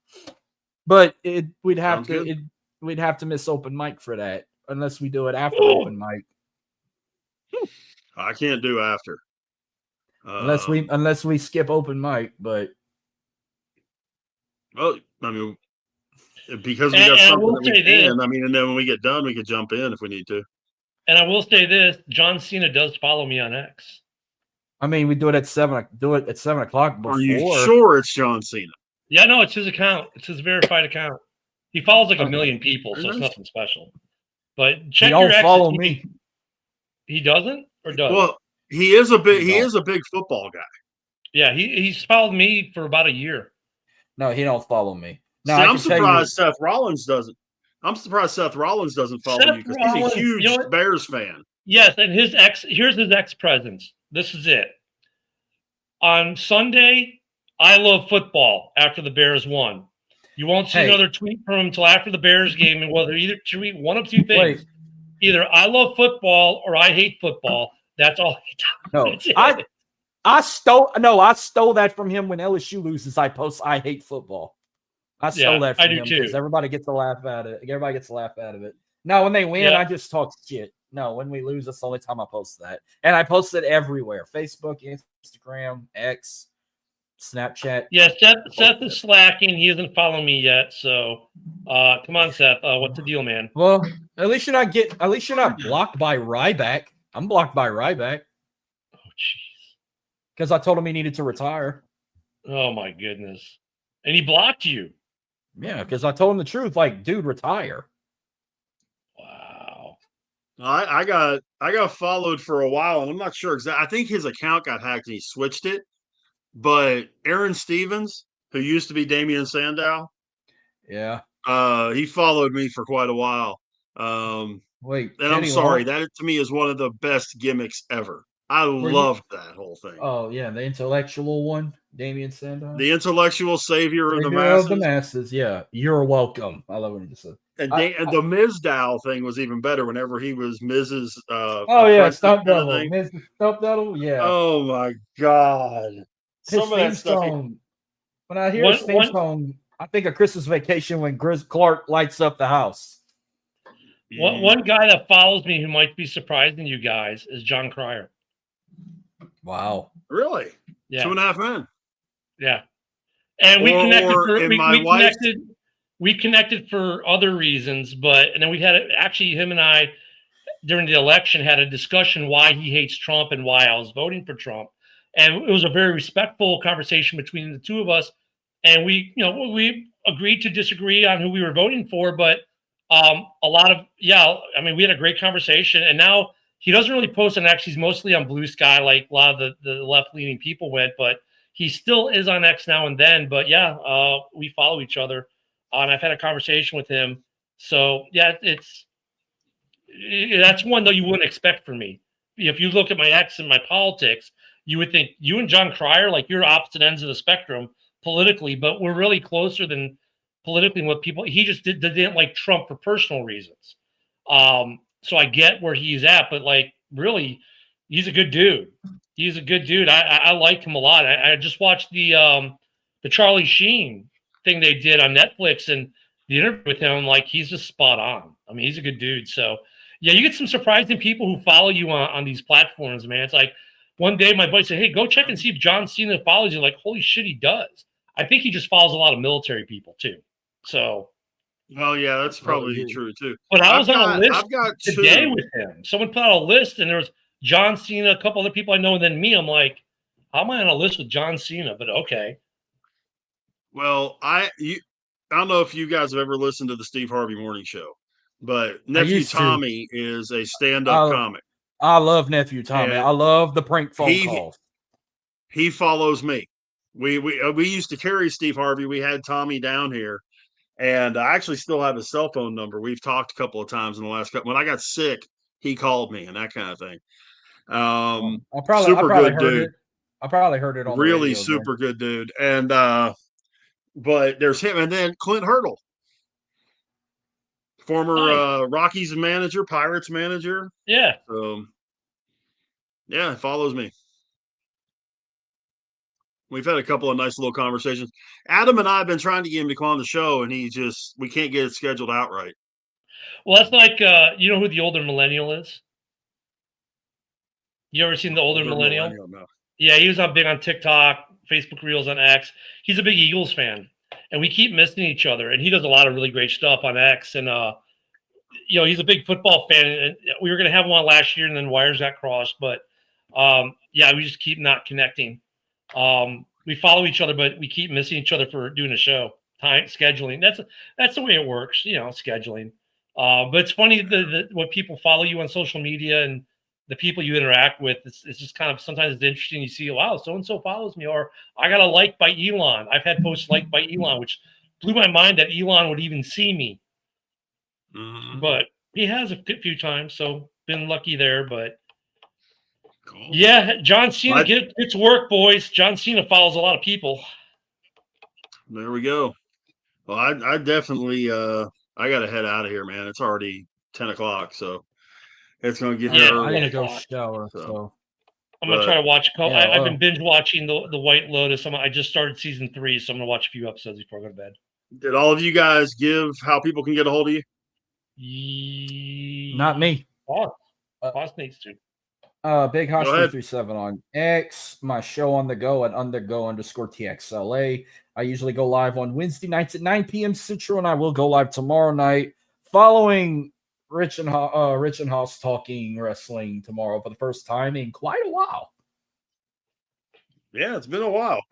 But we'd have to miss open mic for that unless we do it after open mic. I can't do after. Unless we skip open mic, but well, I mean, because we got something that we can. I mean, and then when we get done, we could jump in if we need to. And I will say this: John Cena does follow me on X. I mean, we do it at 7. Do it at 7 o'clock. Before. Are you sure it's John Cena? Yeah, no, it's his account. It's his verified account. He follows like 1 million people, so it's nothing special. But check your X. Follow me. He doesn't, or does? Well, he is a big football guy. Yeah, he's followed me for about a year. No, he don't follow me. No, I'm surprised Seth Rollins doesn't. I'm surprised Seth Rollins doesn't follow you because he's a huge Bears fan. Yes, and here's his ex presence. This is it. On Sunday, I love football after the Bears won. You won't see another tweet from him until after the Bears game, and whether either tweet one of two things. Either I love football or I hate football. That's all he does. No, I stole that from him when LSU loses. I post I hate football. I stole that from him because everybody gets a laugh out of it. Everybody gets a laugh out of it. No, when they win, I just talk shit. No, when we lose, that's the only time I post that. And I post it everywhere. Facebook, Instagram, X, Snapchat. Yeah, Seth is slacking. He isn't following me yet. So come on, Seth. What's the deal, man? Well, at least you're not blocked by Ryback. I'm blocked by Ryback. Oh, jeez. Because I told him he needed to retire. Oh my goodness. And he blocked you. Yeah, because I told him the truth. Like, dude, retire. Wow. I got followed for a while, and I'm not sure exactly. I think his account got hacked and he switched it. But Aaron Stevens, who used to be Damian Sandow, he followed me for quite a while. And I'm sorry, that to me is one of the best gimmicks ever. I loved that whole thing. Oh yeah, the intellectual one, Damian Sandow, the intellectual savior of the masses. Yeah, you're welcome. I love what he just said. And the Mizdow thing was even better. Whenever he was Mrs. Stump Double, Mrs. Stump Double. Yeah. Oh my God. Some of that stuff. When I hear his theme song, I think of Christmas Vacation when Clark lights up the house. One guy that follows me who might be surprising you guys is John Cryer. Wow. Really? Yeah. 2.5 Men. Yeah. And we connected. we connected for other reasons, and then we had actually him and I during the election had a discussion why he hates Trump and why I was voting for Trump. And it was a very respectful conversation between the two of us. And we agreed to disagree on who we were voting for, but a lot of, I mean, we had a great conversation. And now he doesn't really post on X. He's mostly on Blue Sky, like a lot of the left-leaning people went, but he still is on X now and then. But we follow each other. And I've had a conversation with him. So that's one though you wouldn't expect from me. If you look at my X and my politics, you would think you and John Cryer, like you're opposite ends of the spectrum politically, but we're really closer than politically what people. He just didn't like Trump for personal reasons. So I get where he's at, but like really, he's a good dude. He's a good dude. I like him a lot. I just watched the Charlie Sheen thing they did on Netflix and the interview with him. Like he's just spot on. I mean, he's a good dude. So. Yeah, you get some surprising people who follow you on these platforms, man. It's like one day my buddy said, hey, go check and see if John Cena follows you. Like, holy shit, he does. I think he just follows a lot of military people, too. So. Oh, yeah, that's probably true, too. But I was on a list I've got today two. with him. Someone put out a list, and there was John Cena, a couple other people I know, and then me. I'm like, how am I on a list with John Cena? But okay. Well, I don't know if you guys have ever listened to the Steve Harvey Morning Show. But Nephew Tommy is a stand-up comic. I love Nephew Tommy. I love the prank phone calls. He follows me. We used to carry Steve Harvey. We had Tommy down here, and I actually still have his cell phone number. We've talked a couple of times in the last couple. When I got sick, he called me and that kind of thing. I probably heard dude. it. I probably heard it on really the radio, super good dude. And but there's him, and then Clint Hurdle. Former Rockies manager, Pirates manager. Yeah. Yeah, it follows me. We've had a couple of nice little conversations. Adam and I have been trying to get him to come on the show, and we can't get it scheduled out right. Well, that's like, you know who the older millennial is? You ever seen the older millennial? No. Yeah, he was big on TikTok, Facebook Reels on X. He's a big Eagles fan. And we keep missing each other. And he does a lot of really great stuff on X. And, he's a big football fan. And we were going to have him on last year, and then wires got crossed. But, we just keep not connecting. We follow each other, but we keep missing each other for doing a show. Time scheduling. That's the way it works, scheduling. But it's funny what people follow you on social media and the people you interact with. It's just kind of sometimes it's interesting. You see, wow, so and so follows me, or I got a like by Elon. I've had posts liked by Elon, which blew my mind that Elon would even see me. Mm-hmm. But he has a few times, so been lucky there. But cool. Yeah, John Cena gets work, boys. John Cena follows a lot of people. There we go. Well, I definitely I got to head out of here, man. It's already 10 o'clock, so it's going to get here early. I'm going to go shower, so. I'm going to try to watch a couple. I've been binge watching the White Lotus. I just started season 3, so I'm going to watch a few episodes before I go to bed. Did all of you guys give how people can get a hold of you? Not me. Boss needs to. Big Hosh 337 on X. My show on the go at undergo_TXLA. I usually go live on Wednesday nights at 9 p.m. Central, and I will go live tomorrow night following Rich and Haas talking wrestling tomorrow for the first time in quite a while. Yeah, it's been a while.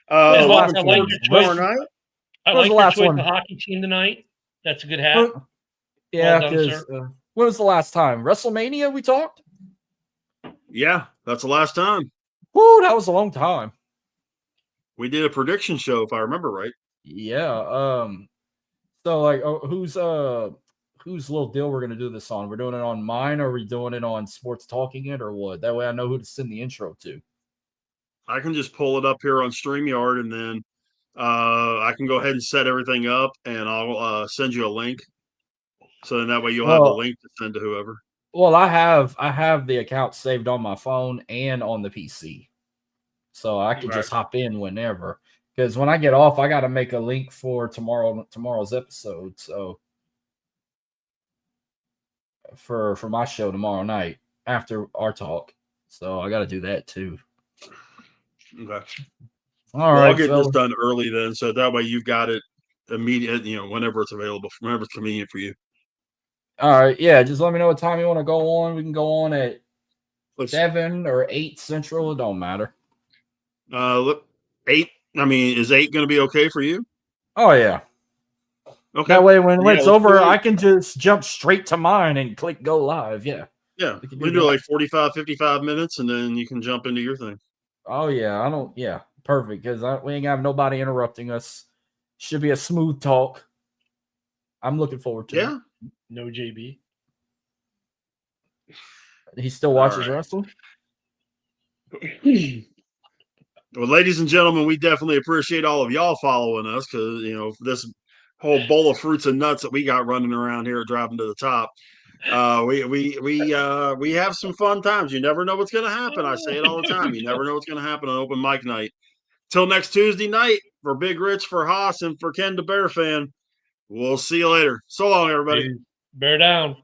I like your choice. I like your choice. The hockey team tonight. That's a good hat. Yeah, because when was the last time? WrestleMania we talked? Yeah, that's the last time. Woo, that was a long time. We did a prediction show, if I remember right. Yeah. So like, whose little deal we're gonna do this on? We're doing it on mine, or are we doing it on Sports Talking It, or what? That way I know who to send the intro to. I can just pull it up here on StreamYard, and then I can go ahead and set everything up, and I'll send you a link. So then that way you'll have a link to send to whoever. Well, I have the account saved on my phone and on the PC, so I can just hop in whenever. Because when I get off, I got to make a link for tomorrow's episode. So for my show tomorrow night after our talk, so I got to do that too. Okay. All right. I'll get this done early then, so that way you've got it immediate, whenever it's available, whenever it's convenient for you. All right, yeah. Just let me know what time you want to go on. We can go on at Let's 7 or 8 Central. It don't matter. look 8. I mean, is 8 going to be okay for you? Oh yeah. Okay. That way, when Yeah, it's let's do over, 8. I can just jump straight to mine and click go live. Yeah. Yeah, We can we do do that. like 45, 55 minutes, and then you can jump into your thing. Oh yeah. I don't. Yeah. Perfect. Because we ain't have nobody interrupting us. Should be a smooth talk. I'm looking forward to Yeah. it. No JB. He still All watches right. wrestling. Well, ladies and gentlemen, we definitely appreciate all of y'all following us because this whole bowl of fruits and nuts that we got running around here driving to the top. We have some fun times. You never know what's going to happen. I say it all the time. You never know what's going to happen on open mic night. Till next Tuesday night, for Big Rich, for Haas, and for Ken the Bear fan. We'll see you later. So long, everybody. Bear down.